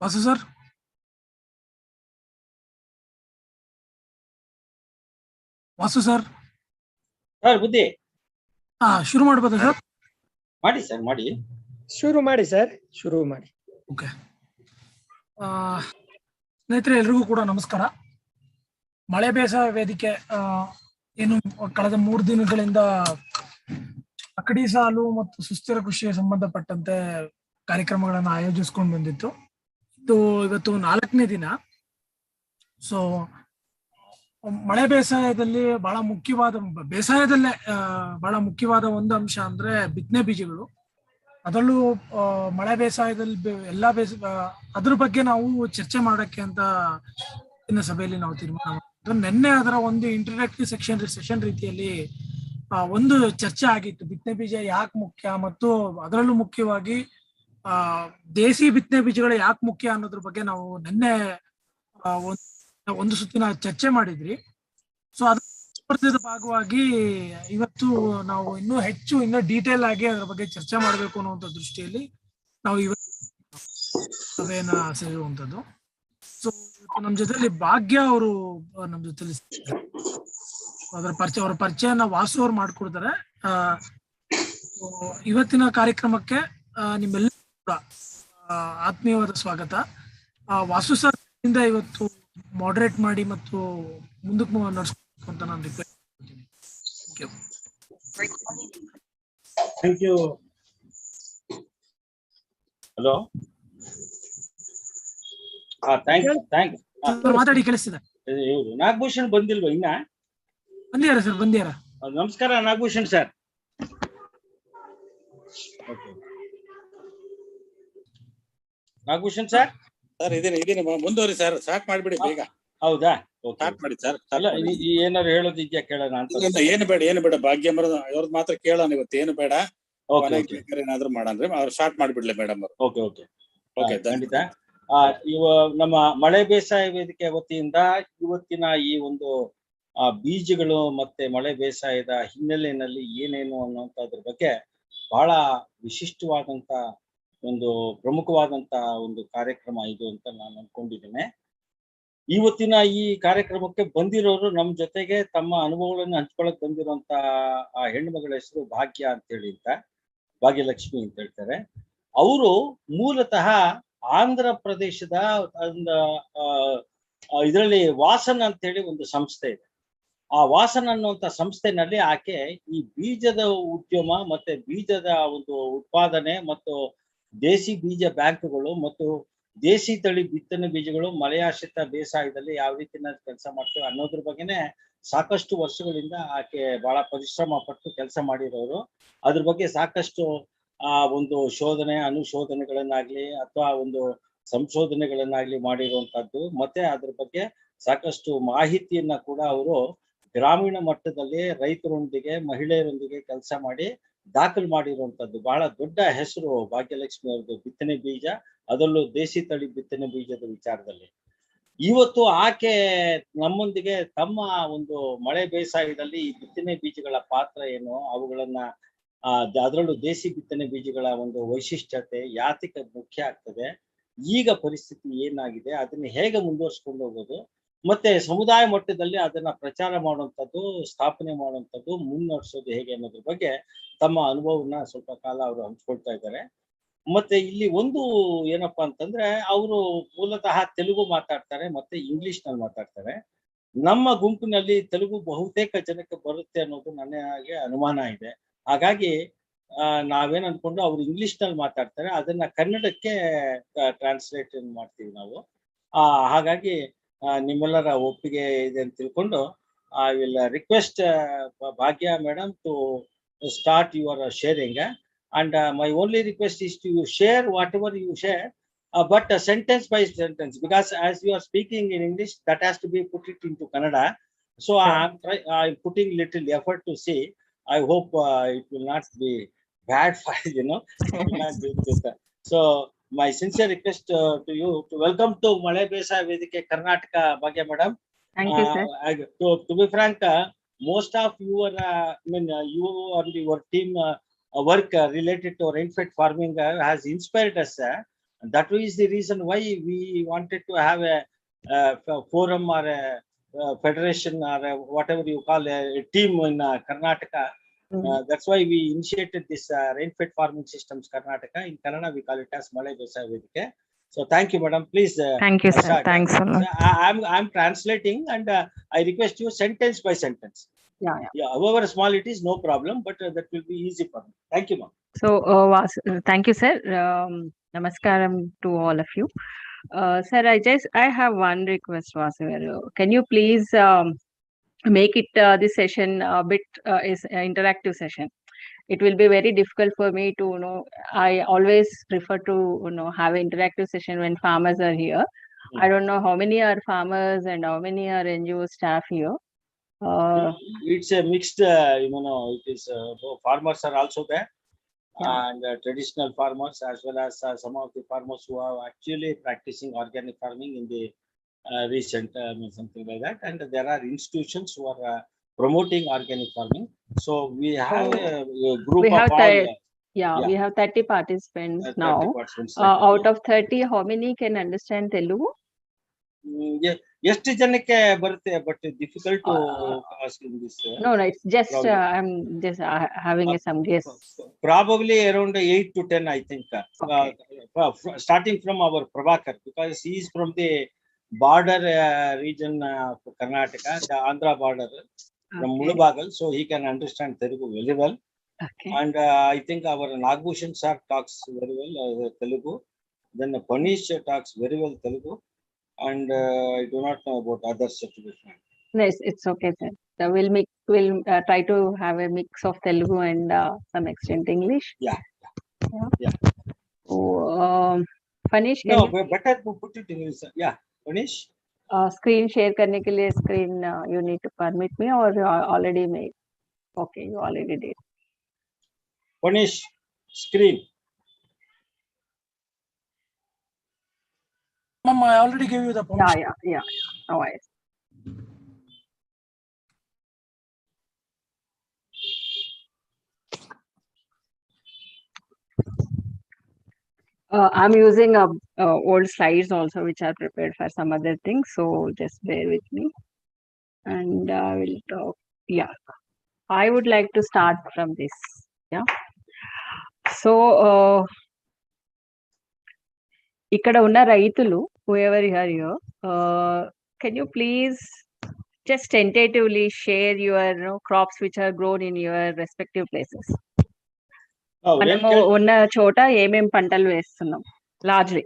Vasu sir, Vasu sir, sir ಬುದ್ಧಿ ಶುರು ಮಾಡ್ಬೋದಾ ಸರ್? ಮಾಡಿ ಸರ್, ಮಾಡಿ ಶುರು ಮಾಡಿ ಸರ್, ಶುರು ಮಾಡಿ. ಓಕೆ. ಸ್ನೇಹಿತರೆ, ಎಲ್ರಿಗೂ ಕೂಡ ನಮಸ್ಕಾರ. ಮಳೆ ಬೇಸಾಯ ವೇದಿಕೆ ಏನು ಕಳೆದ 3 ದಿನಗಳಿಂದ ಅಕಡಿ ಸಾಲು ಮತ್ತು ಸುಸ್ಥಿರ ಕೃಷಿಗೆ ಸಂಬಂಧಪಟ್ಟಂತೆ ಕಾರ್ಯಕ್ರಮಗಳನ್ನು ಆಯೋಜಿಸ್ಕೊಂಡು ಬಂದಿತ್ತು. ಇವತ್ತು 4ನೇ ದಿನ. ಸೊ ಮಳೆ ಬೇಸಾಯದಲ್ಲಿ ಬಹಳ ಮುಖ್ಯವಾದ ಬೇಸಾಯದಲ್ಲೇ ಬಹಳ ಮುಖ್ಯವಾದ ಒಂದು ಅಂಶ ಅಂದ್ರೆ ಬಿತ್ತನೆ ಬೀಜಗಳು. ಅದರಲ್ಲೂ ಮಳೆ ಬೇಸಾಯದಲ್ಲಿ ಎಲ್ಲಾ ಅದ್ರ ಬಗ್ಗೆ ನಾವು ಚರ್ಚೆ ಮಾಡಕ್ಕೆ ಅಂತ ಇನ್ನ ಸಭೆಯಲ್ಲಿ ನಾವು ತೀರ್ಮಾನ ಮಾಡಿದ್ವಿ. ನಿನ್ನೆ ಅದರ ಒಂದು ಇಂಟ್ರಡಕ್ಟರಿ ಸೆಷನ್ ರೀತಿಯಲ್ಲಿ ಒಂದು ಚರ್ಚೆ ಆಗಿತ್ತು. ಬಿತ್ತನೆ ಬೀಜ ಯಾಕೆ ಮುಖ್ಯ ಮತ್ತು ಅದರಲ್ಲೂ ಮುಖ್ಯವಾಗಿ ದೇಸಿ ಬಿತ್ತನೆ ಬೀಜಗಳು ಯಾಕೆ ಮುಖ್ಯ ಅನ್ನೋದ್ರ ಬಗ್ಗೆ ನಾವು ನಿನ್ನೆ ಒಂದು ಸುತ್ತಿನ ಚರ್ಚೆ ಮಾಡಿದ್ರಿ. ಸೊ ಅದ್ರ ಭಾಗವಾಗಿ ಇವತ್ತು ನಾವು ಇನ್ನೂ ಡೀಟೇಲ್ ಆಗಿ ಅದರ ಬಗ್ಗೆ ಚರ್ಚೆ ಮಾಡಬೇಕು ಅನ್ನುವಂಥ ದೃಷ್ಟಿಯಲ್ಲಿ ನಾವು ಇವತ್ತು ಸಭೆಯನ್ನ ಸೇರುವಂತದ್ದು. ಸೊ ನಮ್ಮ ಜೊತೆಲಿ ಭಾಗ್ಯ ಅವರು ನಮ್ಮ ಜೊತೆಲಿ ಅವರ ಪರಿಚಯನ ವಾಸು ಅವ್ರು ಮಾಡ್ಕೊಡ್ತಾರೆ. ಇವತ್ತಿನ ಕಾರ್ಯಕ್ರಮಕ್ಕೆ ನಿಮ್ಮೆಲ್ಲರೂ ಕೂಡ ಆತ್ಮೀಯವಾದ ಸ್ವಾಗತ. ವಾಸು ಸರ್ ಇಂದ ಇವತ್ತು ಮಾಡರೇಟ್ ಮಾಡಿ ಮತ್ತು ಮುಂದಕ್ಕೆ ನಡೆಸಬೇಕು ಅಂತ ನಾನು ರಿಕ್ವೆಸ್ಟ್ ಮಾಡ್ತೀನಿ. Thank you. ಹಲೋ, ಮಾತಾಡಿ, ಕೇಳಿಸ್ತಿದೆ. ಇವರು ನಾಗಭೂಷಣ್ ಬಂದಿಲ್ವಾ ಇನ್ನ? ಬಂದಿಯಾರ ಸರ್, ಬಂದಿಯಾರ. ನಮಸ್ಕಾರ Nagabhushan sir. Nagabhushan sir. Sir ಇದೀನಿ ಮುಂದುವರಿ ಸರ್, ಸ್ಟಾರ್ಟ್ ಮಾಡ್ಬಿಡಿ ಬೇಗ. ಹೌದಾ? ಸ್ಟಾರ್ಟ್ ಮಾಡಿ ಸರ್. ಅಲ್ಲ, ಏನಾದ್ರು ಹೇಳೋದಿದ್ಯಾ ಕೇಳೋಣ ಅಂತ? ಏನು ಬೇಡ ಭಾಗ್ಯಮರ ಅವ್ರದ್ ಮಾತ್ರ ಕೇಳೋಣ ಇವತ್ತು, ಏನು ಬೇಡ. ಏನಾದ್ರು ಮಾಡಂದ್ರೆ ಅವ್ರು ಸ್ಟಾರ್ಟ್ ಮಾಡ್ಬಿಡ್ಲಿ ಮೇಡಮ್ ಅವರು. ಓಕೆ ಓಕೆ ಓಕೆ, ಖಂಡಿತ. ನಮ್ಮ ಮಳೆ ಬೇಸಾಯ ವೇದಿಕೆ ವತಿಯಿಂದ ಇವತ್ತಿನ ಈ ಒಂದು ಬೀಜಗಳು ಮತ್ತೆ ಮಳೆ ಬೇಸಾಯದ ಹಿನ್ನೆಲೆಯಲ್ಲಿ ಏನೇನು ಅನ್ನುವಂಥದ್ರ ಬಗ್ಗೆ ಬಹಳ ವಿಶಿಷ್ಟವಾದಂತ ಒಂದು ಪ್ರಮುಖವಾದಂತ ಒಂದು ಕಾರ್ಯಕ್ರಮ ಇದು ಅಂತ ನಾನು ಅನ್ಕೊಂಡಿದ್ದೇನೆ. ಇವತ್ತಿನ ಈ ಕಾರ್ಯಕ್ರಮಕ್ಕೆ ಬಂದಿರೋರು ನಮ್ಮ ಜೊತೆಗೆ ತಮ್ಮ ಅನುಭವಗಳನ್ನು ಹಂಚ್ಕೊಳಕ್ ಬಂದಿರುವಂತ ಆ ಹೆಣ್ಣು ಮಗಳ ಹೆಸರು ಭಾಗ್ಯ ಅಂತ ಹೇಳಿ, ಭಾಗ್ಯಲಕ್ಷ್ಮಿ ಅಂತ ಹೇಳ್ತಾರೆ. ಅವರು ಮೂಲತಃ ಆಂಧ್ರ ಪ್ರದೇಶದ ಇದರಲ್ಲಿ ವಾಸನ್ ಅಂತ ಹೇಳಿ ಒಂದು ಸಂಸ್ಥೆ ಇದೆ. ಆ ವಾಸನ್ ಅನ್ನುವಂತ ಸಂಸ್ಥೆನಲ್ಲಿ ಆಕೆ ಈ ಬೀಜದ ಉದ್ಯಮ ಮತ್ತೆ ಬೀಜದ ಒಂದು ಉತ್ಪಾದನೆ ಮತ್ತು ದೇಸಿ ಬೀಜ ಬ್ಯಾಂಕ್ಗಳು ಮತ್ತು ದೇಸಿ ತಳಿ ಬಿತ್ತನೆ ಬೀಜಗಳು ಮಳೆಯಾಶ್ರಿತ ಬೇಸಾಯದಲ್ಲಿ ಯಾವ ರೀತಿ ಕೆಲಸ ಮಾಡ್ತೇವೆ ಅನ್ನೋದ್ರ ಬಗ್ಗೆನೆ ಸಾಕಷ್ಟು ವರ್ಷಗಳಿಂದ ಆಕೆ ಬಹಳ ಪರಿಶ್ರಮ ಪಟ್ಟು ಕೆಲಸ ಮಾಡಿರೋರು. ಅದ್ರ ಬಗ್ಗೆ ಸಾಕಷ್ಟು ಒಂದು ಅನುಶೋಧನೆಗಳನ್ನಾಗ್ಲಿ ಅಥವಾ ಒಂದು ಸಂಶೋಧನೆಗಳನ್ನಾಗ್ಲಿ ಮಾಡಿರುವಂತದ್ದು, ಮತ್ತೆ ಅದ್ರ ಬಗ್ಗೆ ಸಾಕಷ್ಟು ಮಾಹಿತಿಯನ್ನ ಕೂಡ ಅವರು ಗ್ರಾಮೀಣ ಮಟ್ಟದಲ್ಲಿ ರೈತರೊಂದಿಗೆ ಮಹಿಳೆಯರೊಂದಿಗೆ ಕೆಲಸ ಮಾಡಿ ದಾಖಲು ಮಾಡಿರುವಂತದ್ದು. ಬಹಳ ದೊಡ್ಡ ಹೆಸರು ಭಾಗ್ಯಲಕ್ಷ್ಮಿ ಅವ್ರದ್ದು ಬಿತ್ತನೆ ಬೀಜ, ಅದರಲ್ಲೂ ದೇಸಿ ತಳಿ ಬಿತ್ತನೆ ಬೀಜದ ವಿಚಾರದಲ್ಲಿ. ಇವತ್ತು ಆಕೆ ನಮ್ಮೊಂದಿಗೆ ತಮ್ಮ ಒಂದು ಮಳೆ ಬೇಸಾಯದಲ್ಲಿ ಈ ಬಿತ್ತನೆ ಬೀಜಗಳ ಪಾತ್ರ ಏನು, ಅವುಗಳನ್ನ ಅದರಲ್ಲೂ ದೇಸಿ ಬಿತ್ತನೆ ಬೀಜಗಳ ಒಂದು ವೈಶಿಷ್ಟ್ಯತೆ ಯಾತಿಕ ಮುಖ್ಯ ಆಗ್ತದೆ, ಈಗ ಪರಿಸ್ಥಿತಿ ಏನಾಗಿದೆ, ಅದನ್ನ ಹೇಗೆ ಮುಂದುವರ್ಸ್ಕೊಂಡು ಹೋಗೋದು, ಮತ್ತೆ ಸಮುದಾಯ ಮಟ್ಟದಲ್ಲಿ ಅದನ್ನ ಪ್ರಚಾರ ಮಾಡುವಂಥದ್ದು, ಸ್ಥಾಪನೆ ಮಾಡುವಂಥದ್ದು, ಮುನ್ನಡೆಸೋದು ಹೇಗೆ ಅನ್ನೋದ್ರ ಬಗ್ಗೆ ತಮ್ಮ ಅನುಭವನ ಸ್ವಲ್ಪ ಕಾಲ ಅವರು ಹಂಚ್ಕೊಳ್ತಾ ಇದ್ದಾರೆ. ಮತ್ತೆ ಇಲ್ಲಿ ಒಂದು ಏನಪ್ಪಾ ಅಂತಂದ್ರೆ, ಅವರು ಮೂಲತಃ ತೆಲುಗು ಮಾತಾಡ್ತಾರೆ ಮತ್ತೆ ಇಂಗ್ಲಿಷ್ ನಲ್ಲಿ ಮಾತಾಡ್ತಾರೆ. ನಮ್ಮ ಗುಂಪಿನಲ್ಲಿ ತೆಲುಗು ಬಹುತೇಕ ಜನಕ್ಕೆ ಬರುತ್ತೆ ಅನ್ನೋದು ನನಗೆ ಅನುಮಾನ ಇದೆ. ಹಾಗಾಗಿ ನಾವೇನ್ ಅನ್ಕೊಂಡು ಅವ್ರು ಇಂಗ್ಲಿಷ್ ನಲ್ಲಿ ಮಾತಾಡ್ತಾರೆ, ಅದನ್ನ ಕನ್ನಡಕ್ಕೆ ಟ್ರಾನ್ಸ್ಲೇಟ್ ಮಾಡ್ತೀವಿ ನಾವು. ಹಾಗಾಗಿ ನಿಮ್ಮೆಲ್ಲರ ಒಪ್ಪಿಗೆ ಇದೆ ಅಂತ ತಿಳ್ಕೊಂಡು I will request Bhagya madam to start your sharing. And my only request is to share whatever you share, but sentence by sentence, because as you are speaking in English, that has to be put it into Kannada. So I'm putting little effort to see. I hope it will not be bad for So my sincere request to you to welcome to Male Besaya Vedike Karnataka, Bhagya madam. Thank you, sir. To be frank, most of your you and your team work related to rainfed farming has inspired us. That is the reason why we wanted to have a forum or a federation or whatever you call a team in Karnataka. That's why we initiated this rain-fed farming systems Karnataka. In Kannada, we call it as Male Besaya Vedike. So thank you, madam. Please. Thank you, sir. Thanks a lot. I'm translating, and I request you sentence by sentence. Yeah. However small it is, no problem, but that will be easy for me. Thank you, ma'am. So, thank you, sir. Namaskaram to all of you. Sir, I have one request, Vasu. Can you please make it this session a bit is interactive session? It will be very difficult for me to, I always prefer to, have an interactive session when farmers are here. I don't know how many are farmers and how many are NGO staff here. It's a mixed, it is farmers are also there, and traditional farmers, as well as some of the farmers who are actually practicing organic farming in the recent something like that, and there are institutions who are promoting organic farming. So we have a group we have of all. We have 30 participants 30 now. participants Out of 30, how many can understand Telugu? ಎಷ್ಟು ಜನಕ್ಕೆ ಬರುತ್ತೆ, but difficult to ask in this. No, it's just I'm just having some guess. Probably around 8 to 10, I think. Starting from our Prabhakar, because he is from the border region of Karnataka, the Andhra border, from Mulubagal, so he can understand Telugu very well. Okay. And I think our Nagbhushan sir talks very well Telugu. Then Panish talks very well Telugu. And I do not know about other situations. No, it's okay, sir. So we'll try to have a mix of Telugu and some extent English. Yeah. So, Panish, No, better to put it in English. Yeah, Panish. Screen share करने के लिए screen you need to permit me, or already made? Okay, you already did. Panish, screen. Ma'am, I already gave you the permission. Yeah. No worries. I'm using old slides also, which are prepared for some other things. So just bear with me, and I will talk. Yeah, I would like to start from this. Yeah. So, ikkada unna raitulu, whoever you are here, can you please just tentatively share your crops which are grown in your respective places? మనము ఉన్న చోట ఏమేం పంటలు వేస్తున్నాం largely.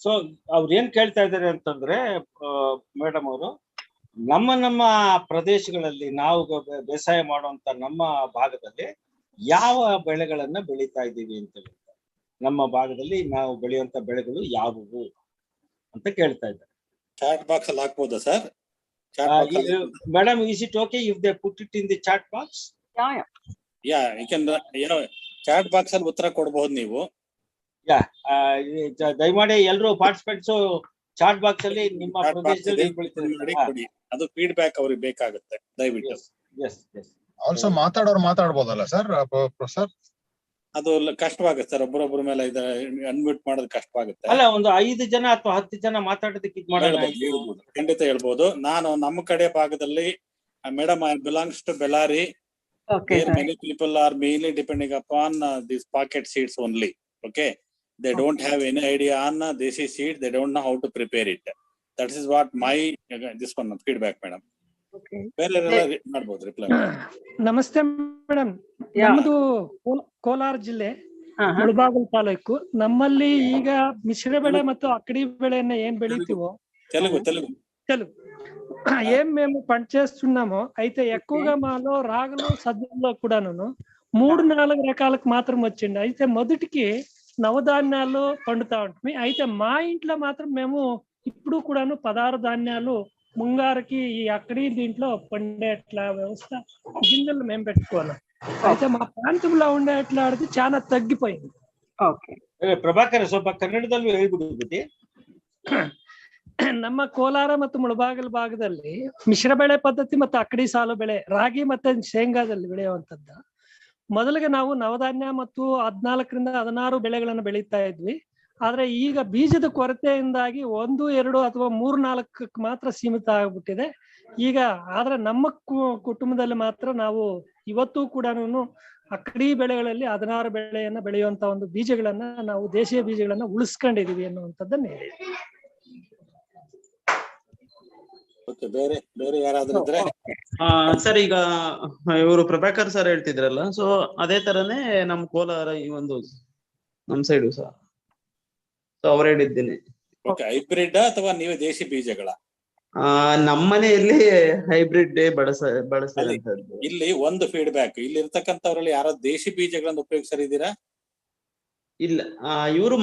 So ಅವ್ರು ಏನ್ ಕೇಳ್ತಾ ಇದಾರೆ ಅಂತಂದ್ರೆ, ಮೇಡಮ್ ಅವರು, ನಮ್ಮ ಪ್ರದೇಶಗಳಲ್ಲಿ ನಾವು ಬೇಸಾಯ ಮಾಡುವಂತ ನಮ್ಮ ಭಾಗದಲ್ಲಿ ಯಾವ ಬೆಳೆಗಳನ್ನ ಬೆಳೀತಾ ಇದ್ದೀವಿ ಅಂತ ಹೇಳ್ತಾರೆ. ನಮ್ಮ ಭಾಗದಲ್ಲಿ ನಾವು ಬೆಳೆಯುವಂತ ಬೆಳೆಗಳು ಯಾವುವು ಅಂತ ಕೇಳ್ತಾ ಇದ್ದಾರೆ. ಚಾಟ್ ಬಾಕ್ಸ್ ಅಲ್ಲಿ ಹಾಕ್ಬೋದಾ sir? Madam, is it okay if they put it in the chat box? Chat box ಅಲ್ಲಿ ಉತ್ತರ ಕೊಡಬಹುದು ನೀವು. ದಯಮಾಡಿ ಎಲ್ಲರೂ ಪಾರ್ಟಿಸಿಪೆಂಟ್ಸ್ ಚಾಟ್ ಬಾಕ್ಸ್ ಅಲ್ಲಿ ನಿಮ್ಮ ಪ್ರದೇಶದಲ್ಲಿ ಕೊಡಿ. ಅದು ಫೀಡ್ಬ್ಯಾಕ್ ಅವ್ರಿಗೆ ಬೇಕಾಗುತ್ತೆ, ದಯವಿಟ್ಟು. ಆಲ್ಸೋ ಮಾತಾಡೋರು ಮಾತಾಡಬಹುದಲ್ಲ ಸರ್? ಅದು ಕಷ್ಟವಾಗುತ್ತೆ ಸರ್, ಒಬ್ಬರೊಬ್ಬರ ಮೇಲೆ ಅನ್ಮ್ಯೂಟ್ ಮಾಡೋದು ಕಷ್ಟವಾಗುತ್ತೆ. ಅಲ್ಲ, ಒಂದು 5 ಜನ ಅಥವಾ 10 ಜನ ಮಾತಾಡೋದಕ್ಕೆ ಇದು ಮಾಡೋಣ. ಖಂಡಿತ ಹೇಳ್ಬೋದು. ನಾನು ನಮ್ಮ ಕಡೆ ಭಾಗದಲ್ಲಿ, madam, I belongs to Bellary. Okay, there many people are mainly depending upon these pocket seeds only. Okay, they don't have any idea on desi seed. They don't know how to prepare it. That is what my this one feedback, madam. Okay. Where ಮಾಡಬಹುದು reply? ನಮಸ್ತೆ madam, ನಮ್ಮದು ಕೋಲಾರ ಜಿಲ್ಲೆ, ಮುಳಬಾಗಿಲು ತಾಲೂಕು. ನಮ್ಮಲ್ಲಿ ಈಗ ಮಿಶ್ರ ಬೆಳೆ ಮತ್ತು ಅಕ್ಕಡಿ ಬೆಳೆಯನ್ನ ఏం ಬೆಳಿತೀವో తెలుగు ఏం మేము పంట చేస్తున్నామో అయితే ఎక్కువగా మాలో రాగులు సజ్జల్లో కూడాను 3-4 రకాలకు మాత్రం వచ్చింది. అయితే మొదటికి నవధాన్యాలు పండుతా ఉంటుంది. అయితే మా ఇంట్లో మాత్రం మేము ఇప్పుడు కూడాను 16 ధాన్యాలు ముంగారికి ఈ అక్కడి దీంట్లో పండేట్లా వ్యవస్థ గింజలు మేము పెట్టుకోవాలి. అయితే మా ప్రాంతంలో ఉండేట్లాడిది చాలా తగ్గిపోయింది. ಪ್ರಭಾಕರ್, ಸ್ವಲ್ಪ ಕನ್ನಡದಲ್ಲಿ ಹೇಳ್ಬಿಡಿ. ನಮ್ಮ ಕೋಲಾರ ಮತ್ತು ಮುಳಬಾಗಿಲು ಭಾಗದಲ್ಲಿ ಮಿಶ್ರ ಬೆಳೆ ಪದ್ಧತಿ ಮತ್ತು ಅಕ್ಕಡಿ ಸಾಲು ಬೆಳೆ, ರಾಗಿ ಮತ್ತೆ ಶೇಂಗಾದಲ್ಲಿ ಬೆಳೆಯುವಂತದ್ದು. ಮೊದಲಿಗೆ ನಾವು ನವಧಾನ್ಯ ಮತ್ತು 14 ರಿಂದ 16 ಬೆಳೆಗಳನ್ನು ಬೆಳೀತಾ ಇದ್ವಿ. ಆದ್ರೆ ಈಗ ಬೀಜದ ಕೊರತೆಯಿಂದಾಗಿ 1, 2 ಅಥವಾ 3, 4 ಮಾತ್ರ ಸೀಮಿತ ಆಗ್ಬಿಟ್ಟಿದೆ ಈಗ. ಆದ್ರೆ ನಮ್ಮ ಕುಟುಂಬದಲ್ಲಿ ಮಾತ್ರ ನಾವು ಇವತ್ತು ಕೂಡ ಅಕ್ಕಡಿ ಬೆಳೆಗಳಲ್ಲಿ 16 ಬೆಳೆಯನ್ನ ಬೆಳೆಯುವಂತ ಒಂದು ಬೀಜಗಳನ್ನ ನಾವು ದೇಶೀಯ ಬೀಜಗಳನ್ನ ಉಳಿಸ್ಕೊಂಡಿದೀವಿ ಅನ್ನುವಂಥದ್ದನ್ನ ಹೇಳಿ. ಬೇರೆ ಬೇರೆ ಯಾರಾದ್ರೂ ಇದ್ರೆ? ಸರ್, ಈಗ ಇವರು ಪ್ರಭಾಕರ್ ಸರ್ ಹೇಳ್ತಿದ್ರಲ್ಲ, ಸೊ ಅದೇ ತರನೇ ನಮ್ ಕೋಲಾರ ಈ ಒಂದು ನಮ್ ಸೈಡು ಸಹ ಅವ್ರು ಹೇಳಿದ್ದೀನಿ. ಹೈಬ್ರಿಡ್ ಅಥವಾ ನೀವೇ ದೇಶಿ ಬೀಜಗಳ? ನಮ್ಮನೆಯಲ್ಲಿ ಹೈಬ್ರಿಡ್ ಬಳಸ್ತಾರೆ. ಇಲ್ಲಿ ಒಂದು ಫೀಡ್ಬ್ಯಾಕ್, ಇಲ್ಲಿ ಇರ್ತಕ್ಕಂಥವ್ರಲ್ಲಿ ಯಾರೋ ದೇಶಿ ಬೀಜಗಳನ್ನು ಉಪಯೋಗಿಸಿದ್ದೀರಾ? ಇಲ್ಲ, ಇವ್ರು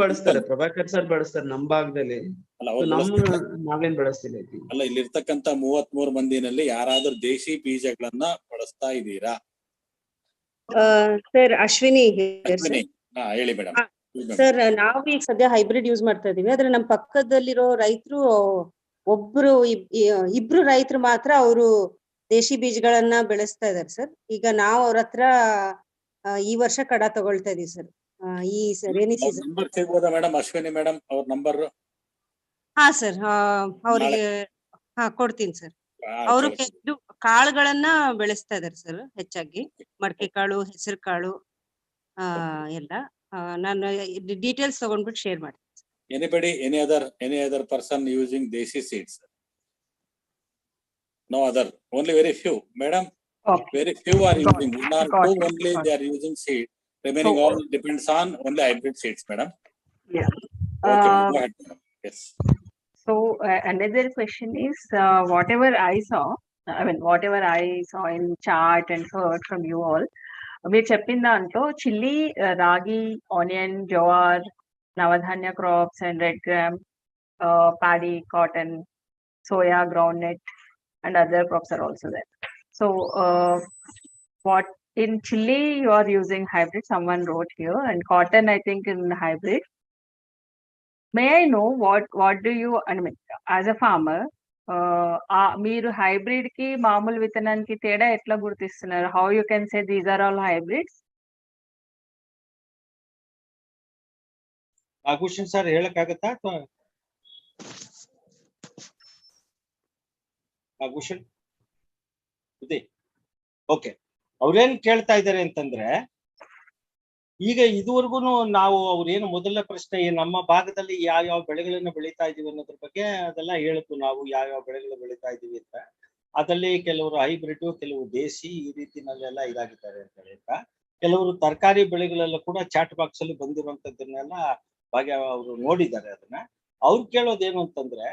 ಬಳಸ್ತಾರೆ, ಪ್ರಭಾಕರ್ ಸರ್ ಬಳಸ್ತಾರೆ ನಮ್ ಭಾಗದಲ್ಲಿ. ನಾವೇನ್ ಬಳಸ್ತಿಲ್ಲ. ಅಲ್ಲ, ಇಲ್ಲಿ ಇರ್ತಕ್ಕಂಥ 33 ಮಂದಿನಲ್ಲಿ ಯಾರಾದ್ರೂ ದೇಶಿ ಬೀಜಗಳನ್ನ ಬಳಸ್ತಾ ಇದ್ದೀರಾ? ಸರ್, ಅಶ್ವಿನಿ ಹೇಳಿ ಮೇಡಮ್. ಸರ್, ನಾವು ಈಗ ಸದ್ಯ ಹೈಬ್ರಿಡ್ ಯೂಸ್ ಮಾಡ್ತಾ ಇದೀವಿ. ಆದ್ರೆ ನಮ್ ಪಕ್ಕದಲ್ಲಿರೋ ರೈತರು ಇಬ್ರು ರೈತರು ಮಾತ್ರ ಅವರು ದೇಶಿ ಬೀಜಗಳನ್ನ ಬೆಳೆಸ್ತಾ ಇದಾರೆ ಸರ್. ಈಗ ನಾವು ಅವ್ರ ಹತ್ರ ಈ ವರ್ಷ ಕಡ ತಗೊಳ್ತಾ ಇದೀವಿ ಸರ್. ಈ ರೇನಿ ಸೀಸನ್ ನಂಬರ್ ಸಿಗ್ಬೋದಾ ಮೇಡಮ್? ಅಶ್ವಿನಿ ಮೇಡಮ್ ಅವ್ರ ನಂಬರ್? ಹಾ ಸರ್, ಅವ್ರಿಗೆ ಕೊಡ್ತೀನಿ ಸರ್. ಅವರು ಕಾಳುಗಳನ್ನ ಬೆಳೆಸ್ತಾ ಇದಾರೆ ಸರ್, ಹೆಚ್ಚಾಗಿ ಮಡಕೆ ಕಾಳು, ಹೆಸರು ಕಾಳು ಎಲ್ಲ. ನಾನು ಡೀಟೇಲ್ಸ್ ತಗೊಂಡ್ಬಿಟ್ಟು ಶೇರ್ ಮಾಡ್ತೀನಿ. Anybody, any other person using desi seeds? No other, only very few, madam. Very few are using. 1 or 2 only they are using seed. Remaining all depends on only hybrid seeds, madam. Yeah. Okay, go ahead, madam. Yes. So another question is, whatever I saw in chart and heard from you all, మీరు చెప్పిన దాంట్లో chilli, రాగి, onion, jowar, Navadhanya crops and red gram, paddy, cotton, soya, groundnut and other crops are also there. So what in chili you are using hybrid, someone wrote here, and cotton I think in hybrid. May I know what do you, I mean, as a farmer, మీరు hybrid కి మామూలు విత్తనానికి తేడా ఎట్లా గుర్తిస్తున్నారు? How you can say these are all hybrids? Nagabhushan sir ಹೇಳಕ್ಕಾಗತ್ತಾ? ನಾಗಭೂಷಣ್ ಇದೆ. Okay, ಅವ್ರೇನ್ ಕೇಳ್ತಾ ಇದಾರೆ ಅಂತಂದ್ರೆ, ಈಗ ಇದುವರೆಗೂ ನಾವು ಅವ್ರೇನು ಮೊದಲನೇ ಪ್ರಶ್ನೆ ನಮ್ಮ ಭಾಗದಲ್ಲಿ ಯಾವ ಬೆಳೆಗಳನ್ನ ಬೆಳೀತಾ ಇದೀವಿ ಅನ್ನೋದ್ರ ಬಗ್ಗೆ ಅದೆಲ್ಲ ಹೇಳಿದ್ವು. ನಾವು ಯಾವ ಬೆಳೆಗಳು ಬೆಳೀತಾ ಇದೀವಿ ಅಂತ. ಅದರಲ್ಲಿ ಕೆಲವರು ಹೈಬ್ರಿಡ್, ಕೆಲವು ದೇಸಿ, ಈ ರೀತಿನಲ್ಲೆಲ್ಲ ಇದಾಗಿದ್ದಾರೆ ಅಂತ ಹೇಳ್ತಾ, ಕೆಲವರು ತರಕಾರಿ ಬೆಳೆಗಳೆಲ್ಲ ಕೂಡ ಚಾಟ್ ಬಾಕ್ಸ್ ಅಲ್ಲಿ ಬಂದಿರುವಂತದ್ದನ್ನೆಲ್ಲ ಅವರು ನೋಡಿದ್ದಾರೆ. ಅದನ್ನ ಅವ್ರು ಕೇಳೋದೇನು ಅಂತಂದ್ರೆ,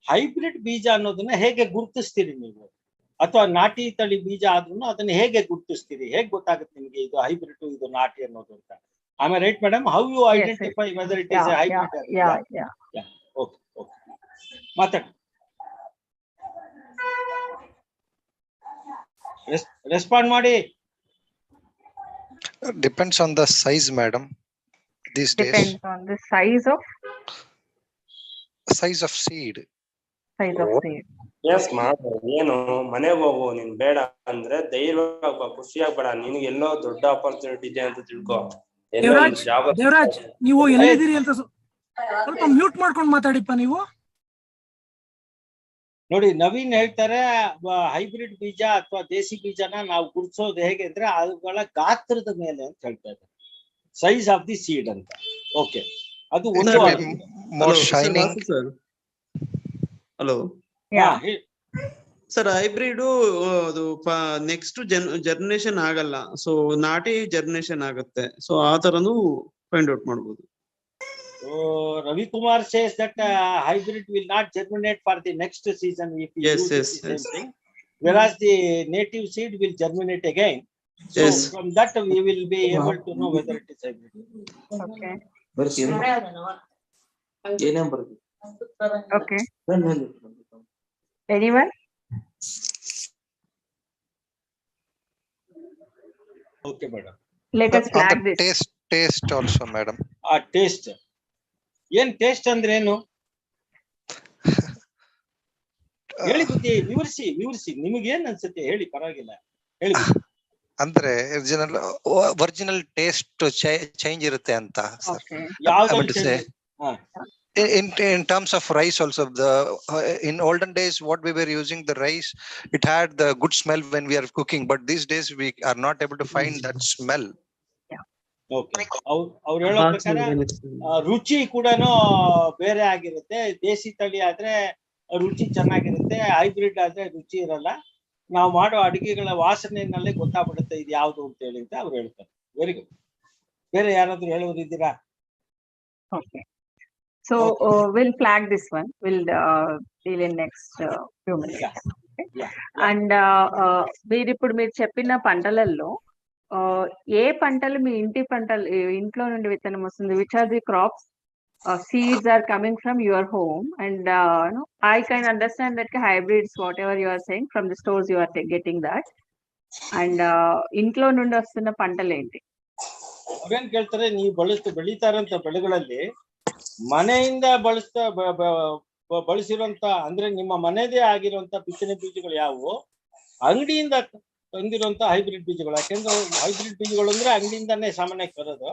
ಹೈಬ್ರಿಡ್ ಬೀಜ ಅನ್ನೋದನ್ನ ಹೇಗೆ ಗುರುತಿಸ್ತೀರಿ ನೀವು? ಅಥವಾ ನಾಟಿ ತಳಿ ಬೀಜ ಆದ್ರೂ ಅದನ್ನ ಹೇಗೆ ಗುರುತಿಸ್ತೀರಿ? ಹೇಗೆ ಗೊತ್ತಾಗುತ್ತೆ ನಿಮ್ಗೆ ಇದು ಹೈಬ್ರಿಡ್, ಇದು ನಾಟಿ ಅನ್ನೋದು ಅಂತ? ಆಮೇಲೆ right madam, how you identify whether it is hybrid? Okay, ಮಾತಾಡಿ, ರೆಸ್ಪಾಂಡ್ ಮಾಡಿ. Depends on the size, madam. These days. Depends on the size of seed. Size of seed. Yes, ಏನು ಮನೆಗೆ ಹೋಗು, ನೀನ್ ಬೇಡ ಅಂದ್ರೆ ಧೈರ್ಯವಾಗಿ ಬಾ, ಖುಷಿಯಾಗ್ಬೇಡ. ನಿನ್ಗೆ ಎಲ್ಲೋ ದೊಡ್ಡ ಆಪರ್ಚುನಿಟಿ ಇದೆ ಅಂತ ತಿಳ್ಕೊ. ದೇವರಾಜ್, ನೀವು ಎಲ್ಲಿದ್ದೀರಿ ಅಂತ ಸ್ವಲ್ಪ ಮ್ಯೂಟ್ ಮಾಡ್ಕೊಂಡು ಮಾತಾಡಿಪ್ಪ ನೀವು. ನೋಡಿ, ನವೀನ್ ಹೇಳ್ತಾರೆ ಹೈಬ್ರಿಡ್ ಬೀಜ ಅಥವಾ ದೇಸಿ ಬೀಜನ ನಾವು ಗುರುತಿಸೋದು ಹೇಗೆ ಅಂದ್ರೆ ಅವುಗಳ ಗಾತ್ರದ ಮೇಲೆ ಅಂತ ಹೇಳ್ತಾ ಇದ್ದಾರೆ, ಸೈಜ್ ಆಫ್ ದಿ ಸೀಡ್ ಅಂತ. ಓಕೆ, ಅದು ಒಂದು. ಹಲೋ ಸರ್, ಹೈಬ್ರಿಡ್ ಅದು ನೆಕ್ಸ್ಟ್ ಜರ್ಮಿನೇಷನ್ ಆಗಲ್ಲ, ಸೊ ನಾಟಿ ಜರ್ಮಿನೇಷನ್ ಆಗುತ್ತೆ. ಸೊ ಆ ತರನು ಫೈಂಡ್ ಔಟ್ ಮಾಡಬಹುದು. Ravi Kumar says that hybrid will not germinate for the next season if you use the same thing, whereas the native seed will germinate again. So from that we will be able to know whether it is hybrid. Okay. Okay. Anyone? Okay, madam. Let us flag this. Taste also, madam. Taste. ಏನ್ taste ಅಂದ್ರೆ ಏನು ಹೇಳಿ ಬುದ್ಧಿ, ವಿವರಿಸಿ. ನಿಮಗೆ ಏನ್ ಅನ್ಸುತ್ತೆ ಹೇಳಿ, ಪರವಾಗಿಲ್ಲ ಹೇಳಿ. ಅಂದ್ರೆ ಒರಿಜಿನಲ್ ಟೇಸ್ಟ್ ಚೇಂಜ್ ಇರುತ್ತೆ ಅಂತ sir. Okay. In terms of rice also, in olden days what we were using the rice, it had the good smell when we are cooking, but these days we are not able to find that smell. Okay, ಅವ್ರು ಹೇಳೋ ಪ್ರಕಾರ ರುಚಿ ಕೂಡ ಬೇರೆ ಆಗಿರುತ್ತೆ. ದೇಸಿ ತಳಿ ಆದ್ರೆ ರುಚಿ ಚೆನ್ನಾಗಿರುತ್ತೆ, ಹೈಬ್ರಿಡ್ ಆದ್ರೆ ರುಚಿ ಇರಲ್ಲ. ನಾವು ಮಾಡೋ ಅಡಿಗೆಗಳ ವಾಸನೆಯಲ್ಲೇ ಗೊತ್ತಾಗ್ಬಿಡುತ್ತೆ ಇದು ಯಾವ್ದು ಅಂತ ಹೇಳಿ ಅಂತ ಅವ್ರು ಹೇಳ್ತಾರೆ. Very good. ಬೇರೆ ಯಾರಾದ್ರೂ ಹೇಳೋರು ಇದ್ದೀರಾ? Okay. So we'll flag this one. We'll deal in next few minutes. Yeah. And మీరు ఇప్పుడు మీరు చెప్పిన పంటలలో ఏ పంటలు మీ ఇంట్లో నుండి విత్తనం వస్తుంది? Which are the crops seeds are coming from your home? And I can understand that hybrids, whatever you are saying, from the stores you are getting that. And ఇంట్లో నుండి వస్తున్న పంటలు ఏంటి? ಅವ್ರೇನ್ ಕೇಳ್ತಾರೆ, ನೀವು ಬೆಳೀತಾರಂತ ಬೆಳೆಗಳಲ್ಲಿ ಮನೆಯಿಂದ ಬಳಸಿರುವಂತ ಅಂದ್ರೆ ನಿಮ್ಮ ಮನೆದೇ ಆಗಿರುವಂತ ಬಿತ್ತನೆ ಬೀಜಗಳು ಯಾವುವು, ಅಂಗಡಿಯಿಂದ ತಂದಿರುವಂತ ಹೈಬ್ರಿಡ್ ಬೀಜಗಳು. ಯಾಕೆಂದ್ರೆ ಹೈಬ್ರಿಡ್ ಬೀಜಗಳು ಅಂದ್ರೆ ಅಂಗಡಿಯಿಂದಾನೇ ಸಾಮಾನ್ಯಕ್ಕೆ ಬರೋದು.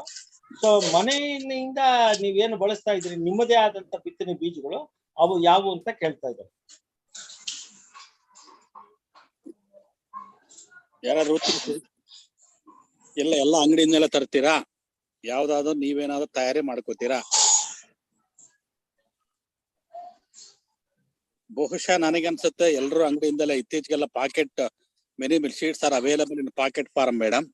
ಸೊ ಮನೆಯಿಂದ ನೀವೇನು ಬಳಸ್ತಾ ಇದ್ರಿ ನಿಮ್ಮದೇ ಆದಂತ ಬಿತ್ತನೆ ಬೀಜಗಳು ಅವು ಯಾವುವು ಅಂತ ಕೇಳ್ತಾ ಇದ್ದಾರೆ. ಯಾರಾದ್ರೂ ಎಲ್ಲ ಅಂಗಡಿಯಿಂದೆಲ್ಲ ತರ್ತೀರಾ? ಯಾವ್ದಾದ್ರು ನೀವೇನಾದ್ರು ತಯಾರಿ ಮಾಡ್ಕೋತೀರಾ? ಬಹುಶಃ ನನಗನ್ಸುತ್ತೆ ಎಲ್ಲರೂ ಅಂಗಡಿಯಿಂದಲೇ. ಇತ್ತೀಚೆಗೆಲ್ಲ pocket many seeds are available in pocket form madam,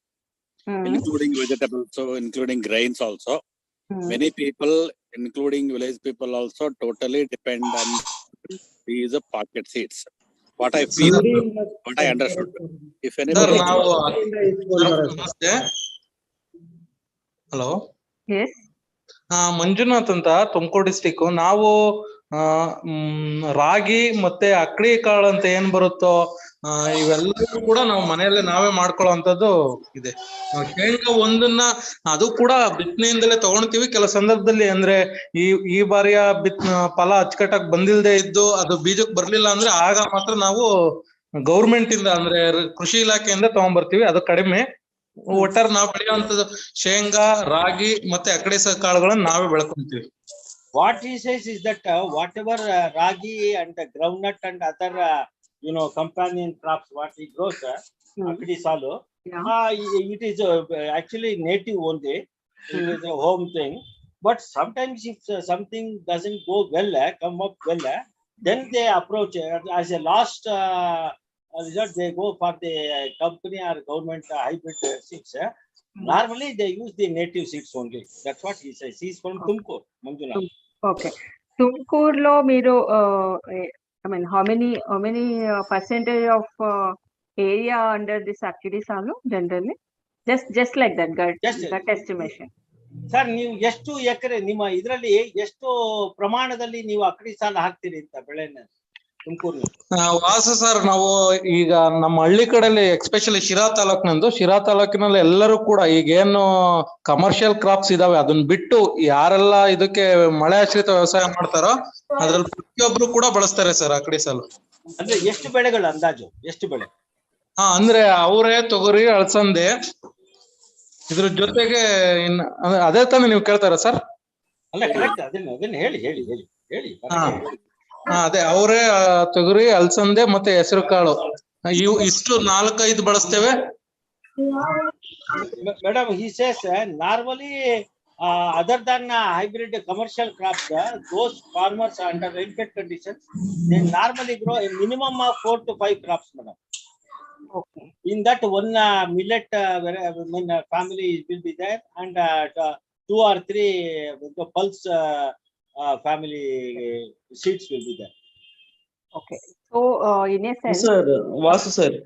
including vegetables, including grains also. Many people, including village people also, totally depend on these pocket seeds. What I feel, what I understood. If anybody... ನಮಸ್ತೆ. Hello. Yes. Manjunath ಅಂತ, Tumakuru district. ನಾವು ರಾಗಿ ಮತ್ತೆ ಅಕ್ಕಡಿ ಕಾಳು ಅಂತ ಏನ್ ಬರುತ್ತೋ ಇವೆಲ್ಲವೂ ಕೂಡ ನಾವು ಮನೆಯಲ್ಲೇ ನಾವೇ ಮಾಡ್ಕೊಳ್ಳುವಂತದ್ದು ಇದೆ. ಶೇಂಗಾ ಒಂದನ್ನ ಅದು ಕೂಡ ಬಿತ್ತನೆಯಿಂದಲೇ ತಗೊಳ್ತೀವಿ. ಕೆಲವು ಸಂದರ್ಭದಲ್ಲಿ ಅಂದ್ರೆ ಈ ಬಾರಿಯ ಫಲ ಅಚ್ಚುಕಟ್ಟಾಗಿ ಬಂದಿಲ್ದೇ ಇದ್ದು ಅದು ಬೀಜಕ್ಕೆ ಬರ್ಲಿಲ್ಲ ಅಂದ್ರೆ ಆಗ ಮಾತ್ರ ನಾವು ಗೌರ್ಮೆಂಟ್ ಇಂದ ಅಂದ್ರೆ ಕೃಷಿ ಇಲಾಖೆಯಿಂದ ತಗೊಂಡ್ಬರ್ತೀವಿ. ಅದು ಕಡಿಮೆ. ಒಟ್ಟಾರೆ ನಾವು ಬೆಳೆಯುವಂತದ್ದು ಶೇಂಗಾ, ರಾಗಿ ಮತ್ತೆ ಅಕ್ಕಡಿ ಕಾಳುಗಳನ್ನ ನಾವೇ ಬೆಳ್ಕೊಂತೀವಿ. What he says is that whatever ragi and groundnut and other companion crops what he grows, akdi salu, it is actually native only. It is a home thing. But sometimes if something doesn't go well, come up well, then they approach as a last result. They go for the company or government hybrid seeds. Normally they use the native seeds only. That's what he says. He's from Tumkur, Manjunath. Okay. Tumkurlo meeru I mean how many percentage of area under this akkidi salu generally? Just like that gut estimation. Sir, ನೀವು ಎಷ್ಟು ಎಕರೆ ನಿಮ್ಮ ಇದರಲ್ಲಿ ಎಷ್ಟು ಪ್ರಮಾಣದಲ್ಲಿ ನೀವು ಅಕ್ಕಡಿ ಸಾಲ ಹಾಕ್ತೀರಿ ಅಂತ ಬೆಳೆನ ತುಮಕೂರು? ವಾಸು ಸರ್, ನಾವು ಈಗ ನಮ್ಮ ಹಳ್ಳಿ ಕಡೆಯಲ್ಲಿ ಎಸ್ಪೆಷಲಿ ಶಿರಾ ತಾಲೂಕಿನಲ್ಲಿ ಎಲ್ಲರೂ ಕೂಡ ಈಗೇನು ಕಮರ್ಷಿಯಲ್ ಕ್ರಾಪ್ಸ್ ಇದಾವೆ ಅದನ್ನ ಬಿಟ್ಟು ಯಾರೆಲ್ಲ ಇದಕ್ಕೆ ಮಳೆ ಆಶ್ರಿತ ವ್ಯವಸಾಯ ಮಾಡ್ತಾರೋ ಅದ್ರಲ್ಲಿ ಪ್ರತಿಯೊಬ್ರು ಕೂಡ ಬಳಸ್ತಾರೆ ಸರ್ ಅಕ್ಕಡಿ ಸಾಲು. ಅಂದ್ರೆ ಎಷ್ಟು ಬೆಳೆಗಳು ಅಂದಾಜು ಎಷ್ಟು ಬೆಳೆ? ಅಂದ್ರೆ ಅವರೇ ತೊಗರಿ, ಅಳಸಂದೆ, ಇದ್ರ ಜೊತೆಗೆ ಅದೇ ತಾನೇ ನೀವು ಕೇಳ್ತಾರ ಸರ್? ಅಲ್ಲ ಕರೆಕ್ಟ್, ಅದನ್ನ ಹೇಳಿ. ಅದೇ ಅವರೇ ತೊಗರಿ, ಅಲಸಂದೆ ಮತ್ತೆ ಹೆಸರು ಕಾಳು ಇಷ್ಟು 4-5 ಬಳಸ್ತೇವೆ. Madam, he says normally other than hybrid commercial crops, those farmers under rainfed conditions, they normally grow a minimum of 4 to 5 crops, madam. Okay. In that one millet family will be there, and 2 or 3 the pulse family seeds will be there. Okay. So in a sense, sir, Vasu sir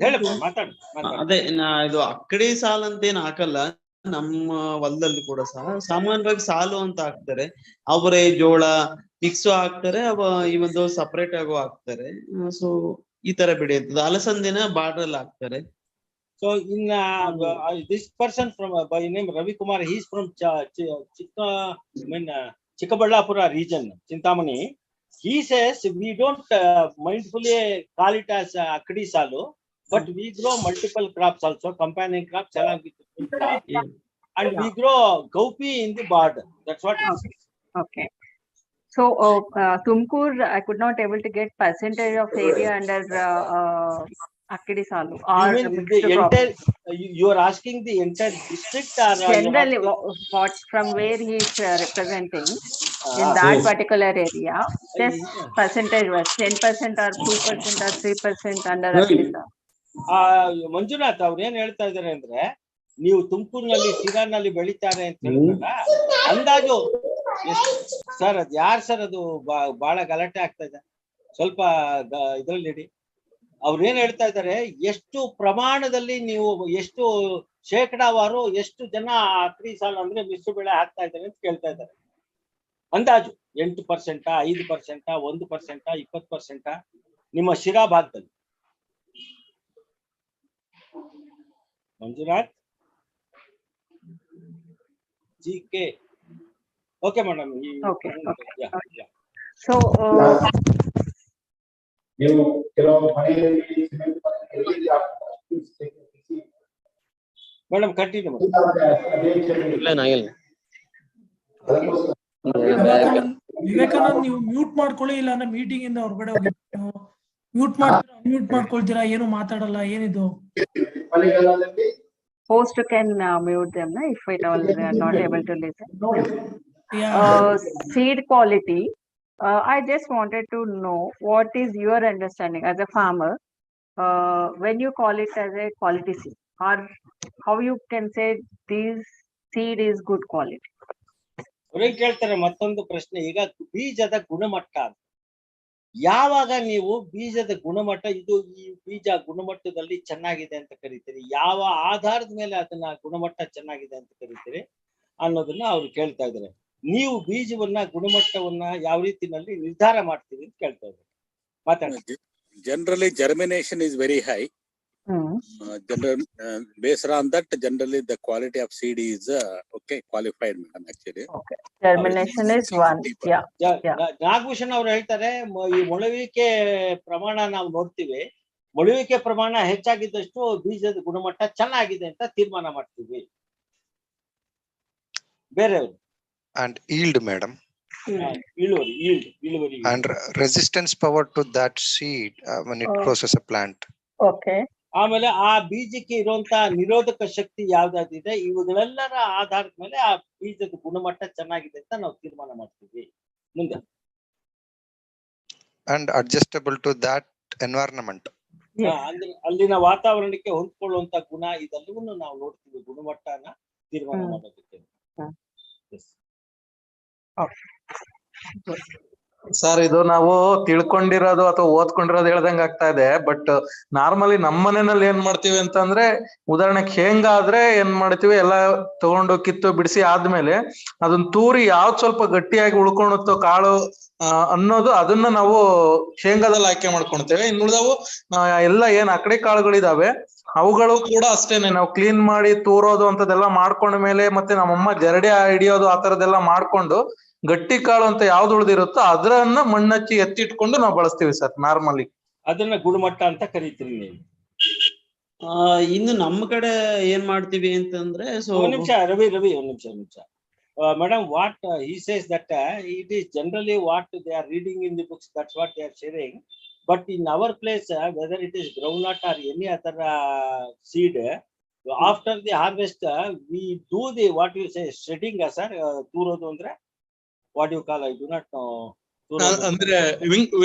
ಹೇಳಪ್ಪ, ಮಾತಾಡು. ಅದೇ ಇದು ಅಕ್ಕಡಿ ಸಾಲು ಅಂತ ಏನ್ ಹಾಕಲ್ಲ. ನಮ್ಮ ಹೊಲದಲ್ಲಿ ಕೂಡ ಸಹ ಸಾಮಾನ್ಯವಾಗಿ ಸಾಲು ಅಂತ ಹಾಕ್ತಾರೆ. ಅವರೇ ಜೋಳ ಮಿಕ್ಸು ಹಾಕ್ತಾರೆ, ಈ ಒಂದು ಸಪರೇಟ್ ಆಗು ಹಾಕ್ತಾರೆ. ಸೊ ಈ ತರ ಬೆಳೆಯುತ್ತದೆ. ಅಲಸಂದಿನ ಬಾರ್ಡರ್ ಅಲ್ಲಿ ಹಾಕ್ತಾರೆ. So in this person from by name Ravi Kumar, he is from Chikkaballapura region, Chintamani. He says we don't mindfully call it as akkadi salu. but we grow multiple crops also, companion crops along with the food crop, and we Yeah. grow cowpea in the border. That's what it Okay. is. Okay. So, Tumkur, I could not able to get percentage of area under Akkadi Salu You or mean mixed the crop. entire, you are asking the entire district, or you are Generally, asking- what from where he is representing in Ah. that particular area, just Yeah. percentage was 10% or 2% or 3% under Akkadi Salu. Manjunath ಅವ್ರು ಏನ್ ಹೇಳ್ತಾ ಇದಾರೆ ಅಂದ್ರೆ, ನೀವು ತುಮಕೂರಿನಲ್ಲಿ ಸಿರಾನಲ್ಲಿ ಬೆಳಿತಾರೆ ಅಂತ ಹೇಳಿದ್ರಲ್ಲ, ಅಂದಾಜು ಸರ್ ಅದ್ ಯಾರು ಸರ್ ಅದು ಬಹಳ ಗಲಾಟೆ ಆಗ್ತಾ ಇದೆ, ಸ್ವಲ್ಪ ಇದ್ರಲ್ಲಿ ಇಡಿ. ಅವ್ರು ಏನ್ ಹೇಳ್ತಾ ಇದ್ದಾರೆ, ಎಷ್ಟು ಪ್ರಮಾಣದಲ್ಲಿ ನೀವು ಎಷ್ಟು ಶೇಕಡಾವಾರು ಎಷ್ಟು ಜನ ಅಕ್ಕಡಿ ಸಾಲು ಅಂದ್ರೆ ಮಿಶ್ರ ಬೆಳೆ ಹಾಕ್ತಾ ಇದ್ದಾರೆ ಅಂತ ಕೇಳ್ತಾ ಇದ್ದಾರೆ. ಅಂದಾಜು 8%, 5%, 1%, 20% ನಿಮ್ಮ ಶಿರಾ ಭಾಗದಲ್ಲಿ. Manjunath GK. Okay, madam. Okay. Okay. Yeah, yeah. So, Madam, continue. Vivekanand ನೀವು ಮ್ಯೂಟ್ ಮಾಡ್ಕೊಳ್ಳಿ, ಇಲ್ಲ ಅಂದ್ರೆ ಮೀಟಿಂಗ್ ಇಂದ ಹೊರಗಡೆ ಹೋಗಿ. ಮ್ಯೂಟ್ ಮಾಡ್ತೀರಾ, ಅನ್ಮ್ಯೂಟ್ ಮಾಡ್ಕೊಳ್ತೀರಾ, ಏನು ಮಾತಾಡಲ್ಲ, ಏನಿದು? host can mute them if it all they are not able to listen. Seed quality. I just wanted to know what is your understanding as a farmer when you call it as a quality seed, or how you can say this seed is good quality. ಅವ್ರೇನ್ ಕೇಳ್ತಾರೆ ಮತ್ತೊಂದು ಪ್ರಶ್ನೆ, ಈಗ ಬೀಜದ ಗುಣಮಟ್ಟ, ಯಾವಾಗ ನೀವು ಬೀಜದ ಗುಣಮಟ್ಟ, ಇದು ಈ ಬೀಜ ಗುಣಮಟ್ಟದಲ್ಲಿ ಚೆನ್ನಾಗಿದೆ ಅಂತ ಕರಿತೀರಿ, ಯಾವ ಆಧಾರದ ಮೇಲೆ ಅದನ್ನ ಗುಣಮಟ್ಟ ಚೆನ್ನಾಗಿದೆ ಅಂತ ಕರಿತೀರಿ ಅನ್ನೋದನ್ನ ಅವ್ರು ಕೇಳ್ತಾ ಇದ್ದಾರೆ. ನೀವು ಬೀಜವನ್ನ ಗುಣಮಟ್ಟವನ್ನ ಯಾವ ರೀತಿನಲ್ಲಿ ನಿರ್ಧಾರ ಮಾಡ್ತೀವಿ ಅಂತ ಕೇಳ್ತಾ ಇದ್ದಾರೆ. ಮಾತಾಡಿ. Generally, germination is very high. Based on that, generally the quality of seed is okay, qualified, madam, actually. Okay. Germination is one. Yeah. Nagabhushan ಅವ್ರು ಹೇಳ್ತಾರೆ, ಈ ಮೊಳವಿಕೆ ಪ್ರಮಾಣ ನಾವು ನೋಡ್ತೀವಿ, ಮೊಳವಿಕೆ ಪ್ರಮಾಣ ಹೆಚ್ಚಾಗಿದ್ದಷ್ಟು ಬೀಜದ ಗುಣಮಟ್ಟ ಚೆನ್ನಾಗಿದೆ ಅಂತ ತೀರ್ಮಾನ ಮಾಡ್ತೀವಿ. ಬೇರೆಯವರು and yield, madam, ಇಳುವರಿ and resistance power to that seed when it grows as a plant. Okay. ಆಮೇಲೆ ಆ ಬೀಜಕ್ಕೆ ಇರುವಂತ ನಿರೋಧಕ ಶಕ್ತಿ ಯಾವ್ದಾದಿದೆ, ಇವುಗಳೆಲ್ಲರ ಆಧಾರದ ಮೇಲೆ ಆ ಬೀಜದ ಗುಣಮಟ್ಟ ಚೆನ್ನಾಗಿದೆ ಅಂತ ನಾವು ತೀರ್ಮಾನ ಮಾಡ್ತೀವಿ. ಮುಂದೆ and adjustable to that environment. ಅಂದ್ರೆ ಅಲ್ಲಿನ ವಾತಾವರಣಕ್ಕೆ ಹೊಂದ್ಕೊಳ್ಳುವಂತ ಗುಣ, ಇದೆಲ್ಲವನ್ನು ನಾವು ನೋಡ್ತೀವಿ ಗುಣಮಟ್ಟನ ತೀರ್ಮಾನ ಮಾಡೋದಕ್ಕೆ. ಸರ್, ಇದು ನಾವು ತಿಳ್ಕೊಂಡಿರೋದು ಅಥವಾ ಓದ್ಕೊಂಡಿರೋದು ಹೇಳ್ದಂಗ ಆಗ್ತಾ ಇದೆ. ಬಟ್ ನಾರ್ಮಲಿ ನಮ್ಮ ಮನೆಯಲ್ಲಿ ಏನ್ ಮಾಡ್ತೀವಿ ಅಂತಂದ್ರೆ, ಉದಾಹರಣೆಗೆ ಶೇಂಗಾ ಆದ್ರೆ ಏನ್ ಮಾಡ್ತೀವಿ, ಎಲ್ಲ ತಗೊಂಡು ಕಿತ್ತು ಬಿಡಿಸಿ ಆದ್ಮೇಲೆ ಅದನ್ನ ತೂರಿ ಯಾವ್ದು ಸ್ವಲ್ಪ ಗಟ್ಟಿಯಾಗಿ ಉಳ್ಕೊಳುತ್ತೋ ಕಾಳು ಅನ್ನೋದು, ಅದನ್ನ ನಾವು ಶೇಂಗಾದಲ್ಲಿ ಆಯ್ಕೆ ಮಾಡ್ಕೊಳ್ತೇವೆ. ಇನ್ನು ಉಳಿದವು ಎಲ್ಲ ಏನ್ ಅಕ್ಕಡಿ ಕಾಳುಗಳಿದಾವೆ ಅವುಗಳು ಕೂಡ ಅಷ್ಟೇನೆ, ನಾವು ಕ್ಲೀನ್ ಮಾಡಿ ತೂರೋದು ಅಂತದೆಲ್ಲ ಮಾಡ್ಕೊಂಡ ಮೇಲೆ, ಮತ್ತೆ ನಮ್ಮಮ್ಮ ಜರಡಿ ಹಿಡಿಯೋದು ಆ ತರದೆಲ್ಲ ಮಾಡ್ಕೊಂಡು ಗಟ್ಟಿ ಕಾಳು ಅಂತ ಯಾವ್ದು ಉಳಿದಿರುತ್ತೋ ಅದನ್ನ ಮಣ್ಣಚ್ಚಿ ಎತ್ತಿಟ್ಕೊಂಡು ನಾವು ಬಳಸ್ತೀವಿ ಸರ್ ನಾರ್ಮಲಿ. ಅದನ್ನ ಗುಣಮಟ್ಟ ಅಂತ ಕರಿತೀರಿ ನೀವು. ಇನ್ನು ನಮ್ಮ ಕಡೆ ಏನ್ ಮಾಡ್ತೀವಿ ಅಂತಂದ್ರೆ, ಒಂದ್ ನಿಮಿಷ ರವಿ, ಒಂದ್ ನಿಮಿಷ. Madam, what he says that it is generally what they are reading in the books, that's what they are sharing. But in our place, whether it is groundnut or any other seed, after the harvest, we do the what you say shredding, sir. ತೂರೋದು ಅಂದ್ರೆ what you call, I do not know. ಅಂದ್ರೆ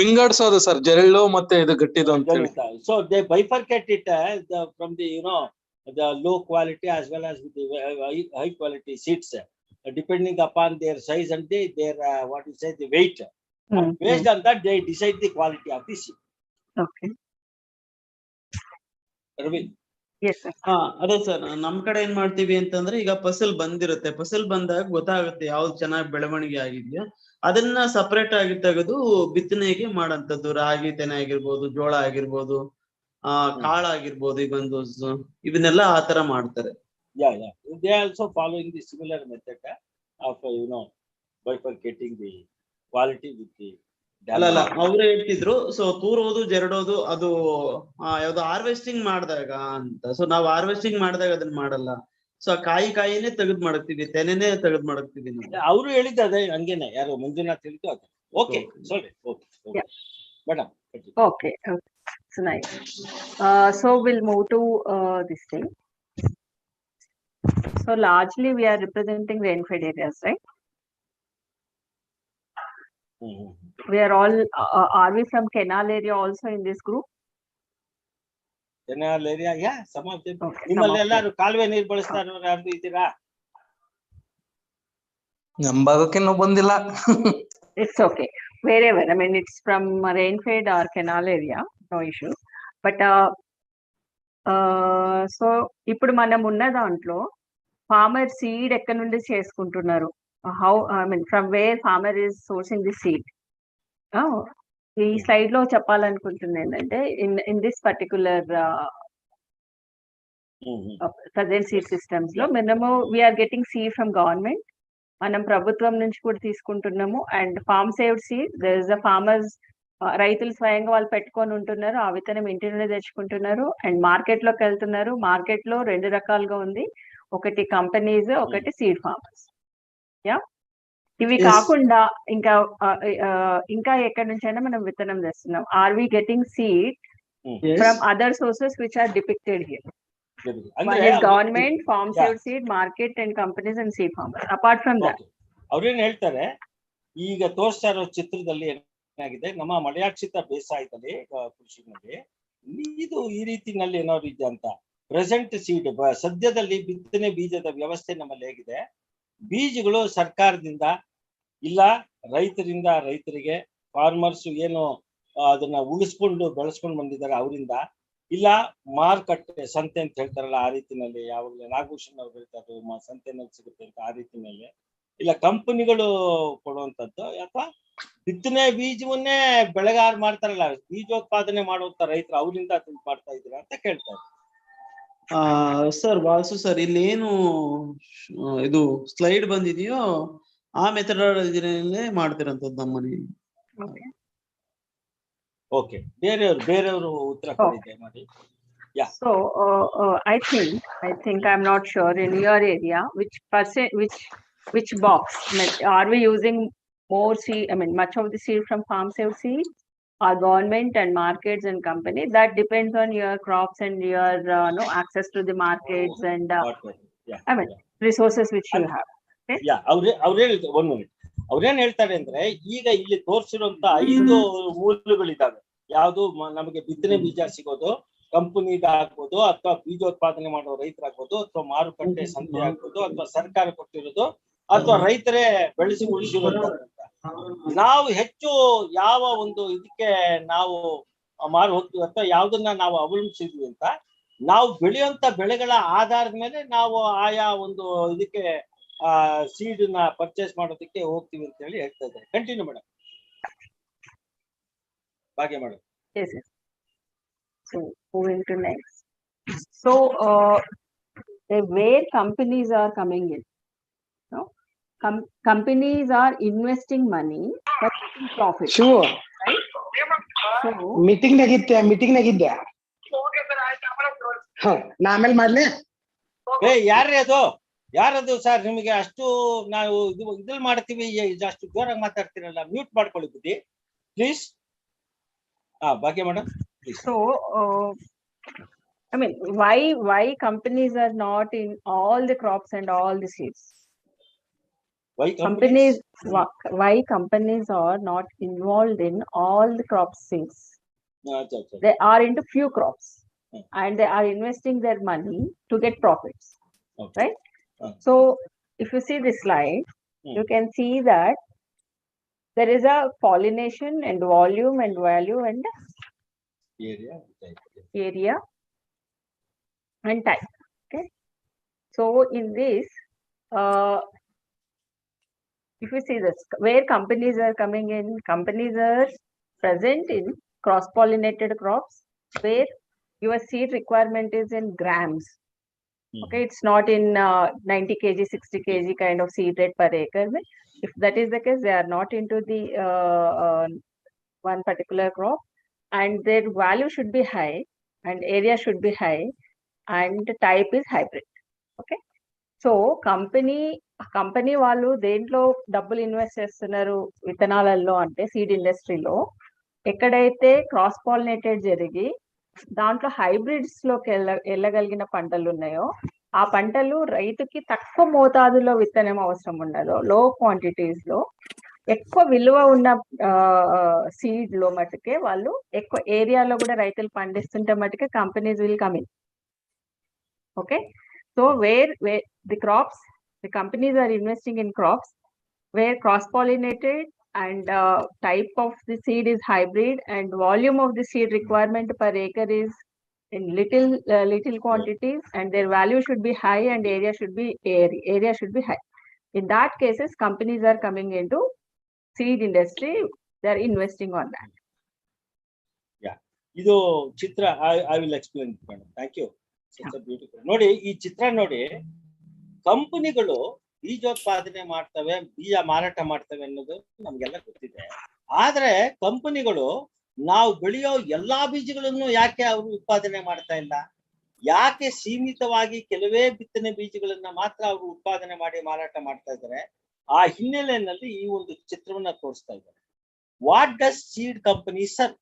ವಿಂಗಡಿಸೋದು sir, ಜರಳು ಮತ್ತೆ ಇದು ಗಟ್ಟಿದು ಅಂತ ಹೇಳಿ. So they bifurcate it from the the low quality as well as with the high quality seeds, depending upon their size and their what you say the weight. Based on that they decide the quality of the seed. Okay. Ravi. Yes sir. ಅದೇ sir, ನಮ್ ಕಡೆ ಏನ್ ಮಾಡ್ತೀವಿ ಅಂತಂದ್ರೆ, ಈಗ ಫಸಲ್ ಬಂದಿರುತ್ತೆ, ಫಸಲ್ ಬಂದಾಗ ಗೊತ್ತಾಗುತ್ತೆ ಯಾವ್ದು ಚೆನ್ನಾಗಿ ಬೆಳವಣಿಗೆ ಆಗಿದೆಯಾ, ಅದನ್ನ ಸಪರೇಟ್ ಆಗಿ ತೆಗೆದು ಬಿತ್ತನೆಗೆ ಮಾಡಂತದ್ದು. ರಾಗಿ ತೆನೆ ಆಗಿರ್ಬೋದು, ಜೋಳ ಆಗಿರ್ಬೋದು, ಕಾಳ ಆಗಿರ್ಬೋದು, ಇವನ್ನೆಲ್ಲ ಆತರ ಮಾಡ್ತಾರೆ. Yeah. They are also following the similar method of bifurcating the quality with the ಅಲ್ಲ ಅವ್ರು ಹೇಳ್ತಿದ್ರು ಸೊ ತೂರೋದು ಜರಡೋದು ಅದು ಯಾವ್ದು ಹಾರ್ವೆಸ್ಟಿಂಗ್ ಮಾಡಿದಾಗ ಅಂತ. ಸೊ ನಾವ್ ಹಾರ್ವೆಸ್ಟಿಂಗ್ ಮಾಡಿದಾಗ ಅದನ್ನ ಮಾಡಲ್ಲ. ಸೊ ಆ ಕಾಯಿನೇ ತೆಗೆದ್ ಮಾಡಕ್ತಿವಿ, ತೆನೆನೇ ತೆಗೆದ್ ಮಾಡಕ್ತಿವಿ ನಾವು. ಅವರು ಹೇಳಿದ್ದು ಅದೇ ಹಂಗೇನೆ, ಯಾರು ಮಂಜುನಾಥ್ ಹೇಳಿದ್ದು ಅದೇ. Okay sorry, okay madam. Okay, it's nice. So we'll move to this thing. So largely we are representing rain-fed areas, right? We are all, are we from canal area also in this group? Canal area, yeah, some of them. Okay, ನಿಮ್ಮಲ್ಲಿ ಎಲ್ಲಾರು ಕಾಲುವೆ ನೀರು ಬಳಸ್ತಾರ ಯಾರು ಇದ್ದೀರಾ? ನಮ್ ಭಾಗಕ್ಕೆ ನಾವು ಬಂದಿಲ್ಲ. It's okay. Wherever, I mean, it's from rain-fed or canal area, no issue. But so ఇప్పుడు మనం ఉన్న దాంట్లో farmer seed ఎక్కడ నుండి చేసుకుంటున్నారు? How, I mean, from where farmer is sourcing the seed? ఈ స్లైడ్ లో చెప్పాలనుకుంటుంది ఏంటంటే in this particular present seed systems లో మనము we are getting seed from government. మనం ప్రభుత్వం నుంచి కూడా తీసుకుంటున్నాము. And farm saved seed, there is the farmers, రైతులు స్వయంగా వాళ్ళు పెట్టుకొని ఉంటున్నారు, ఆ విత్తనం ఇంటి నుండి తెచ్చుకుంటున్నారు అండ్ మార్కెట్ లోకి వెళ్తున్నారు. మార్కెట్ లో 2 రకాలుగా ఉంది, ఒకటి కంపెనీస్, ఒకటి సీడ్ ఫార్మర్స్. యా, ఇవి కాకుండా ఇంకా ఎక్కడి నుంచైనా మనం విత్తనం తెస్తున్నాం. Are we getting seed from other sources which are depicted here? One is government, farm saved seed, market and companies and seed farmers. Apart from that, ಅವ್ರೇನ್ ಹೇಳ್ತಾರೆ, ಈಗ ತೋರಿಸ್ತಾ ಇರೋ ಚಿತ್ರದಲ್ಲಿ ಏನಾಗಿದೆ, ನಮ್ಮ ಮಳೆಯಾಶ್ರಿತ ಬೇಸಾಯದಲ್ಲಿ ಕೃಷಿನಲ್ಲಿ ಇದು ಈ ರೀತಿನಲ್ಲಿ ಏನಾದ್ರು ಇದೆ ಅಂತ. ಪ್ರೆಸೆಂಟ್ ಸೀಡ್, ಸದ್ಯದಲ್ಲಿ ಬಿತ್ತನೆ ಬೀಜದ ವ್ಯವಸ್ಥೆ ನಮ್ಮಲ್ಲಿ ಹೇಗಿದೆ, ಬೀಜಗಳು ಸರ್ಕಾರದಿಂದ ಇಲ್ಲ ರೈತರಿಂದ, ರೈತರಿಗೆ ಫಾರ್ಮರ್ಸ್ ಏನು ಅದನ್ನ ಉಳಿಸ್ಕೊಂಡು ಬೆಳೆಸ್ಕೊಂಡು ಬಂದಿದ್ದಾರೆ ಅವರಿಂದ, ಇಲ್ಲ ಮಾರುಕಟ್ಟೆ ಸಂತೆ ಅಂತ ಹೇಳ್ತಾರಲ್ಲ ಆ ರೀತಿನಲ್ಲಿ, ಯಾವಾಗಲೂ ನಾಗಭೂಷಣ್ ಅವ್ರು ಹೇಳ್ತಾರೆ ಸಂತೆನಲ್ಲಿ ಸಿಗುತ್ತೆ ಅಂತ, ಆ ರೀತಿನಲ್ಲಿ, ಇಲ್ಲ ಕಂಪನಿಗಳು ಕೊಡುವಂತದ್ದು, ಅಥವಾ ಬಿತ್ತನೆ ಬೀಜವನ್ನೇ ಬೆಳೆಗಾರ ಮಾಡ್ತಾರಲ್ಲ ಬೀಜೋತ್ಪಾದನೆ ಮಾಡುವಂತ ರೈತರು, ಅವರಿಂದ ಮಾಡ್ತಾ ಇದ್ದೀರಾ ಅಂತ ಕೇಳ್ತಾರೆ. ಸರ್ ವಾಸು ಸರ್, ಇಲ್ಲಿ ಏನು ಇದು ಸ್ಲೈಡ್ ಬಂದಿದೆಯೋ ಆ ಮೆಥಡಾಲಜಿನಲ್ಲೇ ಮಾಡ್ತಿರಂತದ್ದು ನಮ್ಮನೆ. ಓಕೆ, ಬೇರೆಯವರು ಉತ್ತರ ಕೊಟ್ಟಿದ್ದೆ ಮಾಡಿ. Yeah. So I think I'm not sure in your area which box, are we using more seed, I mean much of the seed from farm saved seed or government and markets and company? That depends on your crops and your no access to the markets and I mean resources which you have. Okay? Yeah, ಅವ್ರೇ ಒಂದು minute, ಅವ್ರೇನ್ ಹೇಳ್ತಾರೆ ಅಂದ್ರೆ, ಈಗ ಇಲ್ಲಿ ತೋರಿಸಿರುವಂತ 5 ಮೂಲಗಳಿದ್ದಾವೆ. ಯಾವುದು ನಮಗೆ ಬಿತ್ತನೆ ಬೀಜ ಸಿಗೋದು, ಕಂಪನಿಗೆ ಆಗ್ಬೋದು, ಅಥವಾ ಬೀಜೋತ್ಪಾದನೆ ಮಾಡೋ ರೈತರಾಗ್ಬೋದು, ಅಥವಾ ಮಾರುಕಟ್ಟೆ ಸಂತೆ ಆಗ್ಬೋದು, ಅಥವಾ ಸರ್ಕಾರ ಕೊಟ್ಟಿರೋದು, ಅಥವಾ ರೈತರೇ ಬೆಳೆಸಿ ಉಳಿಸಿರೋದು. ನಾವು ಹೆಚ್ಚು ಯಾವ ಒಂದು ಇದಕ್ಕೆ ನಾವು ಮಾರು ಹೋಗ್ತೀವಿ ಅಥವಾ ಯಾವ್ದನ್ನ ನಾವು ಅವಲಂಬಿಸಿದ್ವಿ ಅಂತ, ನಾವು ಬೆಳೆಯುವಂತ ಬೆಳೆಗಳ ಆಧಾರದ ಮೇಲೆ ನಾವು ಆಯಾ ಒಂದು ಇದಕ್ಕೆ ಸೀಡ್ ನ ಪರ್ಚೇಸ್ ಮಾಡೋದಕ್ಕೆ ಹೋಗ್ತೀವಿ ಅಂತ ಹೇಳಿ ಹೇಳ್ತಾ ಇದ್ದಾರೆ. Continue madam. Bhagya madam. Yes. So moving to next. So where companies are coming in, no? Companies are investing money for making profit. Sure. Right? So meeting ನಾಗಿದ್ದೆ. ನಾ ಆಮೇಲೆ ಮಾಡ್ಲಿ. ಯಾರದು ಸರ್? ನಿಮಗೆ ಅಷ್ಟು ನಾವು ಇದ್ರಲ್ಲಿ ಮಾಡ್ತೀವಿ, ಅಷ್ಟು ಜೋರಾಗಿ ಮಾತಾಡ್ತೀರಲ್ಲ, ಮ್ಯೂಟ್ ಮಾಡ್ಕೊಳ್ಳಿ ಬುದ್ಧಿ please. Bhagya madam. So I mean, why companies are not in all the crops and all the seeds? Why companies are not involved in all the crop seeds? They are into few crops and they are investing their money to get profits. Okay. Right? So if you see this slide, you can see that there is a pollination and volume and value and area and type. Okay. So in this, if you see this, where companies are coming in, companies are present in cross-pollinated crops where your seed requirement is in grams. Okay, it's not in 90 kg, 60 kg kind of seed rate per acre. If that is the case, they are not into the one particular crop, and their value should be high, and area should be high, and the type is hybrid. Okay. So company వాళ్ళు దేంట్లో డబ్బులు invest చేస్తున్నారు విత్తనాలలో అంటే seed ఇండస్ట్రీలో ఎక్కడైతే cross pollinated జరిగి దాంట్లో hybrids లోకి వెళ్ళగలిగిన పంటలు ఉన్నాయో ఆ పంటలు రైతుకి తక్కువ మోతాదులో విత్తనం అవసరం ఉండదు, లో క్వాంటిటీస్ లో ఎక్కువ విలువ ఉన్న సీడ్ లో మటుకే వాళ్ళు ఎక్కువ ఏరియాలో కూడా రైతులు పండిస్తుంటే మటుకే companies will come in. Okay. So where the crops, the companies are investing in crops where cross-pollinated and type of the seed is hybrid and volume of the seed requirement per acre is in little quantities, and their value should be high and area should be high. In that cases, companies are coming into seed industry. They are investing on that. Yeah, idu chitra I will explain it, madam. Thank you. ನೋಡಿ, ಈ ಚಿತ್ರ ನೋಡಿ, ಕಂಪನಿಗಳು ಬೀಜೋತ್ಪಾದನೆ ಮಾಡ್ತವೆ, ಬೀಜ ಮಾರಾಟ ಮಾಡ್ತವೆ ಅನ್ನೋದು ನಮ್ಗೆಲ್ಲ ಗೊತ್ತಿದೆ. ಆದ್ರೆ ಕಂಪನಿಗಳು ನಾವು ಬೆಳೆಯೋ ಎಲ್ಲಾ ಬೀಜಗಳನ್ನು ಯಾಕೆ ಅವರು ಉತ್ಪಾದನೆ ಮಾಡ್ತಾ ಇಲ್ಲ? ಯಾಕೆ ಸೀಮಿತವಾಗಿ ಕೆಲವೇ ಬಿತ್ತನೆ ಬೀಜಗಳನ್ನ ಮಾತ್ರ ಅವರು ಉತ್ಪಾದನೆ ಮಾಡಿ ಮಾರಾಟ ಮಾಡ್ತಾ ಇದ್ದಾರೆ? ಆ ಹಿನ್ನೆಲೆಯಲ್ಲಿ ಈ ಒಂದು ಚಿತ್ರವನ್ನ ತೋರಿಸ್ತಾ ಇದ್ದಾರೆ. What does seed company sir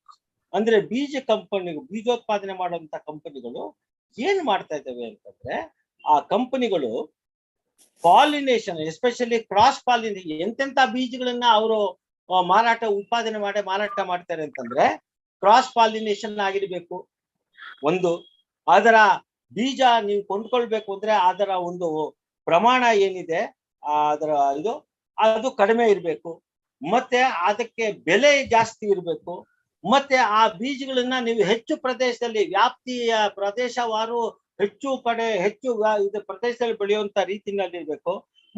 ಅಂದ್ರೆ ಬೀಜೋತ್ಪಾದನೆ ಮಾಡುವಂತ ಕಂಪನಿಗಳು ಏನ್ ಮಾಡ್ತಾ ಇದ್ದಾವೆ ಅಂತಂದ್ರೆ, ಆ ಕಂಪನಿಗಳು ಪಾಲಿನೇಷನ್, ಎಸ್ಪೆಷಲಿ ಕ್ರಾಸ್ ಪಾಲಿನೇಷನ್, ಎಂತೆಂತ ಬೀಜಗಳನ್ನ ಅವರು ಉತ್ಪಾದನೆ ಮಾಡಿ ಮಾರಾಟ ಮಾಡ್ತಾರೆ ಅಂತಂದ್ರೆ ಕ್ರಾಸ್ ಪಾಲಿನೇಷನ್ ಆಗಿರ್ಬೇಕು. ಒಂದು, ಅದರ ಬೀಜ ನೀವು ಕೊಂಡ್ಕೊಳ್ಬೇಕು ಅಂದ್ರೆ ಅದರ ಒಂದು ಪ್ರಮಾಣ ಏನಿದೆ ಅದು ಕಡಿಮೆ ಇರ್ಬೇಕು, ಮತ್ತೆ ಅದಕ್ಕೆ ಬೆಲೆ ಜಾಸ್ತಿ ಇರ್ಬೇಕು, ಮತ್ತೆ ಆ ಬೀಜಗಳನ್ನ ನೀವು ಹೆಚ್ಚು ಪ್ರದೇಶದಲ್ಲಿ ವ್ಯಾಪ್ತಿಯ ಪ್ರದೇಶವಾರು ಹೆಚ್ಚು ಪ್ರದೇಶದಲ್ಲಿ ಬೆಳೆಯುವಂತ ರೀತಿನಲ್ಲಿ ಇರ್ಬೇಕು.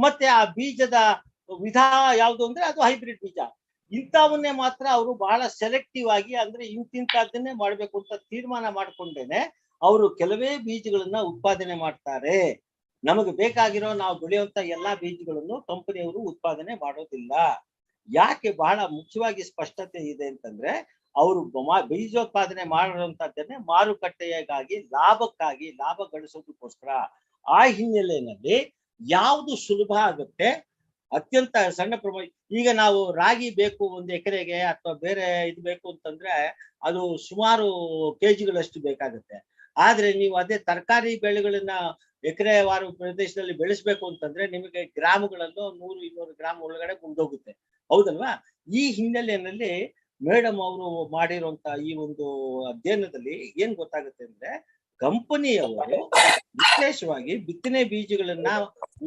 ಮತ್ತೆ ಆ ಬೀಜದ ವಿಧ ಯಾವುದು ಅಂದ್ರೆ ಅದು ಹೈಬ್ರಿಡ್ ಬೀಜ. ಇಂಥವನ್ನೇ ಮಾತ್ರ ಅವರು ಬಹಳ ಸೆಲೆಕ್ಟಿವ್ ಆಗಿ ಅಂದ್ರೆ ಇಂತಿಂತದ್ದನ್ನೇ ಮಾಡ್ಬೇಕು ಅಂತ ತೀರ್ಮಾನ ಮಾಡ್ಕೊಂಡೇನೆ ಅವರು ಕೆಲವೇ ಬೀಜಗಳನ್ನ ಉತ್ಪಾದನೆ ಮಾಡ್ತಾರೆ. ನಮಗೆ ಬೇಕಾಗಿರೋ ನಾವು ಬೆಳೆಯುವಂತ ಎಲ್ಲಾ ಬೀಜಗಳನ್ನು ಕಂಪನಿಯವರು ಉತ್ಪಾದನೆ ಮಾಡೋದಿಲ್ಲ. ಯಾಕೆ? ಬಹಳ ಮುಖ್ಯವಾಗಿ ಸ್ಪಷ್ಟತೆ ಇದೆ ಅಂತಂದ್ರೆ, ಅವರು ಬೀಜೋತ್ಪಾದನೆ ಮಾಡಿರುವಂತದ್ದನ್ನೇ ಮಾರುಕಟ್ಟೆಗಾಗಿ ಲಾಭ ಗಳಿಸೋದಕ್ಕೋಸ್ಕರ. ಆ ಹಿನ್ನೆಲೆಯಲ್ಲಿ ಯಾವುದು ಸುಲಭ ಆಗುತ್ತೆ, ಅತ್ಯಂತ ಸಣ್ಣ ಪ್ರಮಾಣ, ಈಗ ನಾವು ರಾಗಿ ಬೇಕು ಒಂದು ಎಕರೆಗೆ ಅಥವಾ ಬೇರೆ ಇದು ಬೇಕು ಅಂತಂದ್ರೆ ಅದು ಸುಮಾರು ಕೆಜಿಗಳಷ್ಟು ಬೇಕಾಗುತ್ತೆ. ಆದ್ರೆ ನೀವು ಅದೇ ತರಕಾರಿ ಬೆಳೆಗಳನ್ನ ಎಕರೆ ವಾರು ಪ್ರದೇಶದಲ್ಲಿ ಬೆಳೆಸ್ಬೇಕು ಅಂತಂದ್ರೆ ನಿಮಗೆ ಗ್ರಾಮಗಳಲ್ಲೂ 100-200 ಗ್ರಾಮ್ ಒಳಗಡೆ ಮುಂದೋಗುತ್ತೆ. ಹೌದಲ್ವಾ? ಈ ಹಿನ್ನೆಲೆಯಲ್ಲಿ ಮೇಡಮ್ ಅವರು ಮಾಡಿರುವಂತ ಈ ಒಂದು ಅಧ್ಯಯನದಲ್ಲಿ ಏನ್ ಗೊತ್ತಾಗುತ್ತೆ ಅಂದ್ರೆ, ಕಂಪನಿಯವರು ವಿಶೇಷವಾಗಿ ಬಿತ್ತನೆ ಬೀಜಗಳನ್ನ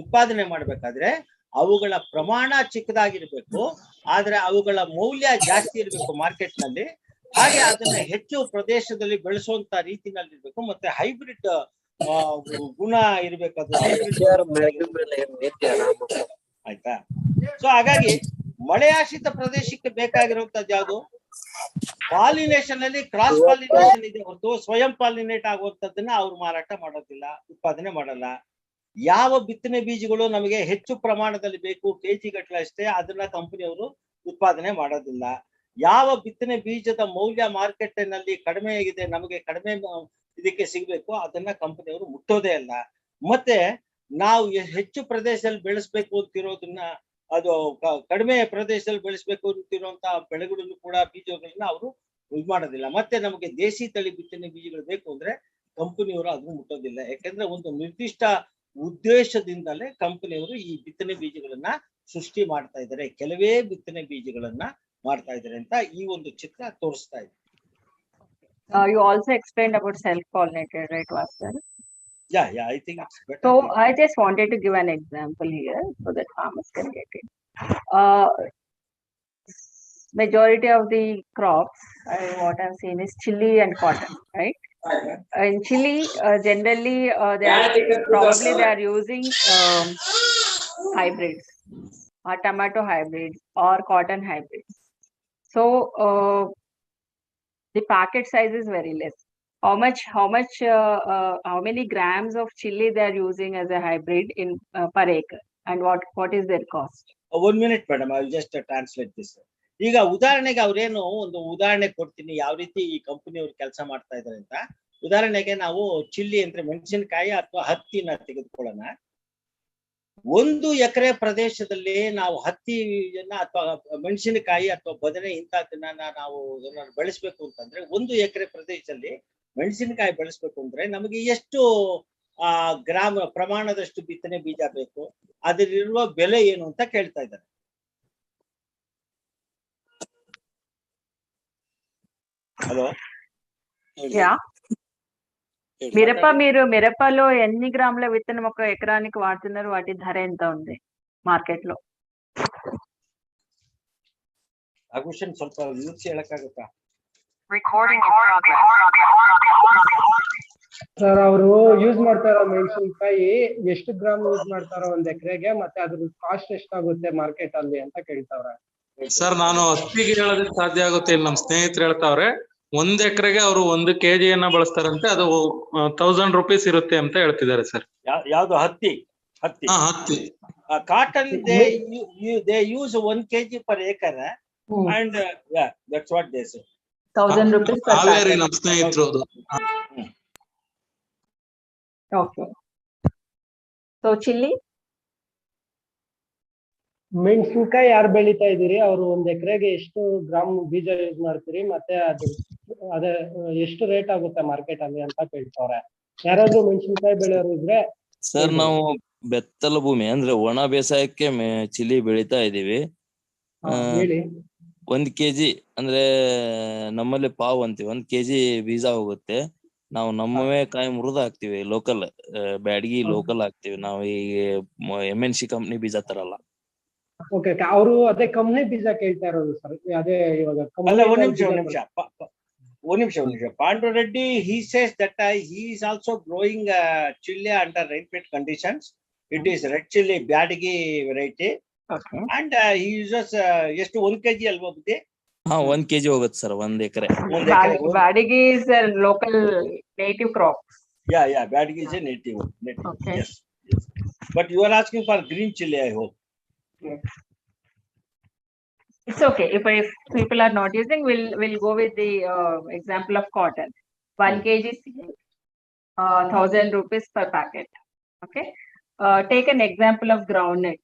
ಉತ್ಪಾದನೆ ಮಾಡ್ಬೇಕಾದ್ರೆ ಅವುಗಳ ಪ್ರಮಾಣ ಚಿಕ್ಕದಾಗಿರ್ಬೇಕು, ಆದ್ರೆ ಅವುಗಳ ಮೌಲ್ಯ ಜಾಸ್ತಿ ಇರ್ಬೇಕು ಮಾರ್ಕೆಟ್ ನಲ್ಲಿ. ಹಾಗೆ ಅದನ್ನ ಹೆಚ್ಚು ಪ್ರದೇಶದಲ್ಲಿ ಬೆಳೆಸುವಂತ ರೀತಿನಲ್ಲಿ ಇರ್ಬೇಕು, ಮತ್ತೆ ಹೈಬ್ರಿಡ್ ಗುಣ ಇರ್ಬೇಕು. ಅದು ಆಯ್ತಾ? ಸೊ ಹಾಗಾಗಿ ಮಳೆಯಾಶ್ರಿತ ಪ್ರದೇಶಕ್ಕೆ ಬೇಕಾಗಿರುವಂತದ್ದು ಯಾವುದು? ಪಾಲಿನೇಷನ್ ಅಲ್ಲಿ ಕ್ರಾಸ್ ಪಾಲಿನೇಷನ್ ಇದೆ ಹೊರತು ಸ್ವಯಂ ಪಾಲಿನೇಟ್ ಆಗುವಂತದ್ದನ್ನ ಅವ್ರು ಮಾರಾಟ ಮಾಡೋದಿಲ್ಲ, ಉತ್ಪಾದನೆ ಮಾಡಲ್ಲ. ಯಾವ ಬಿತ್ತನೆ ಬೀಜಗಳು ನಮಗೆ ಹೆಚ್ಚು ಪ್ರಮಾಣದಲ್ಲಿ ಬೇಕು, ಕೆಜಿ ಗಟ್ಟಲೆ ಅಷ್ಟೇ, ಅದನ್ನ ಕಂಪನಿಯವರು ಉತ್ಪಾದನೆ ಮಾಡೋದಿಲ್ಲ. ಯಾವ ಬಿತ್ತನೆ ಬೀಜದ ಮೌಲ್ಯ ಮಾರ್ಕೆಟ್ನಲ್ಲಿ ಕಡಿಮೆ ಆಗಿದೆ, ನಮಗೆ ಕಡಿಮೆ ಇದಕ್ಕೆ ಸಿಗ್ಬೇಕು, ಅದನ್ನ ಕಂಪನಿಯವರು ಮುಟ್ಟೋದೇ ಅಲ್ಲ. ಮತ್ತೆ ನಾವು ಹೆಚ್ಚು ಪ್ರದೇಶದಲ್ಲಿ ಬೆಳೆಸ್ಬೇಕು ಅಂತಿರೋದನ್ನ, ಅದು ಕಡಿಮೆ ಪ್ರದೇಶದಲ್ಲಿ ಬೆಳೆಸ್ಬೇಕು ಅಂತಿರುವಂತ ಬೆಳೆಗಳನ್ನು ಕೂಡ ಬೀಜಗಳನ್ನ ಅವರು ಇದು ಮಾಡೋದಿಲ್ಲ. ಮತ್ತೆ ನಮಗೆ ದೇಸಿ ತಳಿ ಬಿತ್ತನೆ ಬೀಜಗಳು ಬೇಕು ಅಂದ್ರೆ ಕಂಪನಿಯವರು ಅದನ್ನು ಮುಟ್ಟೋದಿಲ್ಲ. ಯಾಕಂದ್ರೆ ಒಂದು ನಿರ್ದಿಷ್ಟ ಉದ್ದೇಶದಿಂದಲೇ ಕಂಪನಿಯವರು ಈ ಬಿತ್ತನೆ ಬೀಜಗಳನ್ನ ಸೃಷ್ಟಿ ಮಾಡ್ತಾ ಇದ್ದಾರೆ, ಕೆಲವೇ ಬಿತ್ತನೆ ಬೀಜಗಳನ್ನ ಮಾಡ್ತಾ ಇದ್ದಾರೆ ಅಂತ ಈ ಒಂದು ಚಿತ್ರ ತೋರಿಸ್ತಾ ಇದೆ. You also explained about self-pollinated, right, Vasu? Yeah, I think it's better. So I just wanted to give an example here so that farmers can get it. Majority of the crops, what I've seen is chili and cotton, right? In chili, generally, they are using hybrids, or tomato hybrids, or cotton hybrids. So the packet size is very less. How many grams of chili they are using as a hybrid in per acre, and what is their cost? 1 minute, madam. I will just translate this. ಈಗ ಉದಾಹರಣೆಗೆ ಅವ್ರೇನು ಒಂದು ಉದಾಹರಣೆ ಕೊಡ್ತೀನಿ ಯಾವ ರೀತಿ ಈ ಕಂಪನಿಯವ್ರು ಕೆಲಸ ಮಾಡ್ತಾ ಇದಾರೆ ಅಂತ. ಉದಾಹರಣೆಗೆ ನಾವು ಚಿಲ್ಲಿ ಅಂದ್ರೆ ಮೆಣಸಿನಕಾಯಿ ಅಥವಾ ಹತ್ತಿನ ತೆಗೆದುಕೊಳ್ಳೋಣ. 1 ಎಕರೆ ಪ್ರದೇಶದಲ್ಲಿ ನಾವು ಹತ್ತಿಯನ್ನ ಅಥವಾ ಮೆಣಸಿನಕಾಯಿ ಅಥವಾ ಬದನೆ ಇಂಥದ್ದನ್ನ ನಾವು ಬೆಳೆಸ್ಬೇಕು ಅಂತಂದ್ರೆ 1 ಎಕರೆ ಪ್ರದೇಶದಲ್ಲಿ ಮೆಣಸಿನಕಾಯಿ ಬೆಳೆಸ್ಬೇಕು ಅಂದ್ರೆ ನಮಗೆ ಎಷ್ಟು ಗ್ರಾಮ ಪ್ರಮಾಣದಷ್ಟು ಬಿತ್ತನೆ ಬೀಜ ಬೇಕು, ಅದರಲ್ಲಿರುವ ಬೆಲೆ ಏನು ಅಂತ ಕೇಳ್ತಾ ಇದ್ದಾರೆ. హలో యా మిరపలో ఎన్ని గ్రాముల విత్తనం ఒక ఎకరానికి వాడుతున్నారు? వాటి ధర ఎంత ఉంది మార్కెట్ లో? ఆ క్వశ్చన్ ಸ್ವಲ್ಪ ಯೂಸ್ ಹೇಳಕ್ಕಾಗುತ್ತಾ? ಸರ್ ಅವರು ಯೂಸ್ ಮಾಡ್ತಾರೋ ಮೆಣಸಿನಕಾಯಿ ಎಷ್ಟು ಗ್ರಾಮ್ ಯೂಸ್ ಮಾಡ್ತಾರೋ 1 ಎಕರೆಗೆ, ಮತ್ತೆ ಅದ್ರ ಕಾಸ್ಟ್ ಎಷ್ಟಾಗುತ್ತೆ ಮಾರ್ಕೆಟ್ ಅಲ್ಲಿ ಅಂತ ಕೇಳ್ತಾವ್ರೆ. ಸರ್ ನಾನು ಹತ್ತಿಗೆ ಹೇಳೋದಕ್ಕೆ ಸಾಧ್ಯ ಆಗುತ್ತೆ, ಇಲ್ಲಿ ನಮ್ಮ ಸ್ನೇಹಿತರು ಹೇಳ್ತಾವ್ರೆ 1 ಎಕರೆಗೆ ಅವರು 1 kg ಬಳಸ್ತಾರಂತೆ, ಅದು 1000 ರೂಪೀಸ್ ಇರುತ್ತೆ ಅಂತ ಹೇಳ್ತಿದ್ದಾರೆ ಸರ್. ಯಾವ್ದು? ಹತ್ತಿ. ಹತ್ತಿ. Cotton they use 1 kg per acre and yeah, that's what they say. 1000 rupees per Haveri ನಮ್ಮ ಸ್ನೇಹಿತರು. ಓಕೆ. ಸೊ ಚಿಲ್ಲಿ ಮೆಣಸಿನಕಾಯಿ ಯಾರು ಬೆಳಿತಾ ಇದೀರಿ, ಅವರು 1 ಎಕರೆಗೆ ಎಷ್ಟು ಗ್ರಾಮ್ ಬೀಜ ಯೂಸ್ ಮಾಡ್ತೀರಿ, ಮತ್ತೆ ಅದೇ ಎಷ್ಟು ರೇಟ್ ಆಗುತ್ತೆ ಮಾರ್ಕೆಟ್ ಅಲ್ಲಿ ಅಂತ ಕೇಳ್ತಾವ್ರೆ. ಯಾರಾದ್ರೂ ಮೆಣಸಿನಕಾಯಿ ಬೆಳೆಯೋರು ಇದ್ರೆ. ಸರ್ ನಾವು ಬೆತ್ತಲ ಭೂಮಿ ಅಂದ್ರೆ ಒಣ ಬೇಸಾಯಕ್ಕೆ ಚಿಲ್ಲಿ ಬೆಳಿತಾ ಇದೀವಿ. 1 kg ಅಂದ್ರೆ ನಮ್ಮಲ್ಲಿ ಪಾವ್ ಅಂತೀವಿ, 1 kg ಬೀಜ ಹೋಗುತ್ತೆ. ನಾವು ನಮ್ಮವೇ ಕಾಯಿ ಮುರಿದು ಹಾಕ್ತಿವಿ, ಲೋಕಲ್ ಬ್ಯಾಡಗಿ ಲೋಕಲ್ ಹಾಕ್ತಿವಿ ನಾವು. ಈ MNC ಕಂಪ್ನಿ ಬೀಜ ತರಲ್ಲ. ಓಕೆ, ಅವರು ಅದೇ ಕಂಪ್ನಿ ಬೀಜ ಕೇಳ್ತಾ ಇರೋದು ಸರ್. ಅದೇ ಇವಾಗ ಒಂದ್ ನಿಮಿಷ Pandu Reddy he says that he is also growing chili under rainfed conditions. It is red chili Byadgi variety. Okay. And he uses ಎಷ್ಟು 1 kg ಅಲ್ವಾ ಬುದ್ಧಿ? 1 kg ಹೋಗುತ್ತೆ ಸರ್ 1 ಎಕರೆ. Byadagi is a local native crop. Yeah, Byadagi is a native. Okay. Yes. But you are asking for green chili, I hope. Yes. It's okay. If people are not using, we'll go with the example of cotton. 1 kg is 1000 rupees per packet. Okay. Take an example of groundnut.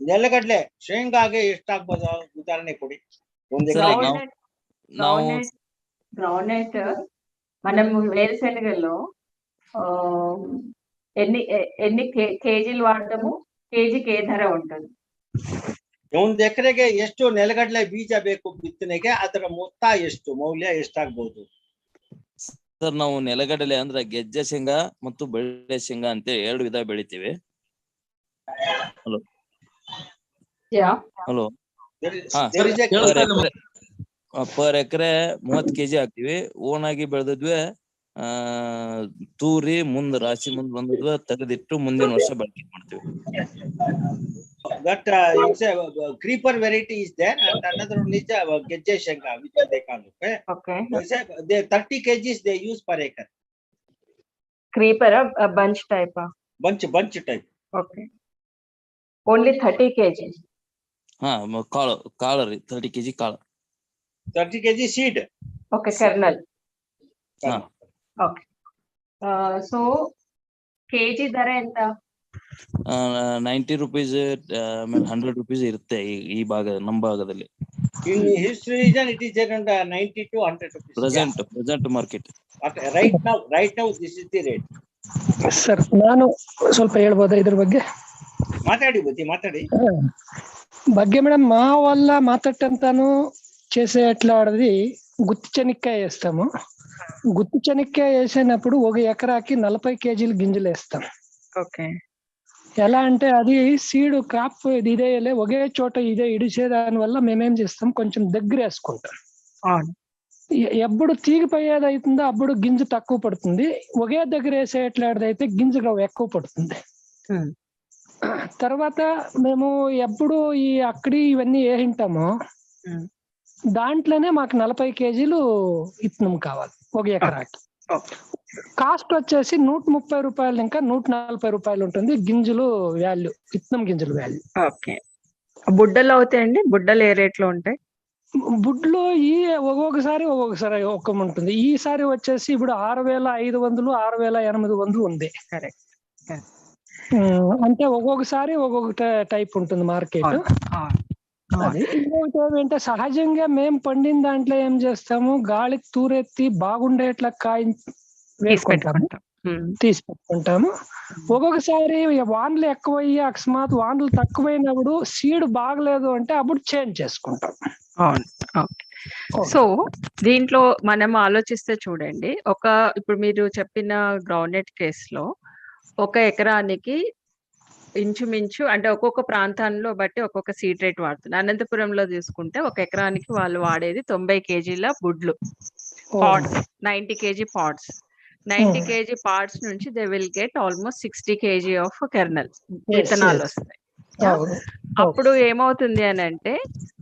ನೆಲಗಡಲೆ ಶೇಂಗಾಗೆ ಎಷ್ಟಾಗ್ಬೋದು ಉದಾಹರಣೆ ಕೊಡಿ. Groundnut మనం వేరుశనగలో ఎన్ని కేజీలు వాడతాము, కేజీకి ఏ ధర ఉంటుంది? 1 ಎಕರೆಗೆ ಎಷ್ಟು ನೆಲಗಡಲೆ ಬೀಜ ಬೇಕು ಬಿತ್ತನೆಗೆ, ಅದರ ಮೊತ್ತ ಎಷ್ಟು, ಮೌಲ್ಯ ಎಷ್ಟಾಗ್ಬೋದು? ಸರ್ ನಾವು ನೆಲಗಡಲೆ ಅಂದ್ರೆ ಗೆಜ್ಜೆ ಶೇಂಗಾ ಮತ್ತು ಬೆಳ್ಳೆ ಶೇಂಗಾ ಅಂತ 2 ವಿಧ ಬೆಳಿತೀವಿ. ಹಲೋ ಪರ್ ಎಕರೆ 30 kg ಹಾಕ್ತಿವಿ. ಓನ್ ಆಗಿ ಬೆಳೆದಿದ್ವಿ, ತೂರಿ ಮುಂದ್ ರಾಶಿ ಮುಂದ್ ಬಂದಿದ್ವಿ, ತೆಗೆದಿಟ್ಟು ಮುಂದಿನ ವರ್ಷ ಬಳಕೆ ಮಾಡ್ತೀವಿ. That it's a creeper variety is there, and another one is ಗೆಜ್ಜೆ ಶೇಂಗಾ which they call it. Okay. They 30 kgs they use per acre. Creeper a bunch type. Bunch type. Okay. Only 30 kg. ಕಾಳು ರೀ 30 kg ಕಾಳು. 30 kg seed. Okay, kernel. Okay. So kg ಧರ ಎಂತ? 90 rupees, 100 rupees ಇರುತ್ತೆ ಈ ಭಾಗ, ನಮ್ಮ ಭಾಗದಲ್ಲಿ. In his region it is around 90 to 100 rupees. Present market. Okay, right now this is the rate. Sir ನಾನು ಸ್ವಲ್ಪ ಹೇಳ್ಬೋದಾ ಇದ್ರ ಬಗ್ಗೆ? మాట్లాడి ಬಗ್ಗೆ మేడం మా వల్ల మాట్లాడటంతాను చేసే ఎట్లా ఆడది గుత్తి చెనిక్కాయ వేస్తాము. గుత్తి చెనిక్కాయ వేసినప్పుడు 1 ఎకరాకి 40 kg గింజలు వేస్తాం. ఓకే. ఎలా అంటే అది సీడ్ క్రాప్ ఇదే ఒకే చోట ఇదే ఇడిచే దాని వల్ల మేమేం చేస్తాం, కొంచెం దగ్గర వేసుకుంటాం. ఎప్పుడు తీగిపోయేది అవుతుందో అప్పుడు గింజ తక్కువ పడుతుంది. ఒకే దగ్గర వేసేట్లాడదైతే గింజ ఎక్కువ పడుతుంది. తర్వాత మేము ఎప్పుడు ఈ అక్కడి ఇవన్నీ వేసింటామో దాంట్లోనే మాకు 40 kg విత్తనం కావాలి 1 ఎకరాకి. కాస్ట్ వచ్చేసి 130 రూపాయలు ఇంకా 140 రూపాయలు ఉంటుంది గింజలు వాల్యూ, విత్తనం గింజలు వాల్యూ. ఓకే. బుడ్డలు అవుతాయండి? బుడ్డలు ఏ రేట్ లో ఉంటాయి? బుడ్లు ఈ ఒక్కొక్కసారి ఒక్క ఉంటుంది. ఈసారి వచ్చేసి ఇప్పుడు 6,500 6,800 ఉంది. కరెక్ట్. అంటే ఒక్కొక్కసారి ఒక్కొక్క టైప్ ఉంటుంది మార్కెట్. అది ఇంకొకటి ఏమంటే సహజంగా మేము పండిన దాంట్లో ఏం చేస్తాము, గాలికి తూరెత్తి బాగుండేట్లా తీసి పెట్టుకుంటాము. ఒక్కొక్కసారి వానలు ఎక్కువయ్యి అకస్మాత్ వానలు తక్కువైనప్పుడు సీడ్ బాగలేదు అంటే అప్పుడు చేంజ్ చేసుకుంటాం. సో దీంట్లో మనం ఆలోచిస్తే చూడండి, ఇప్పుడు మీరు చెప్పిన గ్రౌండ్నట్ కేసులో 1 ఎకరానికి ఇంచుమించు అంటే ఒక్కొక్క ప్రాంతాల్లో బట్టి ఒక్కొక్క సీడ్ రేట్ వాడుతున్నారు. అనంతపురంలో తీసుకుంటే 1 ఎకరానికి వాళ్ళు వాడేది 90 kgల బుడ్లు, parts, 90 kg parts. 90 kg parts నుంచి they will get almost 60 kg of kernel విత్తనాలు వస్తాయి. అప్పుడు ఏమవుతుంది అని అంటే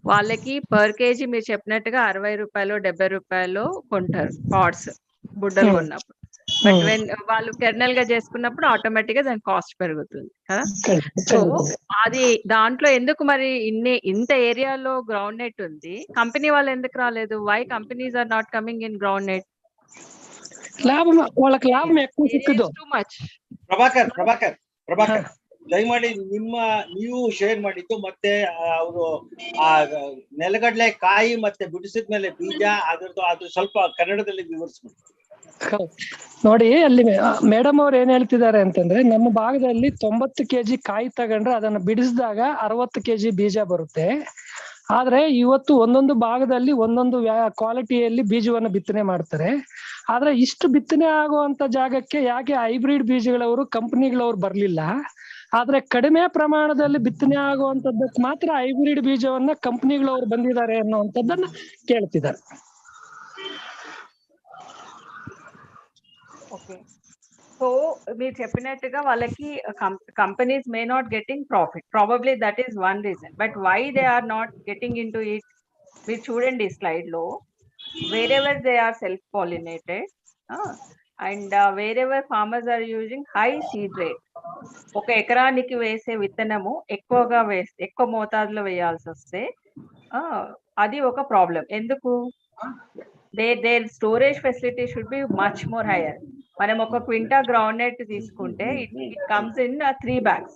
వాళ్ళకి పర్ కేజీ మీరు చెప్పినట్టుగా 60 రూపాయలు 70 రూపాయలు కొంటారు పాట్స్ బుడ్డలు కొన్నప్పుడు. బట్ వెన్ వాళ్ళు కెర్నల్ గా చేసుకున్నప్పుడు ఆటోమేటిక్ గా దాని కాస్ట్ పెరుగుతుంది కదా. సో అది దాంట్లో ఎందుకు మరి ఇంత ఏరియాలో గ్రౌండ్ నెట్ ఉంది, కంపెనీ వాళ్ళు ఎందుకు రాలేదు? Why companies are not coming in groundnut? వాళ్ళకి లాభం ఎక్కువ ಸಿಕ್ಕದು. ಪ್ರಭಾಕರ್ ದಯಮಾಡಿ ನೀವು ಶೇರ್ ಮಾಡಿದ್ದು ಮತ್ತೆ ಅವರು ಆ ನೆಲಗಡಲೆ ಕಾಯಿ ಮತ್ತೆ ಬಿಡಿಸಿದ್ಮೇಲೆ ಬೀಜ ಅದ್ರ ಸ್ವಲ್ಪ ಕನ್ನಡದಲ್ಲಿ ವಿವರಿಸ್ಬಿಟ್ಟು. ನೋಡಿ, ಅಲ್ಲಿ ಮೇಡಮ್ ಅವ್ರು ಏನ್ ಹೇಳ್ತಿದ್ದಾರೆ ಅಂತಂದ್ರೆ, ನಮ್ಮ ಭಾಗದಲ್ಲಿ 90 kg ಕಾಯಿ ತಗೊಂಡ್ರೆ ಅದನ್ನ ಬಿಡಿಸಿದಾಗ 60 kg ಬೀಜ ಬರುತ್ತೆ. ಆದ್ರೆ ಇವತ್ತು ಒಂದೊಂದು ಭಾಗದಲ್ಲಿ ಒಂದೊಂದು ಕ್ವಾಲಿಟಿಯಲ್ಲಿ ಬೀಜವನ್ನು ಬಿತ್ತನೆ ಮಾಡ್ತಾರೆ. ಆದ್ರೆ ಇಷ್ಟು ಬಿತ್ತನೆ ಆಗುವಂತ ಜಾಗಕ್ಕೆ ಯಾಕೆ ಹೈಬ್ರಿಡ್ ಬೀಜಗಳವರು ಕಂಪನಿಗಳವ್ರು ಬರ್ಲಿಲ್ಲ? ಆದ್ರೆ ಕಡಿಮೆ ಪ್ರಮಾಣದಲ್ಲಿ ಬಿತ್ತನೆ ಆಗುವಂತದ್ದಕ್ಕೆ ಮಾತ್ರ ಹೈಬ್ರಿಡ್ ಬೀಜವನ್ನ ಕಂಪನಿಗಳವ್ರು ಬಂದಿದ್ದಾರೆ ಅನ್ನುವಂಥದ್ದನ್ನ ಕೇಳ್ತಿದ್ದಾರೆ. ఓకే, సో మీరు చెప్పినట్టుగా వాళ్ళకి companies may not getting profit, probably that is one reason. But why they are not getting into it? మీరు చూడండి స్లైడ్ లో, wherever they are self pollinated and wherever farmers are using high seed rate. 1 ఎకరానికి వేసే విత్తనము ఎక్కువ మోతాదులో వేయాల్సి వస్తే అది ఒక ప్రాబ్లం. ఎందుకు? There storage facility should be much more higher. మనం 1 క్వింటా గ్రౌండ్ నెట్ తీసుకుంటే it comes in 3 bags.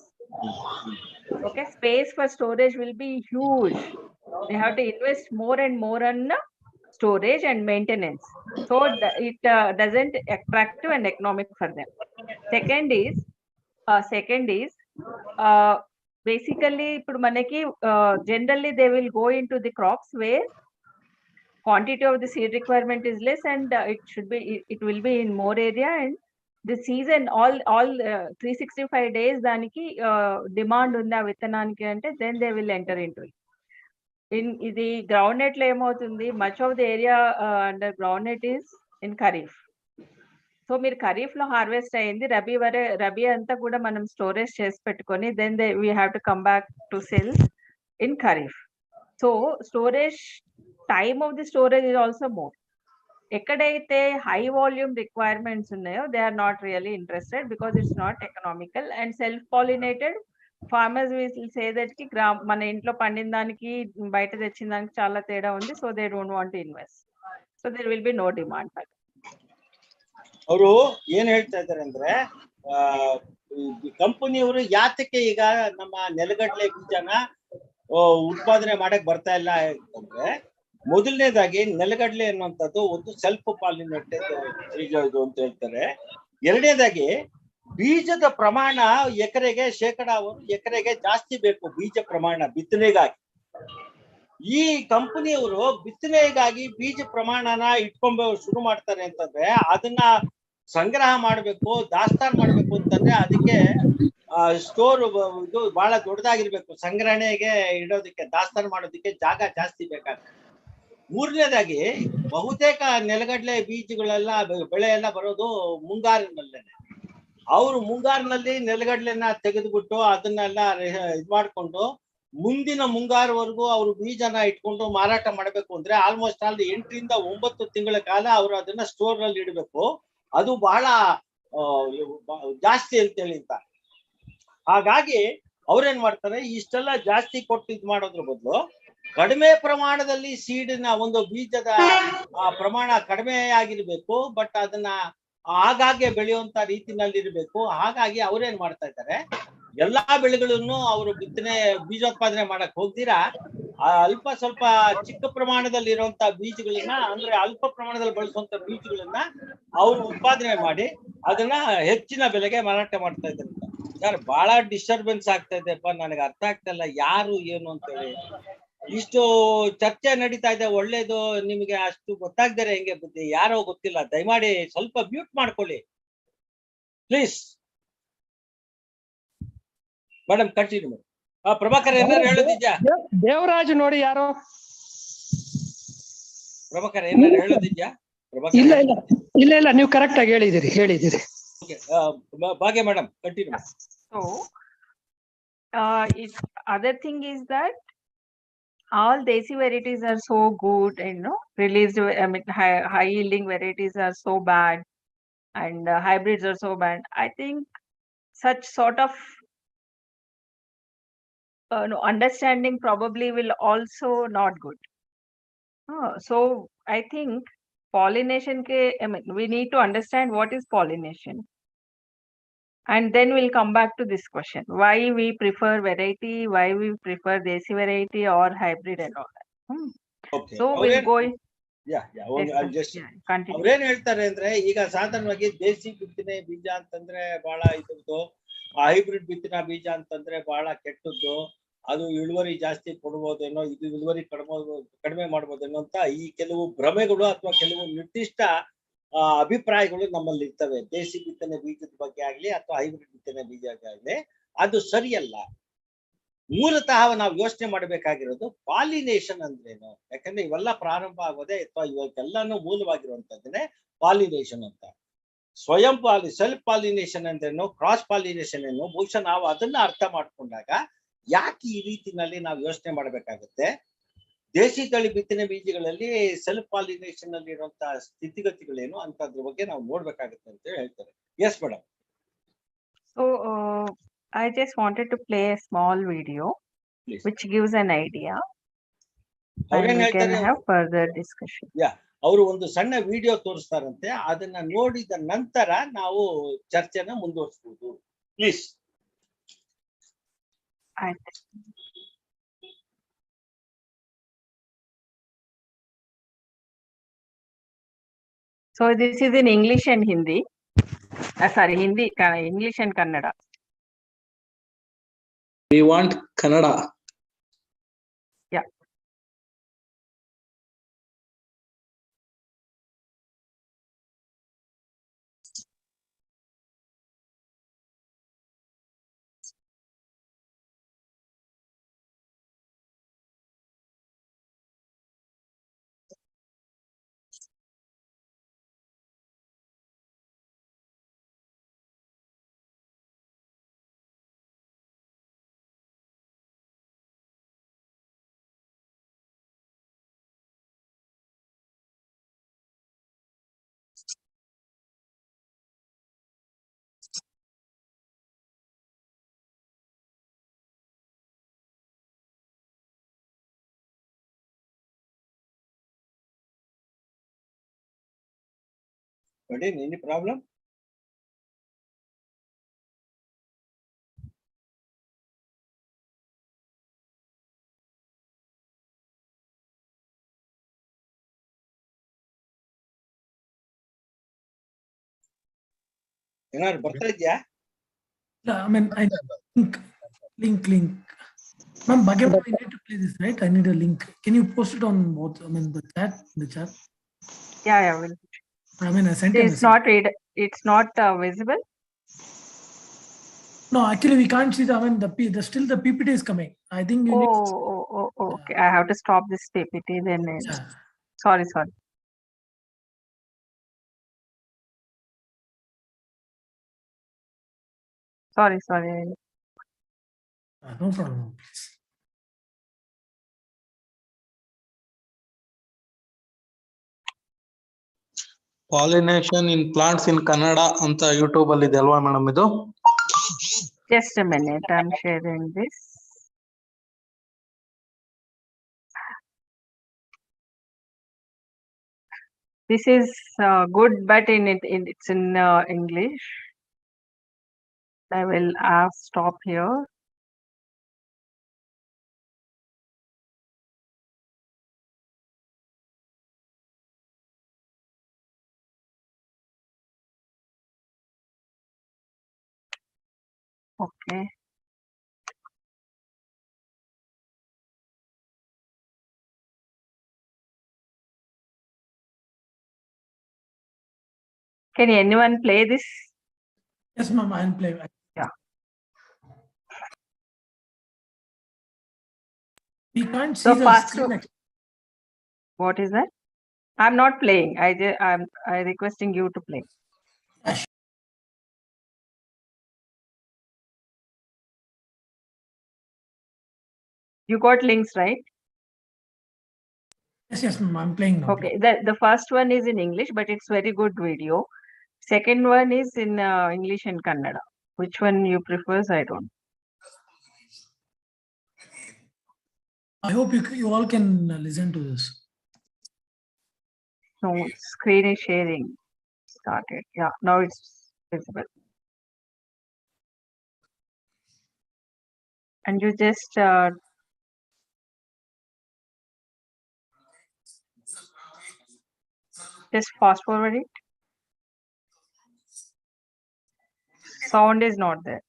Okay, space for storage will be huge. They have to invest more and more on storage and maintenance, so it doesn't attractive and economic for them. Second is basically ఇప్పుడు మనకి generally they will go into the crops where quantity of the seed requirement is less and it will be in more area, and the season all 365 days దానికి demand ఉంది ఆ విత్తనానికి అంటే then they will enter into it. ఇది ground net లో ఏమవుతుంది, much of the area under ground net is in kharif. So మీరు ఖరీఫ్ లో హార్వెస్ట్ అయింది, రబీ అంతా కూడా మనం స్టోరేజ్ చేసి పెట్టుకొని then we have to come back to sell in kharif. So storage time of the storage is also more. ఎక్కడైతే హై వాల్యూమ్ రిక్వైర్మెంట్స్ ఉన్నాయో they are not really interested because it's not economical and self pollinated. Farmers will say that కి మన ఇంట్లో పండిన దానికి బయట తెచ్చిన దానికి చాలా తేడా ఉంది, so they don't want to invest. So there will be no demand. ಅವರು ಏನ್ ಹೇಳ್ತಾ ಇದ್ದಾರೆ ಅಂದ್ರೆ, ಕಂಪನಿಯವರು ಯಾತಕ್ಕೆ ಈಗ ನಮ್ಮ ನೆಲಗಡಲೆ ಬೀಜನ ಉತ್ಪಾದನೆ ಮಾಡಕ್ ಬರ್ತಾ ಇಲ್ಲ ಅಂತಂದ್ರೆ, ಮೊದಲನೇದಾಗಿ ನೆಲಗಡಲೆ ಅನ್ನುವಂಥದ್ದು ಒಂದು ಸೆಲ್ಫ್ ಪಾಲಿನೇಟೆಡ್ ಬೀಜ ಇದು ಅಂತ ಹೇಳ್ತಾರೆ. ಎರಡನೇದಾಗಿ ಬೀಜದ ಪ್ರಮಾಣ ಎಕರೆಗೆ ಜಾಸ್ತಿ ಬೇಕು ಬೀಜ ಪ್ರಮಾಣ ಬಿತ್ತನೆಗಾಗಿ. ಈ ಕಂಪನಿಯವರು ಬಿತ್ತನೆಗಾಗಿ ಬೀಜ ಪ್ರಮಾಣನ ಇಟ್ಕೊಂಡ್ ಶುರು ಮಾಡ್ತಾರೆ ಅಂತಂದ್ರೆ, ಅದನ್ನ ಸಂಗ್ರಹ ಮಾಡ್ಬೇಕು, ದಾಸ್ತಾನು ಮಾಡ್ಬೇಕು ಅಂತಂದ್ರೆ ಅದಕ್ಕೆ ಸ್ಟೋರ್ ಇದು ಬಹಳ ದೊಡ್ಡದಾಗಿರ್ಬೇಕು. ಸಂಗ್ರಹಣೆಗೆ ಇಡೋದಕ್ಕೆ, ದಾಸ್ತಾನು ಮಾಡೋದಕ್ಕೆ ಜಾಗ ಜಾಸ್ತಿ ಬೇಕಾಗ್ತದೆ. ಮೂರನೇದಾಗಿ ಬಹುತೇಕ ನೆಲಗಡಲೆ ಬೀಜಗಳೆಲ್ಲ ಬೆಳೆ ಎಲ್ಲ ಬರೋದು ಮುಂಗಾರಿನಲ್ಲೇನೆ. ಅವರು ಮುಂಗಾರಿನಲ್ಲಿ ನೆಲಗಡಲೆನ ತೆಗೆದುಬಿಟ್ಟು ಅದನ್ನೆಲ್ಲ ಇದ್ ಮಾಡ್ಕೊಂಡು ಮುಂದಿನ ಮುಂಗಾರುವರೆಗೂ ಅವರು ಬೀಜನ ಇಟ್ಕೊಂಡು ಮಾರಾಟ ಮಾಡಬೇಕು ಅಂದ್ರೆ ಆಲ್ಮೋಸ್ಟ್ ಅಲ್ಲಿ 8 ರಿಂದ 9 ತಿಂಗಳ ಕಾಲ ಅವರು ಅದನ್ನ ಸ್ಟೋರ್ ನಲ್ಲಿ ಇಡಬೇಕು. ಅದು ಬಹಳ ಜಾಸ್ತಿ ಅಂತೇಳಿ ಅಂತ. ಹಾಗಾಗಿ ಅವ್ರೇನ್ ಮಾಡ್ತಾರೆ, ಇಷ್ಟೆಲ್ಲ ಜಾಸ್ತಿ ಕೊಟ್ಟು ಇದ್ ಮಾಡೋದ್ರ ಬದಲು ಕಡಿಮೆ ಪ್ರಮಾಣದಲ್ಲಿ ಸೀಡಿನ ಒಂದು ಬೀಜದ ಪ್ರಮಾಣ ಕಡಿಮೆ ಆಗಿರ್ಬೇಕು, ಬಟ್ ಅದನ್ನ ಆಗಾಗ್ಗೆ ಬೆಳೆಯುವಂತ ರೀತಿನಲ್ಲಿ ಇರಬೇಕು. ಹಾಗಾಗಿ ಅವ್ರೇನ್ ಮಾಡ್ತಾ ಇದ್ದಾರೆ, ಎಲ್ಲಾ ಬೆಳೆಗಳನ್ನು ಅವರು ಬಿತ್ತನೆ ಬೀಜೋತ್ಪಾದನೆ ಮಾಡಕ್ ಹೋಗ್ದಿರಾ ಅಲ್ಪ ಸ್ವಲ್ಪ ಚಿಕ್ಕ ಪ್ರಮಾಣದಲ್ಲಿ ಇರುವಂತ ಬೀಜಗಳನ್ನ, ಅಂದ್ರೆ ಅಲ್ಪ ಪ್ರಮಾಣದಲ್ಲಿ ಬಳಸುವಂತ ಬೀಜಗಳನ್ನ ಅವರು ಉತ್ಪಾದನೆ ಮಾಡಿ ಅದನ್ನ ಹೆಚ್ಚಿನ ಬೆಲೆಗೆ ಮಾರಾಟ ಮಾಡ್ತಾ ಇದ್ದಾರೆ. ಸರ್ ಬಹಳ ಡಿಸ್ಟರ್ಬೆನ್ಸ್ ಆಗ್ತಾ ಇದೆಪ್ಪ, ನನಗೆ ಅರ್ಥ ಆಗ್ತಾ ಇಲ್ಲ ಯಾರು ಏನು ಅಂತೇಳಿ. ಇಷ್ಟು ಚರ್ಚೆ ನಡೀತಾ ಇದೆ, ಒಳ್ಳೇದು. ನಿಮಗೆ ಅಷ್ಟು ಗೊತ್ತಾಗ್ದರೆ ಹೆಂಗೆ ಬುದ್ಧಿ, ಯಾರೋ ಗೊತ್ತಿಲ್ಲ. ದಯಮಾಡಿ ಸ್ವಲ್ಪ ಮ್ಯೂಟ್ ಮಾಡ್ಕೊಳ್ಳಿ ಪ್ಲೀಸ್. ಮೇಡಮ್ ಕಂಟಿನ್ಯೂ ಮಾಡಿ. ಪ್ರಭಾಕರ್ ಏನಾರು ಹೇಳೋದಿದ್ಯಾ? ದೇವರಾಜ್ ನೋಡಿ ಯಾರೋ. ಪ್ರಭಾಕರ್ ಏನಾರು ಹೇಳೋದಿದ್ಯಾ? ಇಲ್ಲ ಇಲ್ಲ ಇಲ್ಲ ಇಲ್ಲ, ನೀವು ಕರೆಕ್ಟ್ ಆಗಿ ಹೇಳಿದಿರಿ. ಭಾಗ್ಯ madam continue. So, other thing is that all desi varieties are so good, and released, I mean, high yielding varieties are so bad, and hybrids are so bad. I think such sort of understanding probably will also not good. So I think pollination I mean, we need to understand what is pollination. And then we'll come back to this question. Why we prefer variety, why we prefer desi variety or hybrid and all that. Okay. So we'll go in. ಅವ್ರೇನ್ ಹೇಳ್ತಾರೆ ಅಂದ್ರೆ, ಈಗ ಸಾಧಾರಣವಾಗಿ ದೇಸಿ ಬಿತ್ತನೆ ಬೀಜ ಅಂತಂದ್ರೆ ಬಹಳ ಇದ್ದು, ಹೈಬ್ರಿಡ್ ಬಿತ್ತನೆ ಬೀಜ ಅಂತಂದ್ರೆ ಬಹಳ ಕೆಟ್ಟದ್ದು, ಅದು ಇಳುವರಿ ಜಾಸ್ತಿ ಕೊಡ್ಬೋದೇನೋ, ಇದು ಇಳುವರಿ ಕಡಿಮೆ ಮಾಡ್ಬೋದೇನೋ ಅಂತ ಈ ಕೆಲವು ಭ್ರಮೆಗಳು ಅಥವಾ ಕೆಲವು ನಿರ್ದಿಷ್ಟ ಅಭಿಪ್ರಾಯಗಳು ನಮ್ಮಲ್ಲಿ ಇರ್ತವೆ. ದೇಸಿ ಬಿತ್ತನೆ ಬೀಜದ ಬಗ್ಗೆ ಆಗ್ಲಿ ಅಥವಾ ಹೈಬ್ರಿಡ್ ಬಿತ್ತನೆ ಬೀಜ ಆಗ್ಲಿ, ಅದು ಸರಿಯಲ್ಲ. ಮೂಲತಃ ನಾವು ಯೋಚನೆ ಮಾಡಬೇಕಾಗಿರೋದು ಪಾಲಿನೇಷನ್ ಅಂದ್ರೇನು. ಯಾಕಂದ್ರೆ ಇವೆಲ್ಲ ಪ್ರಾರಂಭ ಆಗೋದೇ ಅಥವಾ ಇವಕ್ಕೆಲ್ಲಾನು ಮೂಲವಾಗಿರುವಂತದ್ದನ್ನೇ ಪಾಲಿನೇಷನ್ ಅಂತ. ಸ್ವಯಂ ಸೆಲ್ಫ್ ಪಾಲಿನೇಷನ್ ಅಂದ್ರೇನು, ಕ್ರಾಸ್ ಪಾಲಿನೇಷನ್ ಏನು, ಬಹುಶಃ ನಾವು ಅದನ್ನ ಅರ್ಥ ಮಾಡ್ಕೊಂಡಾಗ ಯಾಕೆ ಈ ರೀತಿನಲ್ಲಿ ನಾವು ಯೋಚನೆ ಮಾಡಬೇಕಾಗುತ್ತೆ. ದೇಸಿ ತಳಿ ಬಿತ್ತನೆ ಬೀಜಗಳಲ್ಲಿ ಸೆಲ್ಫ್ ಪಾಲಿನೇಷನ್ ಅಲ್ಲಿ ಇರುವಂತಹ ಸ್ಥಿತಿಗತಿಗಳೇನು ಅಂತದ್ರ ಬಗ್ಗೆ ನಾವು ನೋಡ್ಬೇಕಾಗುತ್ತೆ ಅಂತ ಹೇಳ್ತಾರೆ. Yes madam. So I just wanted to play a small video which gives an idea, and we can have further discussion. ಅವರು ಒಂದು ಸಣ್ಣ ವಿಡಿಯೋ ತೋರಿಸ್ತಾರಂತೆ, ಅದನ್ನ ನೋಡಿದ ನಂತರ ನಾವು ಚರ್ಚೆನ ಮುಂದುವರಿಸಬಹುದು. Please. So this is in English and Hindi. Sorry, English and Kannada. We want Kannada. Yeah. Any problem? ಏನಾದ್ರು ಬರ್ತಾ ಇದೆಯಾ? I mean, I link. Ma'am, Bhagya, I need to play this, right? I need a link. Can you post it on both? I mean, the chat. Yeah, will. I mean, I sent it's not visible. No, actually, we can't see the. I mean, still the PPT is coming. I think. Okay. I have to stop this PPT then. Sorry. Sorry. No problem. Please. Pollination in plants ಇನ್ ಕನ್ನಡ ಅಂತ YouTube ಅಲ್ಲಿ ಇದೆ ಅಲ್ವಾ madam ಇದು? Just a minute, I'm sharing this. This is good, but it's in English. I will stop here. Okay. Can anyone play this? Yes, ma'am, I'll play. Yeah. We can't see So the first, screen. what is that? I'm not playing. I'm requesting you to play. You got links, right? Yes, ma'am, I'm playing now. Okay. The first one is in English, but it's very good video. Second one is in English and Kannada. Which one you prefers? I don't. I hope you all can listen to this. No, screen is sharing started. Yeah, now it's visible. And you just fast forward it. Sound is not there.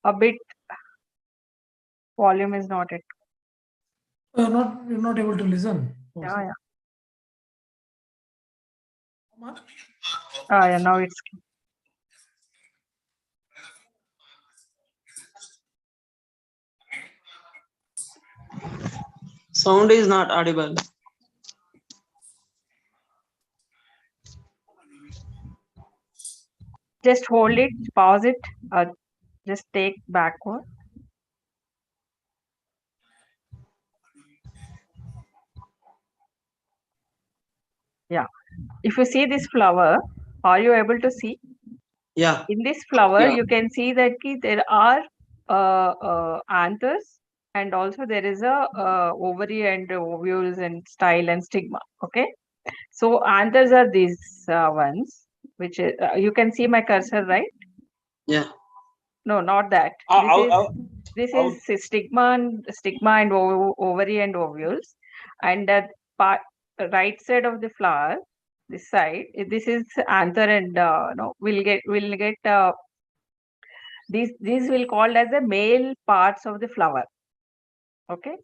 A bit volume is not it. You're not able to listen. Yeah. Yeah, now it's Sound is not audible. just hold it, pause it, or just take backward. Yeah. If you see this flower, are you able to see? Yeah. In this flower, Yeah. you can see that there are anthers, and also there is a ovary and ovules and style and stigma. Okay. So anthers are these ones, which is, you can see my cursor, right? Yeah. No, not that. This is stigma and ovary and ovules, and that part right side of the flower, this side, this is anther, and no, we'll get these will called as the male parts of the flower. Okay,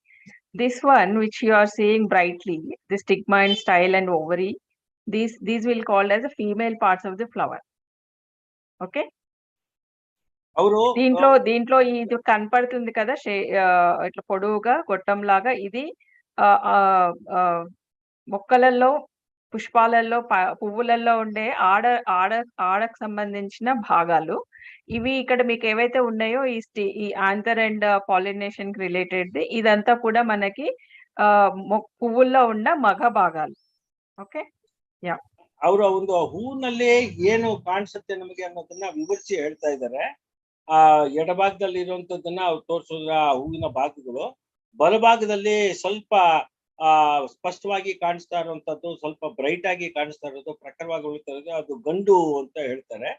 this one which you are seeing brightly, the stigma and style and ovary, these will called as the female parts of the flower. Okay. దీంట్లో ఇది కనపడుతుంది కదా, ఇట్లా పొడవుగా గొట్టం లాగా, ఇది మొక్కలలో, పుష్పాలలో, పువ్వులలో ఉండే ఆడకు సంబంధించిన భాగాలు ఇవి. ఇక్కడ మీకు ఏవైతే ఉన్నాయో ఈ ఆంథర్ అండ్ పాలినేషన్ కి రిలేటెడ్, ఇదంతా కూడా మనకి పువ్వుల్లో ఉన్న మగ భాగాలు. ఓకే. యా. ಅವರ ಒಂದು ಹೂವಿನಲ್ಲಿ ಏನು ಕಾಣಿಸುತ್ತೆ ನಮಗೆ ಅನ್ನೋದನ್ನ ವಿವರಿಸಿ ಹೇಳ್ತಾ ಇದ್ದಾರೆ. ಆ ಎಡಭಾಗದಲ್ಲಿ ಇರುವಂತದ್ದನ್ನ ಅವ್ರು ತೋರಿಸಿದ್ರ ಹೂವಿನ ಭಾಗಗಳು, ಬಲಭಾಗದಲ್ಲಿ ಸ್ವಲ್ಪ ಸ್ಪಷ್ಟವಾಗಿ ಕಾಣಿಸ್ತಾ ಇರುವಂತದ್ದು, ಸ್ವಲ್ಪ ಬ್ರೈಟ್ ಆಗಿ ಕಾಣಿಸ್ತಾ ಇರೋದು, ಪ್ರಖರವಾಗಿ ಉಳಿತಾ ಇರೋದು, ಅದು ಗಂಡು ಅಂತ ಹೇಳ್ತಾರೆ.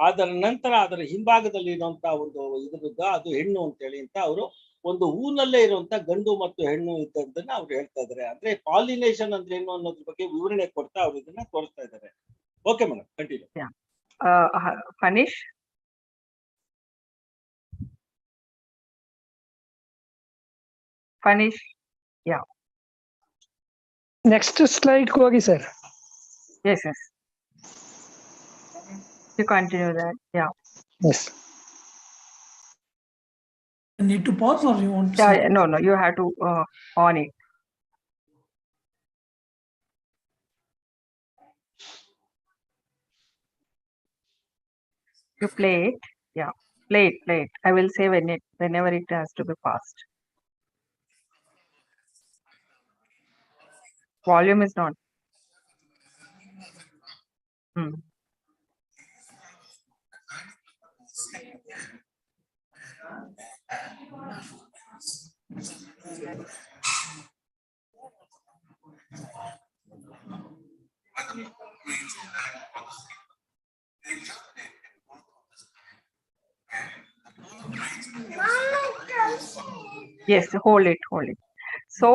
ಅದರ ನಂತರ ಅದರ ಹಿಂಭಾಗದಲ್ಲಿ ಇರುವಂತ ಒಂದು ಇದ್ರದ್ದು ಅದು ಹೆಣ್ಣು ಅಂತ ಹೇಳಿ ಅಂತ ಅವರು ಒಂದು ಹೂನಲ್ಲೇ ಇರುವಂತ ಗಂಡು ಮತ್ತು ಹೆಣ್ಣು ಇದ್ದದ್ದನ್ನ ಅವ್ರು ಹೇಳ್ತಾ ಇದ್ದಾರೆ. ಅಂದ್ರೆ ಪಾಲಿನೇಷನ್ ಅಂದ್ರೆ ಏನು ಅನ್ನೋದ್ರ ಬಗ್ಗೆ ವಿವರಣೆ ಕೊಡ್ತಾ ಅವ್ರು ಇದನ್ನ ತೋರಿಸ್ತಾ ಇದ್ದಾರೆ. Okay madam, continue. Finish. Finish. Yeah. Next slide ಹೋಗಿ sir. Yes. You continue that. Yeah. Yes. You need to pause or you want to Yeah, no, you have to on it. You play it. Yeah. Plate. I will say whenever it has to be passed. Volume is not. Yes, hold it. So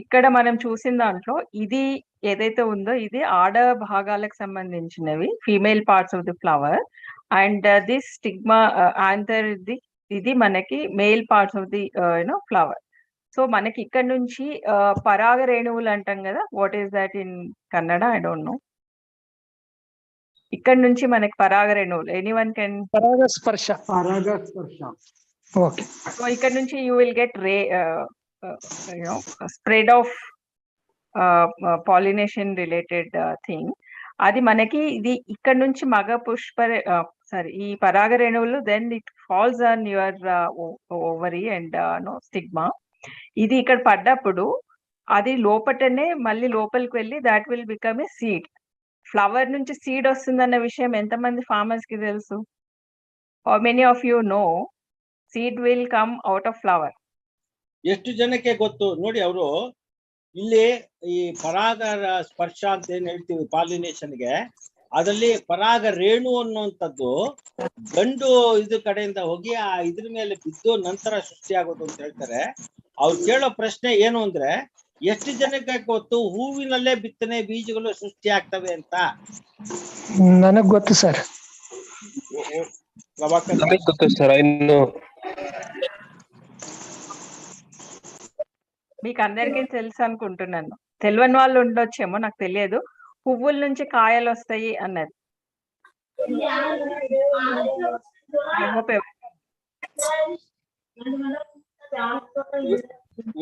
ఇక్కడ మనం చూసిన దాంట్లో ఇది ఏదైతే ఉందో ఇది ఆడ భాగాలకు సంబంధించినవి, female parts of the flower, and this stigma anther ఇది మనకి male parts of the flower. So మనకి ఇక్కడ నుంచి పరాగ రేణువులు అంటాం కదా, what is that in Kannada, I don't know. ఇక్కడ నుంచి మనకి పరాగ రేణువులు, ఎనీవన్ కెన్. పరాగస్పర్శ. ఓకే. సో ఇక్కడ నుంచి you will get spread of pollination related thing. అది మనకి ఇది ఇక్కడ నుంచి మగ ఈ పరాగ రేణువులు, then it falls on your ovary and stigma. ఇది ఇక్కడ పడ్డప్పుడు అది లోపటనే మళ్ళీ లోపలికి వెళ్ళి that will become a seed. Flower నుంచి సీడ్ వస్తుందన్న విషయం ఎంతమంది ఫార్మర్స్ కి తెలుసు? How many of you know seed will come out of flower? ಎಷ್ಟು ಜನಕ್ಕೆ ಗೊತ್ತು ನೋಡಿ? ಅವರು ಇಲ್ಲಿ ಈ ಪರಾಗ ಸ್ಪರ್ಶ ಅಂತ ಏನ್ ಹೇಳ್ತೀವಿ ಪಾಲಿನೇಷನ್ಗೆ, ಅದರಲ್ಲಿ ಪರಾಗ ರೇಣು ಅನ್ನುವಂಥದ್ದು ಗಂಡು ಇದ್ರ ಕಡೆಯಿಂದ ಹೋಗಿ ಆ ಇದ್ರ ಮೇಲೆ ಬಿದ್ದು ನಂತರ ಸೃಷ್ಟಿಯಾಗೋದು ಅಂತ ಹೇಳ್ತಾರೆ. ಅವ್ರು ಕೇಳೋ ಪ್ರಶ್ನೆ ಏನು ಅಂದ್ರೆ, ಎಷ್ಟು ಜನಕ್ಕೆ ಗೊತ್ತು ಹೂವಿನಲ್ಲೇ ಬಿತ್ತನೆ ಬೀಜಗಳು ಸೃಷ್ಟಿ ಆಗ್ತವೆ ಅಂತ? ನನಗ್ ಗೊತ್ತು ಸರ್. ಗೊತ್ತು ಸರ್. ಇನ್ನು మీకు అందరికీ తెలుసు అనుకుంటున్నాను, తెలియని వాళ్ళు ఉండొచ్చేమో, నాకు తెలియదు. పువ్వుల నుంచి కాయలు వస్తాయి అన్నది.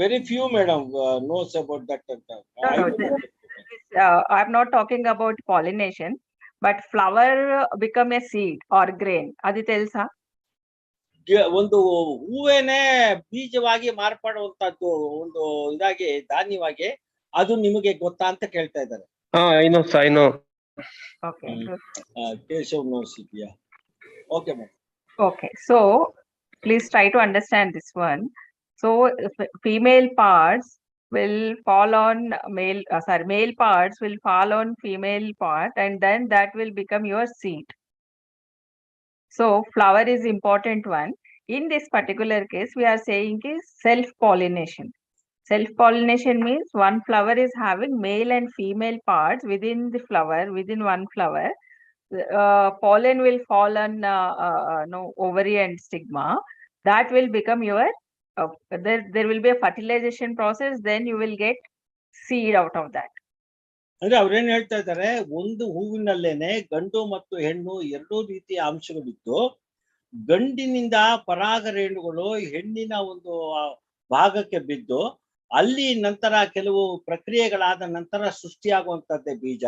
Very few, madam, knows about that. I'm not talking about pollination, but flower become a seed or grain. అది తెలుసా? ಒಂದು ಹೂವೇನೆ ಬೀಜವಾಗಿ ಮಾರ್ಪಡುವಂತದ್ದು ಒಂದು ಇದಾಗಿ ಧಾನ್ಯವಾಗಿ, ಅದು ನಿಮಗೆ ಗೊತ್ತಾ ಅಂತ ಕೇಳ್ತಾ ಇದ್ದಾರೆ. ಕೇಶವ್ ಯೂನಿವರ್ಸಿಟಿಯ. Okay ma'am. Okay, so please try to understand this one. So female parts will fall on male parts will fall on female part, and then that will become your seed. So flower is important one. In this particular case, we are saying is self-pollination. Self-pollination means one flower is having male and female parts within the flower, within one flower. Pollen will fall on ovary and stigma. That will become your, there will be a fertilization process, then you will get seed out of that. ಅಂದ್ರೆ ಅವ್ರೇನ್ ಹೇಳ್ತಾ ಇದ್ದಾರೆ, ಒಂದು ಹೂವಿನಲ್ಲೇನೆ ಗಂಡು ಮತ್ತು ಹೆಣ್ಣು ಎರಡೂ ರೀತಿಯ ಅಂಶಗಳಿದ್ದು, ಗಂಡಿನಿಂದ ಪರಾಗ ರೇಣುಗಳು ಹೆಣ್ಣಿನ ಒಂದು ಭಾಗಕ್ಕೆ ಬಿದ್ದು ಅಲ್ಲಿ ನಂತರ ಕೆಲವು ಪ್ರಕ್ರಿಯೆಗಳಾದ ನಂತರ ಸೃಷ್ಟಿಯಾಗುವಂತದ್ದೇ ಬೀಜ.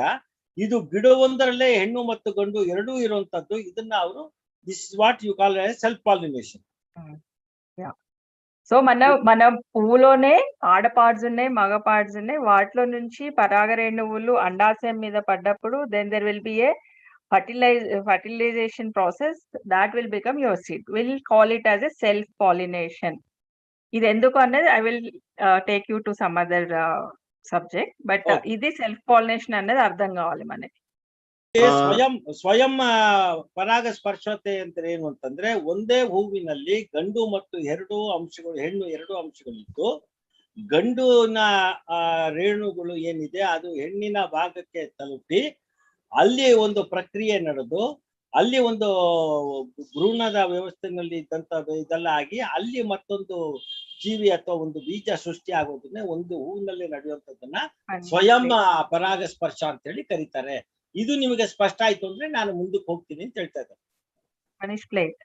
ಇದು ಗಿಡವೊಂದರಲ್ಲೇ ಹೆಣ್ಣು ಮತ್ತು ಗಂಡು ಎರಡೂ ಇರುವಂತದ್ದು. ಇದನ್ನ ಅವರು this is what you call self pollination. So మన పువ్వులోనే ఆడ పార్ట్స్ ఉన్నాయి, మగ పార్ట్స్ ఉన్నాయి. వాటిలో నుంచి పరాగ రేణువులు అండాశయం మీద పడ్డప్పుడు then there will be a fertilization process that will become your seed. We'll call it as a self pollination. ఇది ఎందుకు అన్నది I will take you to some other subject, but ఇది self pollination అన్నది అర్థం కావాలి మనకి. ಸ್ವಯಂ ಪರಾಗ ಸ್ಪರ್ಶತೆ ಅಂತ ಏನು ಅಂತಂದ್ರೆ, ಒಂದೇ ಹೂವಿನಲ್ಲಿ ಗಂಡು ಮತ್ತು ಹೆಣ್ಣು ಎರಡು ಅಂಶಗಳಿದ್ದು, ಗಂಡುನ ರೇಣುಗಳು ಏನಿದೆ ಅದು ಹೆಣ್ಣಿನ ಭಾಗಕ್ಕೆ ತಲುಪಿ ಅಲ್ಲಿ ಒಂದು ಪ್ರಕ್ರಿಯೆ ನಡೆದು ಅಲ್ಲಿ ಒಂದು ಭ್ರೂಣದ ವ್ಯವಸ್ಥೆನಲ್ಲಿ ಇದ್ದಂತ ಇದೆಲ್ಲ ಆಗಿ ಅಲ್ಲಿ ಮತ್ತೊಂದು ಜೀವಿ ಅಥವಾ ಒಂದು ಬೀಜ ಸೃಷ್ಟಿ ಆಗೋದನ್ನೇ ಒಂದು ಹೂವಿನಲ್ಲಿ ನಡೆಯುವಂತದನ್ನ ಸ್ವಯಂ ಪರಾಗ ಸ್ಪರ್ಶ ಅಂತ ಹೇಳಿ ಕರೀತಾರೆ. ಇದು ನಿಮಗೆ ಸ್ಪಷ್ಟ ಆಯ್ತು ಅಂದ್ರೆ ನಾನು ಮುಂದಕ್ಕೆ ಹೋಗ್ತೀನಿ ಅಂತ ಹೇಳ್ತಾ ಇದ್ದಾರೆ. Manish, plate.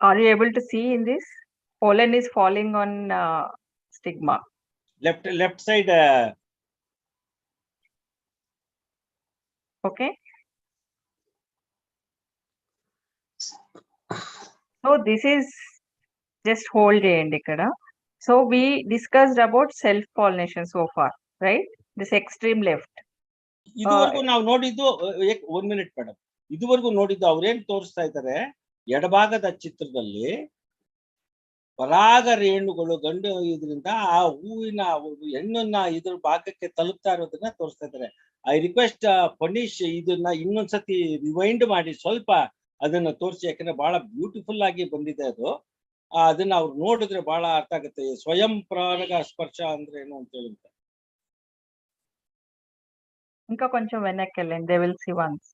Are you able to see in this? Pollen is falling on stigma. Left side. Okay. So this is just hold చేయండి ఇక్కడ. So we discussed about self pollination so far, right? This extreme left. ಇದುವರೆಗೂ ನಾವು ನೋಡಿದ್ದು 1 minute madam, ಇದುವರೆಗೂ ನೋಡಿದ್ದು ಅವ್ರೇನ್ ತೋರಿಸ್ತಾ ಇದ್ದಾರೆ, ಎಡಭಾಗದ ಚಿತ್ರದಲ್ಲಿ ಪರಾಗ ರೇಣುಗಳು ಗಂಡು ಇದರಿಂದ ಆ ಹೂವಿನ ಹೆಣ್ಣನ್ನ ಇದ್ರ ಭಾಗಕ್ಕೆ ತಲುಪ್ತಾ ಇರೋದನ್ನ ತೋರಿಸ್ತಾ ಇದ್ದಾರೆ. ಐ ರಿಕ್ವೆಸ್ಟ್ ಫನೀಶ್ ಇದನ್ನ ಇನ್ನೊಂದ್ಸತಿ ರಿವೈಂಡ್ ಮಾಡಿ ಸ್ವಲ್ಪ ಅದನ್ನ ತೋರಿಸಿ, ಯಾಕಂದ್ರೆ ಬಹಳ ಬ್ಯೂಟಿಫುಲ್ ಆಗಿ ಬಂದಿದೆ ಅದು. ಅದನ್ನ ಅವ್ರು ನೋಡಿದ್ರೆ ಬಹಳ ಅರ್ಥ ಆಗುತ್ತೆ ಸ್ವಯಂ ಪರಾಗ ಸ್ಪರ್ಶ ಅಂದ್ರೆ ಏನು ಅಂತ ಹೇಳಿ. ఇంకా కొంచెం వెనక్కి వెళ్ళండి. They will see once.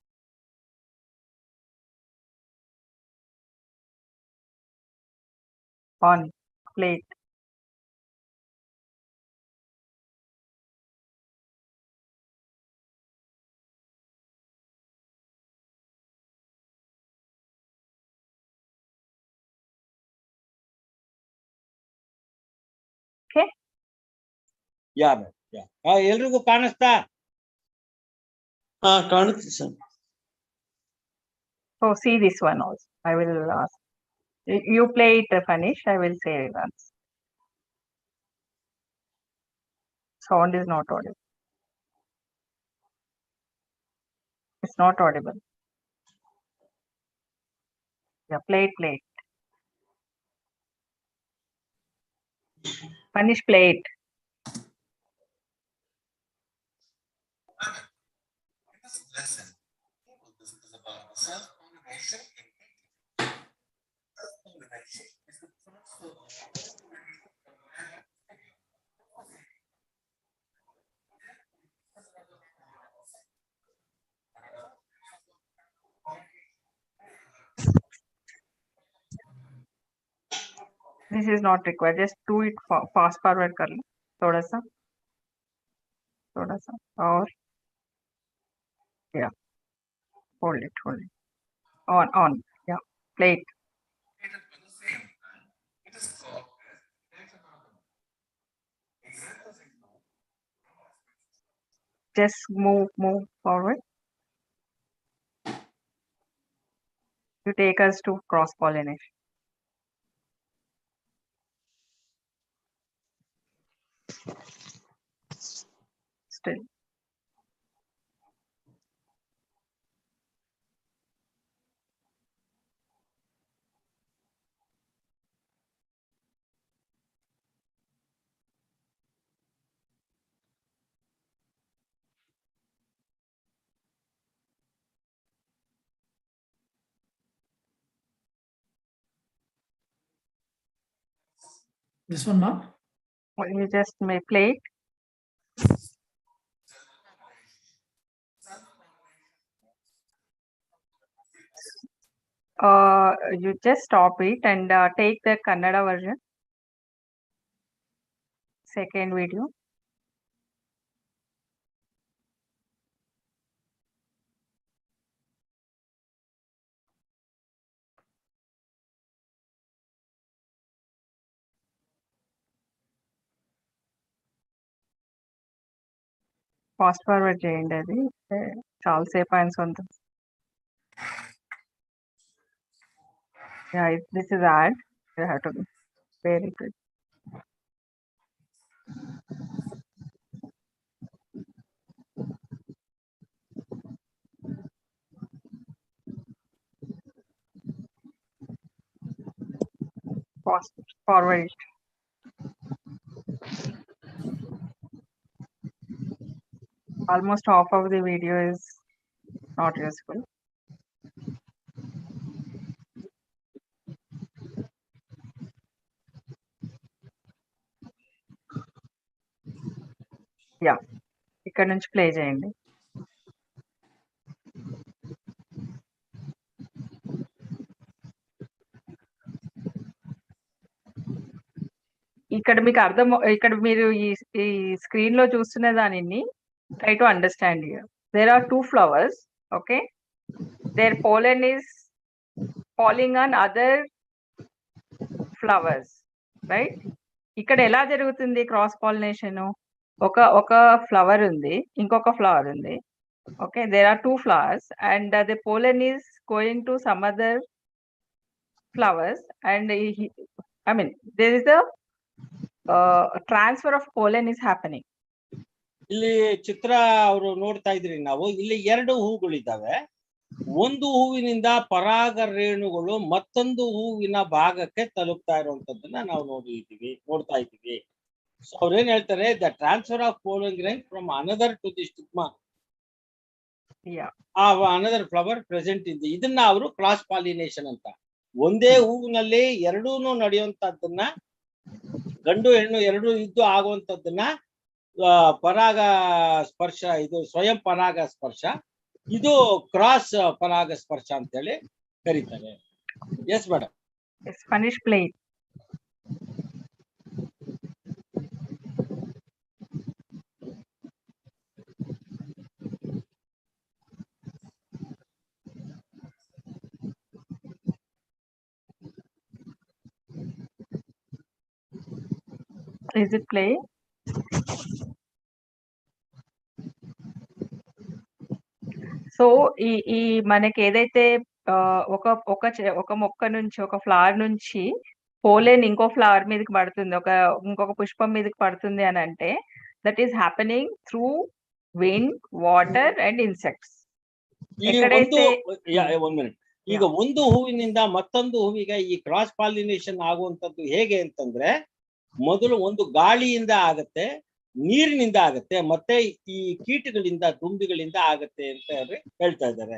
On plate. Okay. ಯಾ ಎಲ್ರಿಗೂ ಕಾಣಿಸ್ತಾ? ಕಾಣುತ್ತೆ sir. So see this one also. I will ask. You play it, Fanish. I will say it once. Sound is not audible. It's not audible. Yeah, play it. Fanish, play it. Lesson. This is about self-pollination. Self-pollination is the transfer of This is not required. Just do it fast forward कर लो थोड़ा सा और yeah, hold it on yeah, play it. Just move forward. You take us to cross pollination. Still. This one, ma'am? Well, you just may play it. You just stop it and take the Kannada version. Second video. Fast forward చేయండి, అది చాలా సేపు ఆయన సొంతం. Yeah, this is ad. You have to be very good. Fast forward. Almost half of the video is not useful. Yeah, ఇక్కడ నుంచి play చేయండి. ఇక్కడ మీకు ఇక్కడ మీరు ఈ స్క్రీన్ లో చూస్తున్న దానిని try to understand here. There are 2 flowers, okay? Their pollen is falling on other flowers, right? ఇక్కడ ఎలా జరుగుతుంది క్రాస్ పాలినేషన్? ఒక ఫ్లవర్ ఉంది, ఇంకొక ఫ్లవర్ ఉంది. Okay, there are 2 flowers and the pollen is going to some other flowers and I mean there is a transfer of pollen is happening. ಇಲ್ಲಿ ಚಿತ್ರ ಅವರು ನೋಡ್ತಾ ಇದ್ರಿ ನಾವು, ಇಲ್ಲಿ 2 ಹೂಗಳಿದ್ದಾವೆ. ಒಂದು ಹೂವಿನಿಂದ ಪರಾಗ ರೇಣುಗಳು ಮತ್ತೊಂದು ಹೂವಿನ ಭಾಗಕ್ಕೆ ತಲುಪ್ತಾ ಇರುವಂತದ್ದನ್ನ ನಾವು ನೋಡ್ತಾ ಇದ್ದೀವಿ. ಸೊ ಅವ್ರೇನ್ ಹೇಳ್ತಾರೆ, the transfer of pollen grain from another to the stigma another flower present ಇದೆ. ಇದನ್ನ ಅವರು ಕ್ರಾಸ್ ಪಾಲಿನೇಷನ್ ಅಂತ. ಒಂದೇ ಹೂವಿನಲ್ಲಿ ಎರಡೂನು ನಡೆಯುವಂತದ್ದನ್ನ, ಗಂಡು ಹೆಣ್ಣು ಎರಡು ಇದ್ದು ಆಗುವಂತದ್ದನ್ನ ಪರಾಗ ಸ್ಪರ್ಶ, ಇದು ಸ್ವಯಂ ಪರಾಗ ಸ್ಪರ್ಶ, ಇದು ಕ್ರಾಸ್ ಪರಾಗ ಸ್ಪರ್ಶ ಅಂತ ಹೇಳಿ ಕರೀತಾರೆ. Yes madam. Spanish plane. Is it play? So ఈ మనకి ఏదైతే ఒక మొక్క నుంచి, ఒక ఫ్లవర్ నుంచి పోలెన్ ఇంకో ఫ్లవర్ మీదకి పడుతుంది, ఇంకొక పుష్పం మీదకి పడుతుంది అని అంటే, that is happening through wind, water and insects. ఎక్కడైతే ಈಗ ಒಂದು ಹೂವಿನಿಂದ ಮತ್ತೊಂದು ಹೂವಿಗೆ ಈ ಕ್ರಾಸ್ ಪಾಲಿನೇಷನ್ ಆಗುವಂತದ್ದು ಹೇಗೆ ಅಂತಂದ್ರೆ, ಮೊದಲು ಒಂದು ಗಾಳಿಯಿಂದ ಆಗತ್ತೆ, ನೀರಿನಿಂದ ಆಗತ್ತೆ, ಮತ್ತೆ ಈ ಕೀಟಗಳಿಂದ, ದುಂಬಿಗಳಿಂದ ಆಗತ್ತೆ ಅಂತ ಹೇಳ್ತಾ ಇದ್ದಾರೆ.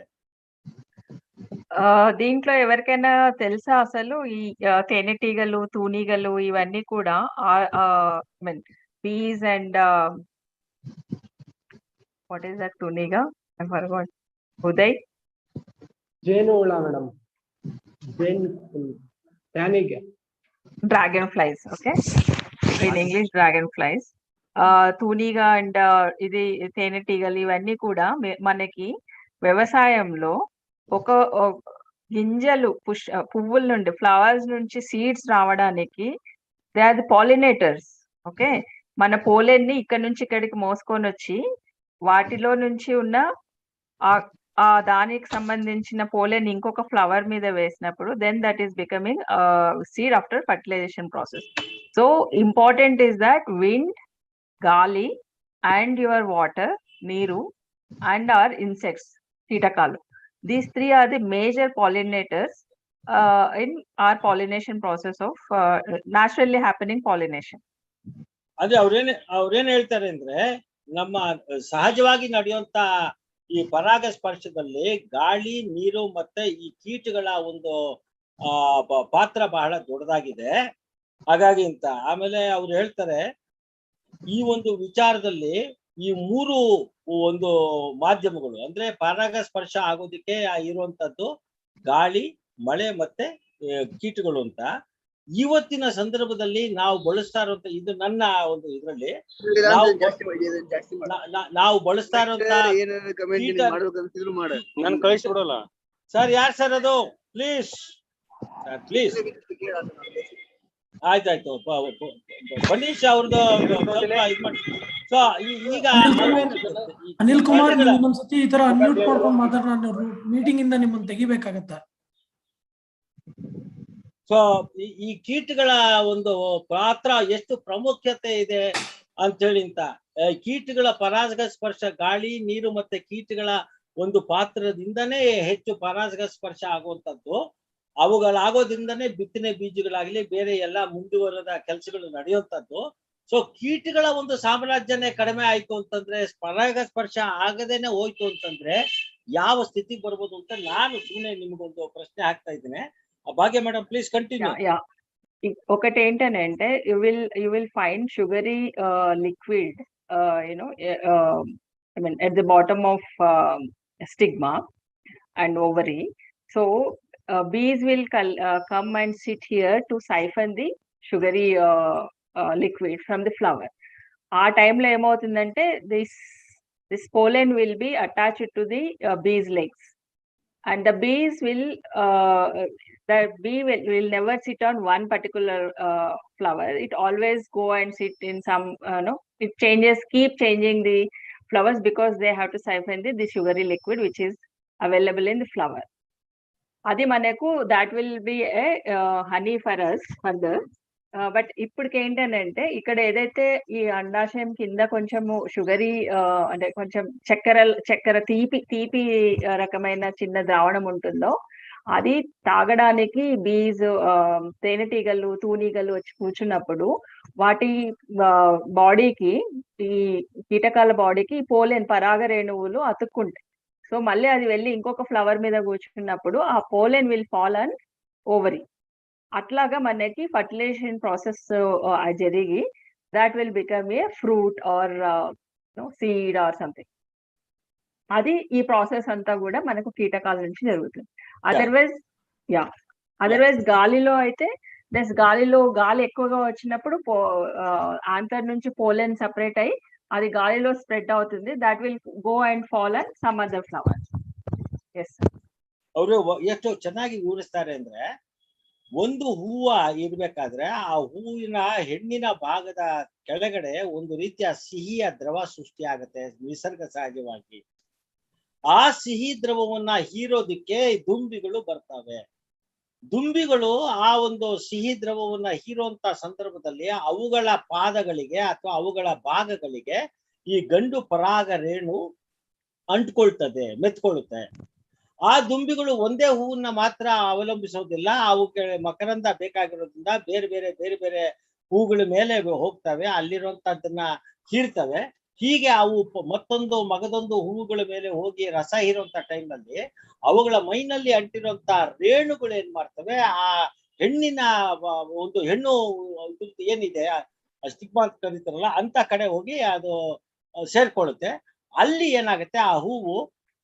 దీంట్లో ఎవరికైనా తెలుసా అసలు ఈ తేనెటీగలు, తూనీగలు ఇవన్నీ కూడా bees and what is that తూనీగా? I forgot. ఉదయ్? ಜೇನುಹುಳ madam, dragon flies. Okay, in English dragon flies. తూనీగా అండ్ ఇది తేనెటీగలు ఇవన్నీ కూడా మనకి వ్యవసాయంలో ఒక గింజలు పువ్వుల నుండి, ఫ్లవర్స్ నుంచి సీడ్స్ రావడానికి they are the pollinators. Okay, మన పోలెన్ ని ఇక్కడ నుంచి ఇక్కడికి మోసుకొని వచ్చి వాటిలో నుంచి ఉన్న ఆ దానికి సంబంధించిన పోలెన్ ఇంకొక ఫ్లవర్ మీద వేసినప్పుడు then that is becoming seed after fertilization process. So important is that wind, గాలి అండ్ యువర్ వాటర్, నీరు, అండ్ ఆర్ ఇన్సెక్ట్స్, కీటకాలు. These 3 are the major pollinators in our pollination process of naturally happening pollination. ಅದೇ ಅವ್ರೇನ್ ಹೇಳ್ತಾರೆ ಅಂದ್ರೆ, ನಮ್ಮ ಸಹಜವಾಗಿ ನಡೆಯುವಂತ ಈ ಪರಾಗ ಸ್ಪರ್ಶದಲ್ಲಿ ಗಾಳಿ, ನೀರು ಮತ್ತೆ ಈ ಕೀಟಗಳ ಒಂದು ಪಾತ್ರ ಬಹಳ ದೊಡ್ಡದಾಗಿದೆ. ಹಾಗಾಗಿ ಅಂತ ಆಮೇಲೆ ಅವ್ರು ಹೇಳ್ತಾರೆ, ಈ ಒಂದು ವಿಚಾರದಲ್ಲಿ ಈ 3 ಒಂದು ಮಾಧ್ಯಮಗಳು ಅಂದ್ರೆ ಪರಾಗ ಸ್ಪರ್ಶ ಆಗೋದಕ್ಕೆ ಇರುವಂತದ್ದು ಗಾಳಿ, ಮಳೆ ಮತ್ತೆ ಕೀಟಗಳು ಅಂತ. ಇವತ್ತಿನ ಸಂದರ್ಭದಲ್ಲಿ ನಾವು ಬಳಸ್ತಾ ಇರುವಂತ, ಇದು ನನ್ನ ಒಂದು ಇದರಲ್ಲಿ ನಾವು ಬಳಸ್ತಾ ಇರುವಂತ ಸರ್, ಯಾರು ಸರ್ ಅದು? Please please. ಆಯ್ತಾಯ್ತು, ಬನೀಶ್ ಅವ್ರದ್ದು ಸೊ ಈಗ ಅನಿಲ್ ಕುಮಾರ್, ಇನ್ನೊಂದ್ಸತಿ ಈ ತರ ಅನ್ಮ್ಯೂಟ್ ಮಾಡ್ಕೊಂಡು ಮಾತಾಡೋಣ, ಮೀಟಿಂಗ್ ಇಂದ ನಿಮ್ಮನ್ನ ತೆಗಿಬೇಕಾಗತ್ತ. ಸೊ ಈ ಕೀಟಗಳ ಒಂದು ಪಾತ್ರ ಎಷ್ಟು ಪ್ರಾಮುಖ್ಯತೆ ಇದೆ ಅಂತ ಹೇಳಿ ಅಂತ, ಕೀಟಗಳ ಪರಾಗ ಸ್ಪರ್ಶ, ಗಾಳಿ, ನೀರು ಮತ್ತೆ ಕೀಟಗಳ ಒಂದು ಪಾತ್ರದಿಂದನೇ ಹೆಚ್ಚು ಪರಾಗ ಸ್ಪರ್ಶ ಆಗುವಂತದ್ದು. ಅವುಗಳಾಗೋದ್ರಿಂದನೇ ಬಿತ್ತನೆ ಬೀಜಗಳಾಗ್ಲಿ, ಬೇರೆ ಎಲ್ಲ ಮುಂದುವರೆದ ಕೆಲಸಗಳು ನಡೆಯುವಂತದ್ದು. ಸೊ ಕೀಟಗಳ ಒಂದು ಸಾಮ್ರಾಜ್ಯನೇ ಕಡಿಮೆ ಆಯ್ತು ಅಂತಂದ್ರೆ, ಪರಾಗ ಸ್ಪರ್ಶ ಆಗದೇನೆ ಹೋಯ್ತು ಅಂತಂದ್ರೆ ಯಾವ ಸ್ಥಿತಿಗೆ ಬರ್ಬೋದು ಅಂತ ನಾನು ಸುಮ್ಮನೆ ನಿಮ್ಗೊಂದು ಪ್ರಶ್ನೆ ಹಾಕ್ತಾ ಇದ್ದೇನೆ. ಭಾಗ್ಯ ಮೇಡಮ್, ಪ್ಲೀಸ್ ಕಂಟಿನ್ಯೂ. ఒకటి ఏంటంటే, you will find sugary liquid I mean at the bottom of stigma and ovary. So bees will come and sit here to siphon the sugary liquid from the flower. ఆ టైంలో ఏమవుతుందంటే, this pollen will be attached to the bees legs. and the bees will the bee will never sit on one particular flower. It always go and sit in some no, it keep changing the flowers because they have to siphon the sugary liquid which is available in the flower. Adi manaku that will be a honey for us further. But ఇప్పటికి ఏంటంటే ఇక్కడ ఏదైతే ఈ అండాశయం కింద కొంచెం sugary అంటే కొంచెం చక్కెర తీపి రకమైన చిన్న ద్రావణం ఉంటుందో అది తాగడానికి బీజ్ తేనెటీగలు తూనీగలు వచ్చి కూర్చున్నప్పుడు వాటి బాడీకి ఈ కీటకాల బాడీకి పోలెన్ పరాగ రేణువులు అతుక్కుంటాయి. సో మళ్ళీ అది వెళ్ళి ఇంకొక ఫ్లవర్ మీద కూర్చున్నప్పుడు ఆ pollen will fall on ovary. అట్లాగా మనకి ఫర్టిలైజేషన్ ప్రాసెస్ జరిగి that will become a fruit or seed or something. అది ఈ ప్రాసెస్ అంతా కూడా మనకు కీటకాల నుంచి జరుగుతుంది. అదర్వైజ్ గాలిలో అయితే గాలి ఎక్కువగా వచ్చినప్పుడు ఆంతర్ నుంచి పోలెన్ సపరేట్ అయ్యి అది గాలిలో స్ప్రెడ్ అవుతుంది. That will go and fall and some other flowers. Yes ಅವರು ಎಷ್ಟು ಚೆನ್ನಾಗಿ ವಿವರಿಸ್ತಾರೆ ಅಂದ್ರೆ, ಒಂದು ಹೂವ ಇರ್ಬೇಕಾದ್ರೆ ಆ ಹೂವಿನ ಹೆಣ್ಣಿನ ಭಾಗದ ಕೆಳಗಡೆ ಒಂದು ರೀತಿಯ ಸಿಹಿಯ ದ್ರವ ಸೃಷ್ಟಿ ಆಗುತ್ತೆ ನಿಸರ್ಗ ಸಹಜವಾಗಿ. ಆ ಸಿಹಿ ದ್ರವವನ್ನ ಹೀರೋದಕ್ಕೆ ದುಂಬಿಗಳು ಬರ್ತವೆ. ದುಂಬಿಗಳು ಆ ಒಂದು ಸಿಹಿ ದ್ರವವನ್ನ ಹೀರುವಂತ ಸಂದರ್ಭದಲ್ಲಿ ಅವುಗಳ ಪಾದಗಳಿಗೆ ಅಥವಾ ಅವುಗಳ ಭಾಗಗಳಿಗೆ ಈ ಗಂಡು ಪರಾಗ ರೇಣು ಅಂಟ್ಕೊಳ್ತದೆ, ಮೆತ್ಕೊಳ್ಳುತ್ತೆ. ಆ ದುಂಬಿಗಳು ಒಂದೇ ಹೂವನ್ನ ಮಾತ್ರ ಅವಲಂಬಿಸೋದಿಲ್ಲ, ಅವಕ್ಕೆ ಮಕರಂದ ಬೇಕಾಗಿರೋದ್ರಿಂದ ಬೇರೆ ಬೇರೆ ಹೂಗಳ ಮೇಲೆ ಹೋಗ್ತವೆ, ಅಲ್ಲಿರುವಂತದ್ದನ್ನ ಹೀರ್ತವೆ. ಹೀಗೆ ಅವು ಮತ್ತೊಂದು ಮಗದೊಂದು ಹೂವುಗಳ ಮೇಲೆ ಹೋಗಿ ರಸ ಹೀರುವಂತ ಟೈಮ್ನಲ್ಲಿ ಅವುಗಳ ಮೈನಲ್ಲಿ ಅಂಟಿರುವಂತ ರೇಣುಗಳು ಏನ್ ಮಾಡ್ತವೆ, ಆ ಹೆಣ್ಣಿನ ಒಂದು ಹೆಣ್ಣು ಏನಿದೆ ಸ್ಟಿಗ್ಮಾ ಅಂತ ಕರೀತಾರಲ್ಲ ಅಂತ ಕಡೆ ಹೋಗಿ ಅದು ಸೇರ್ಕೊಳ್ಳುತ್ತೆ. ಅಲ್ಲಿ ಏನಾಗುತ್ತೆ, ಆ ಹೂವು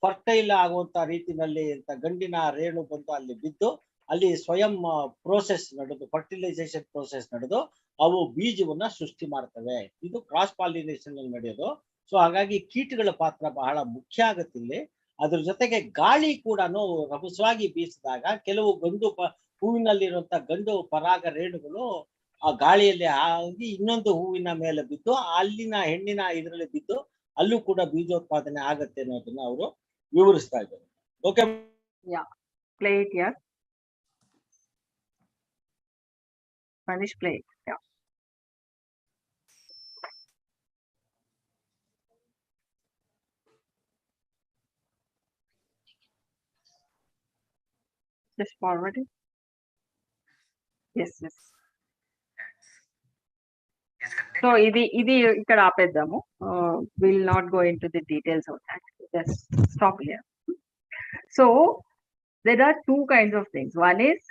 ಫರ್ಟೈಲ್ ಆಗುವಂತ ರೀತಿನಲ್ಲಿ ಗಂಡಿನ ರೇಣು ಬಂದು ಅಲ್ಲಿ ಬಿದ್ದು ಅಲ್ಲಿ ಸ್ವಯಂ ಪ್ರೋಸೆಸ್ ನಡೆದು ಫರ್ಟಿಲೈಸೇಷನ್ ಪ್ರೋಸೆಸ್ ನಡೆದು ಅವು ಬೀಜವನ್ನ ಸೃಷ್ಟಿ ಮಾಡ್ತವೆ. ಇದು ಕ್ರಾಸ್ ಪಾಲಿನೇಷನ್ ಅಲ್ಲಿ ನಡೆಯೋದು. ಸೊ ಹಾಗಾಗಿ ಕೀಟಗಳ ಪಾತ್ರ ಬಹಳ ಮುಖ್ಯ ಆಗುತ್ತೆ ಇಲ್ಲಿ. ಅದ್ರ ಜೊತೆಗೆ ಗಾಳಿ ಕೂಡ ರಭಸವಾಗಿ ಬೀಸಿದಾಗ ಕೆಲವು ಹೂವಿನಲ್ಲಿರುವಂತ ಗಂಡು ಪರಾಗ ರೇಣುಗಳು ಆ ಗಾಳಿಯಲ್ಲಿ ಆಗಿ ಇನ್ನೊಂದು ಹೂವಿನ ಮೇಲೆ ಬಿದ್ದು ಅಲ್ಲಿನ ಹೆಣ್ಣಿನ ಇದರಲ್ಲಿ ಬಿದ್ದು ಅಲ್ಲೂ ಕೂಡ ಬೀಜೋತ್ಪಾದನೆ ಆಗತ್ತೆ ಅನ್ನೋದನ್ನ ಅವರು ವಿವರಿಸ್ತಾ ಇದ್ದಾರೆ. Okay, play it here. Manish, play it. Yeah. Just forward it. Yes. So ఇది ఇక్కడ ఆపేద్దాము. We'll not go into the details of that. Just stop here. So there are two kinds of things. One is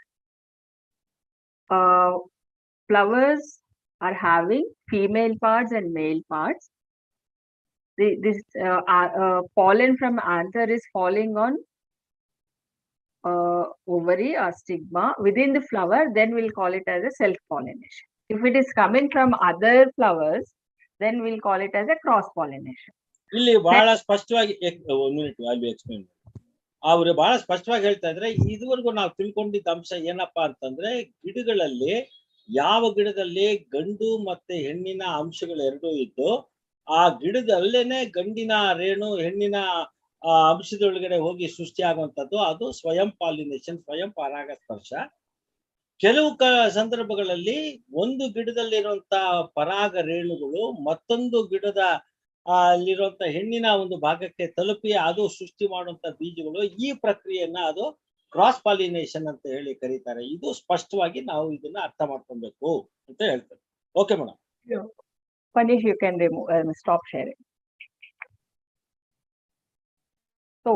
flowers are having female parts and male parts. This pollen from anther is falling on ovary or stigma within the flower, then we'll call it as a self-pollination. If it is coming from other flowers, then we'll call it as a cross-pollination. ಇಲ್ಲಿ ಬಹಳ ಸ್ಪಷ್ಟವಾಗಿ ಅವರು ಬಹಳ ಸ್ಪಷ್ಟವಾಗಿ ಹೇಳ್ತಾ ಇದ್ರೆ, ಇದುವರೆಗೂ ನಾವು ತಿಳ್ಕೊಂಡಿದ್ದ ಅಂಶ ಏನಪ್ಪಾ ಅಂತಂದ್ರೆ, ಗಿಡಗಳಲ್ಲಿ ಯಾವ ಗಿಡದಲ್ಲಿ ಗಂಡು ಮತ್ತೆ ಹೆಣ್ಣಿನ ಅಂಶಗಳು ಎರಡೂ ಇದ್ದು ಆ ಗಿಡದಲ್ಲೇನೆ ಗಂಡಿನ ರೇಣು ಹೆಣ್ಣಿನ ಅಂಶದೊಳಗಡೆ ಹೋಗಿ ಸೃಷ್ಟಿ ಆಗುವಂತದ್ದು ಅದು ಸ್ವಯಂ ಪಾಲಿನೇಷನ್, ಸ್ವಯಂ ಪರಾಗಸ್ಪರ್ಶ. ಕೆಲವು ಸಂದರ್ಭಗಳಲ್ಲಿ ಒಂದು ಗಿಡದಲ್ಲಿರುವಂತ ಪರಾಗ ರೇಣುಗಳು ಮತ್ತೊಂದು ಗಿಡದ ಅಲ್ಲಿರುವಂತ ಹೆಣ್ಣಿನ ಒಂದು ಭಾಗಕ್ಕೆ ತಲುಪಿ ಅದು ಸೃಷ್ಟಿ ಮಾಡುವಂತ ಬೀಜಗಳು, ಈ ಪ್ರಕ್ರಿಯೆಯನ್ನ ಅದು ಕ್ರಾಸ್ ಪಾಲಿನೇಷನ್ ಅಂತ ಹೇಳಿ ಕರೀತಾರೆ. ಇದು ಸ್ಪಷ್ಟವಾಗಿ ನಾವು ಇದನ್ನ ಅರ್ಥ ಮಾಡ್ಕೊಬೇಕು ಅಂತ ಹೇಳ್ತಾರೆ. Okay madam. Manish, you can remove, stop sharing. So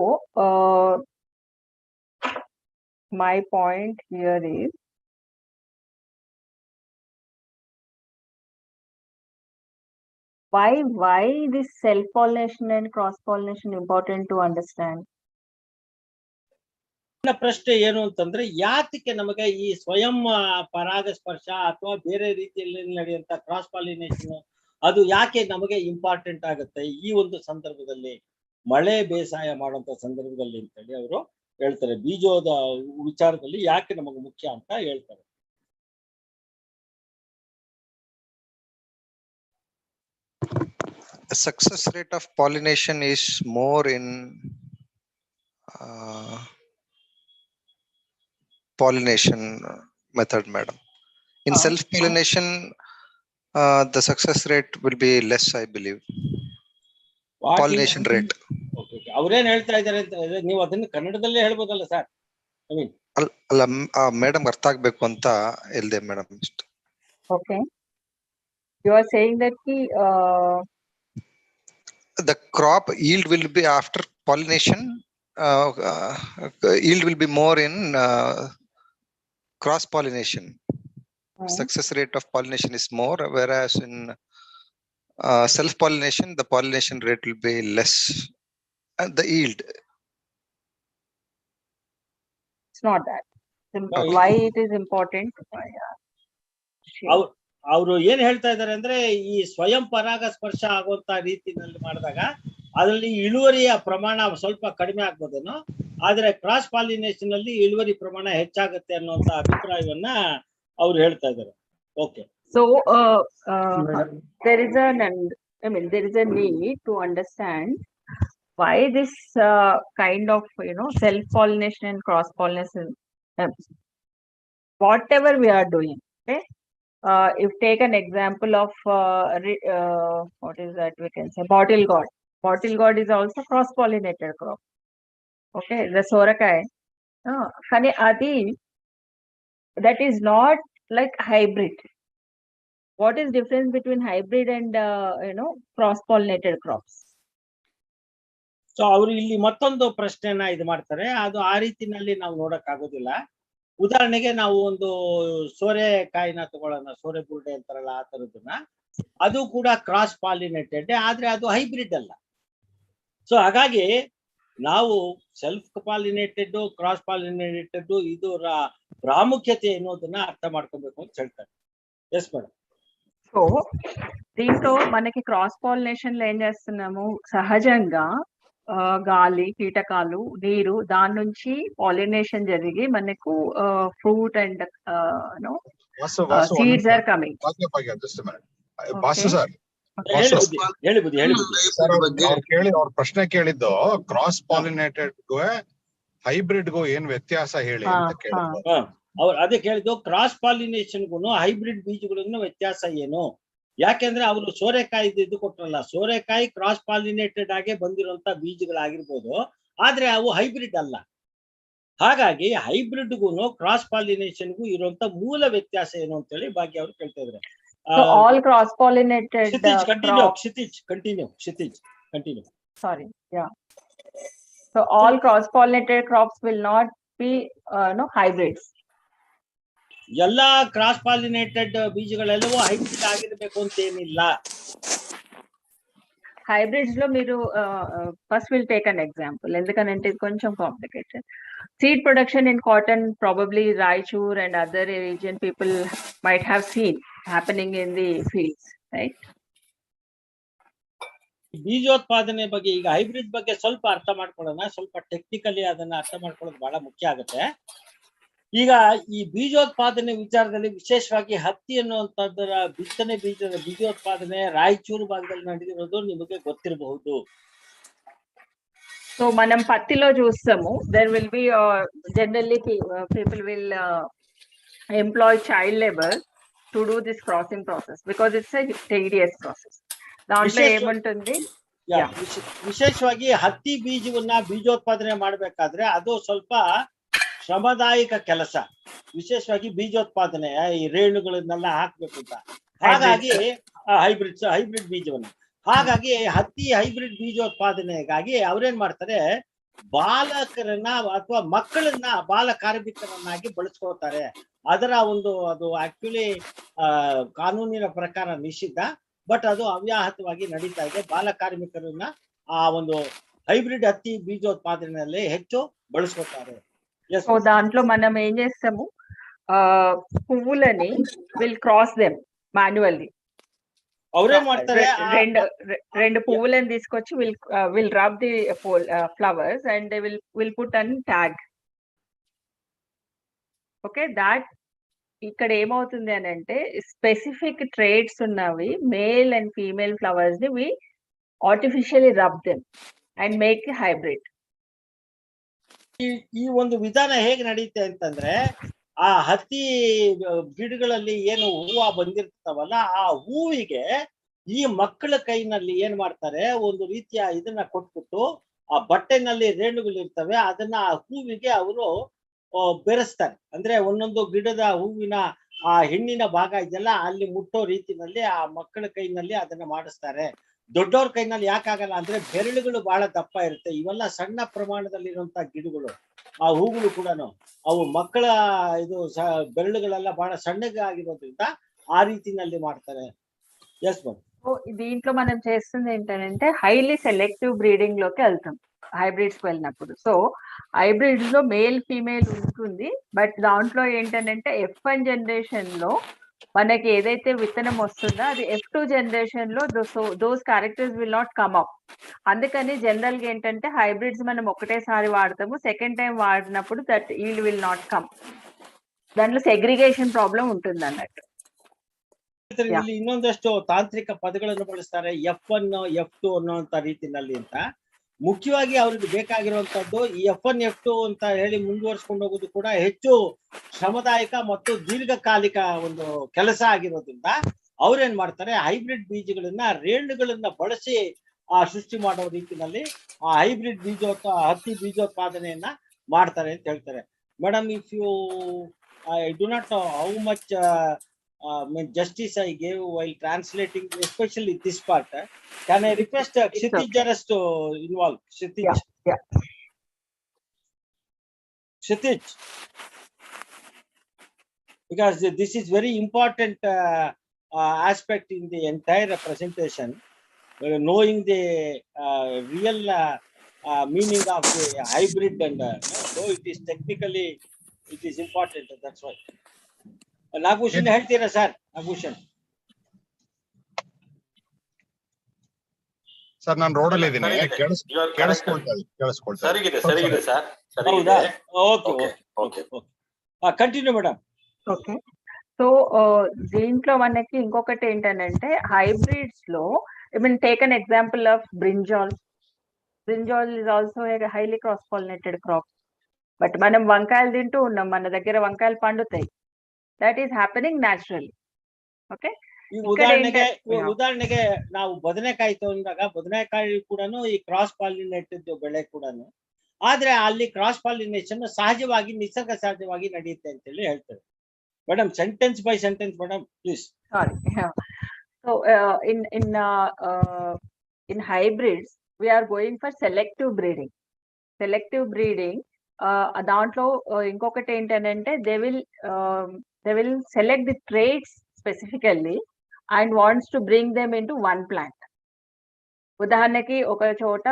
my point here is why this self-pollination and cross-pollination important to understand? ನನ್ನ ಪ್ರಶ್ನೆ ಏನು ಅಂತಂದ್ರೆ, ಯಾತಕ್ಕೆ ನಮಗೆ ಈ ಸ್ವಯಂ ಪರಾಗಸ್ಪರ್ಶ ಅಥವಾ ಬೇರೆ ರೀತಿಯಲ್ಲಿ ನಡೆಯುವಂತ ಕ್ರಾಸ್ ಪಾಲಿನೇಷನ್ ಅದು ಯಾಕೆ ನಮಗೆ ಇಂಪಾರ್ಟೆಂಟ್ ಆಗುತ್ತೆ ಈ ಒಂದು ಸಂದರ್ಭದಲ್ಲಿ, ಮಳೆ ಬೇಸಾಯ ಮಾಡುವಂತ ಸಂದರ್ಭದಲ್ಲಿ ಅಂತೇಳಿ ಅವರು ಹೇಳ್ತಾರೆ. ಬೀಜದ ವಿಚಾರದಲ್ಲಿ ಯಾಕೆ ನಮಗೆ ಮುಖ್ಯ ಅಂತ ಹೇಳ್ತಾರೆ. The success rate of pollination is more in pollination method, madam. In self-pollination, the success rate will be less, I believe. Pollination rate. ಅವ್ರೇನ್ ಹೇಳ್ತಾ ಇದಾರೆ ಅಂತ ನೀವು ಅದನ್ನ ಕನ್ನಡದಲ್ಲೇ ಹೇಳ್ಬೋದಲ್ಲ ಸರ್? ಐ ಮೀನ್ ಅಲ್ಲ ಮೇಡಮ್ ಅರ್ಥ ಆಗ್ಬೇಕು ಅಂತ ಹೇಳ್ದೆ madam. Okay. You are saying that the crop yield will be after pollination. Yield will be more in cross pollination. Success rate of pollination is more, whereas in self pollination the pollination rate will be less, and the yield. it's not that. Why it is important? ಅವರು ಏನ್ ಹೇಳ್ತಾ ಇದಾರೆ ಅಂದ್ರೆ, ಈ ಸ್ವಯಂ ಪರಾಗ ಸ್ಪರ್ಶ ಆಗುವಂತ ರೀತಿನಲ್ಲಿ ಮಾಡಿದಾಗ ಅದರಲ್ಲಿ ಇಳುವರಿಯ ಪ್ರಮಾಣ ಸ್ವಲ್ಪ ಕಡಿಮೆ ಆಗ್ಬೋದೇನೋ, ಆದ್ರೆ ಕ್ರಾಸ್ ಪಾಲಿನೇಷನ್ ಅಲ್ಲಿ ಇಳುವರಿ ಪ್ರಮಾಣ ಹೆಚ್ಚಾಗುತ್ತೆ ಅನ್ನುವಂತ ಅಭಿಪ್ರಾಯವನ್ನ ಅವ್ರು ಹೇಳ್ತಾ ಇದ್ದಾರೆ. Okay. So there is a need to understand why this kind of self pollination and cross pollination, whatever we are doing, okay. If take an example of what is that we can say, bottle gourd. Bottle gourd is also cross pollinated crop. Okay, the sorakai. Kani adi, that is not like hybrid. What is difference between hybrid and cross pollinated crops? So ಅವರು ಇಲ್ಲಿ ಮತ್ತೊಂದು ಪ್ರಶ್ನೆನ ಇದು ಮಾಡ್ತಾರೆ. ಅದು ಆ ರೀತಿನಲ್ಲಿ ನಾವು ನೋಡಕ್ ಆಗೋದಿಲ್ಲ. ಉದಾಹರಣೆಗೆ ನಾವು ಒಂದು ಸೋರೆಕಾಯಿನ ತಗೊಳ್ಳೋಣ, ಸೋರೆ ಬುರುಡೆ ಅಂತಾರಲ್ಲ ಆ ತರದನ್ನ, ಅದು ಕೂಡ ಕ್ರಾಸ್ ಪಾಲಿನೇಟೆಡ್, ಆದ್ರೆ ಅದು ಹೈಬ್ರಿಡ್ ಅಲ್ಲ. ಸೊ ಹಾಗಾಗಿ ನಾವು ಸೆಲ್ಫ್ ಪಾಲಿನೇಟೆಡ್, ಕ್ರಾಸ್ ಪಾಲಿನೇಟೆಡ್ ಇದರ ಪ್ರಾಮುಖ್ಯತೆ ಅನ್ನೋದನ್ನ ಅರ್ಥ ಮಾಡ್ಕೊಬೇಕು ಅಂತ ಹೇಳ್ತಾರೆ. Yes madam. సో దీంతో మనకి క్రాస్ పాలినేషన్ లో ఏం చేస్తున్నాము, సహజంగా గాలి, కీటకాలు, నీరు, దాని నుంచి పాలినేషన్ జరిగి మనకు fruit and seeds are coming. ಅವ್ರ ಪ್ರಶ್ನೆ ಕೇಳಿದ್ದು ಕ್ರಾಸ್ ಪಾಲಿನೇಟೆಡ್ ಹೈಬ್ರಿಡ್ ಗು ಏನ್ ವ್ಯತ್ಯಾಸ ಹೇಳಿ ಅಂತ ಕೇಳಿದ್ರು. ಅವ್ರು ಅದೇ ಕೇಳಿದ್ದು, ಕ್ರಾಸ್ ಪಾಲಿನೇಷನ್ಗೂ ಹೈಬ್ರಿಡ್ ಬೀಜಗಳನ್ನು ವ್ಯತ್ಯಾಸ ಏನು? ಯಾಕೆಂದ್ರೆ ಅವರು ಸೋರೆಕಾಯಿ ಇದು ಕೊಟ್ರಲ್ಲ, ಸೋರೆಕಾಯಿ ಕ್ರಾಸ್ ಪಾಲಿನೇಟೆಡ್ ಆಗಿ ಬಂದಿರುವಂತ ಬೀಜಗಳಾಗಿರ್ಬೋದು, ಆದ್ರೆ ಅವು ಹೈಬ್ರಿಡ್ ಅಲ್ಲ. ಹಾಗಾಗಿ ಹೈಬ್ರಿಡ್ಗೂ ಕ್ರಾಸ್ ಪಾಲಿನೇಷನ್ಗೂ ಇರುವಂತ ಮೂಲ ವ್ಯತ್ಯಾಸ ಏನು ಅಂತ ಹೇಳಿ ಭಾಗ್ಯ ಅವರು ಕೇಳ್ತಾ ಇದ್ದಾರೆ. all cross pollinated continue. Sorry, yeah. So all cross pollinated crops will not be hybrids. ಎಲ್ಲಾ ಕ್ರಾಸ್ ಪಾಲಿನೇಟೆಡ್ ಬೀಜಗಳೆಲ್ಲವೂ ಹೈಬ್ರಿಡ್ ಆಗಿರಬೇಕು ಅಂತ ಏನಿಲ್ಲ. హైబ్రిడ్స్ లో మీరు first will take an example, ఎందుకంటే ఇది కొంచెం complicated. Seed production in cotton, probably Raichur and other region people might have seen happening in the fields, right? ಬೀಜೋತ್ಪಾದನೆ ಬಗ್ಗೆ ಈಗ ಹೈಬ್ರಿಡ್ ಬಗ್ಗೆ ಸ್ವಲ್ಪ ಅರ್ಥ ಮಾಡ್ಕೊಳ್ಳೋಣ. ಸ್ವಲ್ಪ ಟೆಕ್ನಿಕಲಿ ಅದನ್ನ ಅರ್ಥ ಮಾಡ್ಕೊಳ್ಳೋದು ಬಹಳ ಮುಖ್ಯ ಆಗುತ್ತೆ. ಈಗ ಈ ಬೀಜೋತ್ಪಾದನೆ ವಿಚಾರದಲ್ಲಿ ವಿಶೇಷವಾಗಿ ಹತ್ತಿ ಅನ್ನುವಂಥದ್ದರ ಬಿತ್ತನೆ ಬೀಜದ ಬೀಜೋತ್ಪಾದನೆ ರಾಯಚೂರು ಭಾಗದಲ್ಲಿ ನಡೆದಿರೋದು ನಿಮಗೆ ಗೊತ್ತಿರಬಹುದು. సో మనం పత్తిలో చూస్తాము, there will be generally people will employ child labour to do this crossing process because it's a tedious process. దాంట్లో ఏముంటుంది, ವಿಶೇಷವಾಗಿ ಹತ್ತಿ ಬೀಜವನ್ನ ಬೀಜೋತ್ಪಾದನೆ ಮಾಡ್ಬೇಕಾದ್ರೆ ಅದು ಸ್ವಲ್ಪ ಶ್ರಮದಾಯಕ ಕೆಲಸ, ವಿಶೇಷವಾಗಿ ಬೀಜೋತ್ಪಾದನೆ ಈ ರೇಣುಗಳನ್ನೆಲ್ಲ ಹಾಕ್ಬೇಕು ಅಂತ. ಹಾಗಾಗಿ ಹೈಬ್ರಿಡ್ ಬೀಜವನ್ನ, ಹಾಗಾಗಿ ಹತ್ತಿ ಹೈಬ್ರಿಡ್ ಬೀಜೋತ್ಪಾದನೆಗಾಗಿ ಅವ್ರೇನ್ ಮಾಡ್ತಾರೆ, ಬಾಲಕರನ್ನ ಅಥವಾ ಮಕ್ಕಳನ್ನ ಬಾಲ ಕಾರ್ಮಿಕರನ್ನಾಗಿ ಬಳಸ್ಕೋತಾರೆ. ಅದರ ಅದು ಆಕ್ಚುಲಿ ಕಾನೂನಿನ ಪ್ರಕಾರ ನಿಷಿದ್ಧ, ಬಟ್ ಅದು ಅವ್ಯಾಹತವಾಗಿ ನಡೀತಾ ಇದೆ. ಬಾಲ ಕಾರ್ಮಿಕರನ್ನ ಆ ಒಂದು ಹೈಬ್ರಿಡ್ ಹತ್ತಿ ಬೀಜೋತ್ಪಾದನೆಯಲ್ಲಿ ಹೆಚ್ಚು ಬಳಸ್ಕೋತಾರೆ. సో దాంట్లో మనం ఏం చేస్తాము, పువ్వులని విల్ క్రాస్ దెమ్ మాన్యువల్లీ. ಅವ್ರೇನ್ ಮಾಡ್ತಾರೆ, రెండు పువ్వులను తీసుకొచ్చి will rub the flowers and they will put an tag okay that ఇక్కడ ఏమవుతుంది అని అంటే స్పెసిఫిక్ ట్రేడ్స్ ఉన్నవి మేల్ అండ్ ఫీమేల్ ఫ్లవర్స్ ని we artificially rub them and make hybrid. ಈ ಒಂದು ವಿಧಾನ ಹೇಗೆ ನಡೆಯುತ್ತೆ ಅಂತಂದ್ರೆ ಆ ಹತ್ತಿ ಗಿಡಗಳಲ್ಲಿ ಏನು ಹೂವು ಬಂದಿರ್ತಾವಲ್ಲ ಆ ಹೂವಿಗೆ ಈ ಮಕ್ಕಳ ಕೈನಲ್ಲಿ ಏನ್ ಮಾಡ್ತಾರೆ, ಒಂದು ರೀತಿಯ ಇದನ್ನ ಕೊಟ್ಬಿಟ್ಟು ಆ ಬಟ್ಟೆನಲ್ಲಿ ರೇಣುಗಳು ಇರ್ತವೆ, ಅದನ್ನ ಆ ಹೂವಿಗೆ ಅವರು ಬೆರೆಸ್ತಾರೆ. ಅಂದ್ರೆ ಒಂದೊಂದು ಗಿಡದ ಹೂವಿನ ಆ ಹೆಣ್ಣಿನ ಭಾಗ ಇದೆಲ್ಲ ಅಲ್ಲಿ ಮುಟ್ಟೋ ರೀತಿನಲ್ಲಿ ಆ ಮಕ್ಕಳ ಕೈನಲ್ಲಿ ಅದನ್ನ ಮಾಡಿಸ್ತಾರೆ. ದೊಡ್ಡವ್ರ ಕೈನಲ್ಲಿ ಯಾಕಾಗಲ್ಲ ಅಂದ್ರೆ ಬೆರಳುಗಳು ಬಹಳ ದಪ್ಪ ಇರುತ್ತೆ. ಇವೆಲ್ಲ ಸಣ್ಣ ಪ್ರಮಾಣದಲ್ಲಿರುವಂತ ಗಿಡಗಳು, ಆ ಹೂಗಳು ಕೂಡ ಅವು ಮಕ್ಕಳ ಇದು ಬೆರಳುಗಳೆಲ್ಲ ಬಹಳ ಸಣ್ಣಗೆ ಆಗಿರೋದ್ರಿಂದ ఆ రీతిನಲ್ಲಿ ಮಾಡ್ತಾರೆ. Yes madam. సో దీంట్లో మనం చేస్తుంది ఏంటంటే హైలీ సెలెక్టివ్ బ్రీడింగ్ లోకి వెళ్తాం హైబ్రిడ్స్ కి వెళ్ళినప్పుడు. సో హైబ్రిడ్స్ లో మేల్ ఫీమేల్ ఉంటుంది, బట్ దాంట్లో ఏంటంటే F1 జనరేషన్ లో మనకి ఏదైతే విత్తనం వస్తుందో అది F2 జనరేషన్ లో those characters will not come up. అందుకని జనరల్ గా ఏంటంటే హైబ్రిడ్స్ మనం ఒకటేసారి వాడతాము, సెకండ్ టైం వాడినప్పుడు that yield will not come. దాంట్లో సెగ్రిగేషన్ ప్రాబ్లం ఉంటుంది అన్నట్టు. ಇಲ್ಲಿ ಇನ್ನೊಂದಷ್ಟು ತಾಂತ್ರಿಕ ಪದಗಳನ್ನು ಬಳಸ್ತಾರೆ, F1 F2 ಅನ್ನುವಂತ ರೀತಿನಲ್ಲಿ ಅಂತ. ಮುಖ್ಯವಾಗಿ ಅವ್ರಿಗೆ ಬೇಕಾಗಿರುವಂತದ್ದು ಈ F1 F2 ಅಂತ ಹೇಳಿ ಮುಂದುವರ್ಸ್ಕೊಂಡು ಹೋಗೋದು ಕೂಡ ಹೆಚ್ಚು ಶ್ರಮದಾಯಕ ಮತ್ತು ದೀರ್ಘಕಾಲಿಕ ಒಂದು ಕೆಲಸ ಆಗಿರೋದ್ರಿಂದ ಅವ್ರೇನ್ ಮಾಡ್ತಾರೆ, ಹೈಬ್ರಿಡ್ ಬೀಜಗಳನ್ನ ರೇಣುಗಳನ್ನ ಬಳಸಿ ಸೃಷ್ಟಿ ಮಾಡೋ ರೀತಿನಲ್ಲಿ ಆ ಹೈಬ್ರಿಡ್ ಹತ್ತಿ ಬೀಜೋತ್ಪಾದನೆಯನ್ನ ಮಾಡ್ತಾರೆ ಅಂತ ಹೇಳ್ತಾರೆ. Madam, if you I do not know how much justice I gave while translating, especially this part. Can I request Kshitij Jaras to involve? Kshitij. Yeah. Kshitij. Because this is very important aspect in the entire presentation. Knowing the real meaning of the hybrid and though it is technically, it is important. That's why. Nagabhushan ಹೇಳ್ತೀರಾ sir? Nagabhushan sir, ನಾನು ರೋಡಲ್ಲಿ ಇದ್ದೀನಿ, ಕೇಳಿಸ್ಕೊಳ್ತಾ ಸರಿಗಿದೆ sir. ಹೌದಾ? Okay. Continue madam. Okay. So దీంట్లో మనకి ఇంకొకటి ఏంటంటే hybrids లో I mean take an example of brinjal. Brinjal is also a highly cross pollinated crop. But మనం వంకాయలు తింటూ ఉన్నాం, మన దగ్గర వంకాయలు పండుతాయి. That is happening naturally. Okay. ಉದಾಹರಣೆಗೆ ನಾವು ಬದನೆಕಾಯಿ ತಗೊಂಡಾಗ ಬದನೆಕಾಯಿ ಕೂಡ ಈ ಕ್ರಾಸ್ ಪಾಲಿನೇಟೆಡ್ ಬೆಳೆ ಕೂಡ, ಆದ್ರೆ ಅಲ್ಲಿ ಕ್ರಾಸ್ ಪಾಲಿನೇಷನ್ ಸಹಜವಾಗಿ ನಿಸರ್ಗ ಸಹಜವಾಗಿ ನಡೆಯುತ್ತೆ ಅಂತ ಹೇಳಿ ಹೇಳ್ತಾರೆ. Madam, sentence by sentence madam, please. Sorry. So in hybrids we are going for selective breeding. Selective breeding దాంట్లో ఇంకొకటి ఏంటంటే they will select the traits specifically and wants to bring them into one plant. ఉదాహరణకి ఒక చోట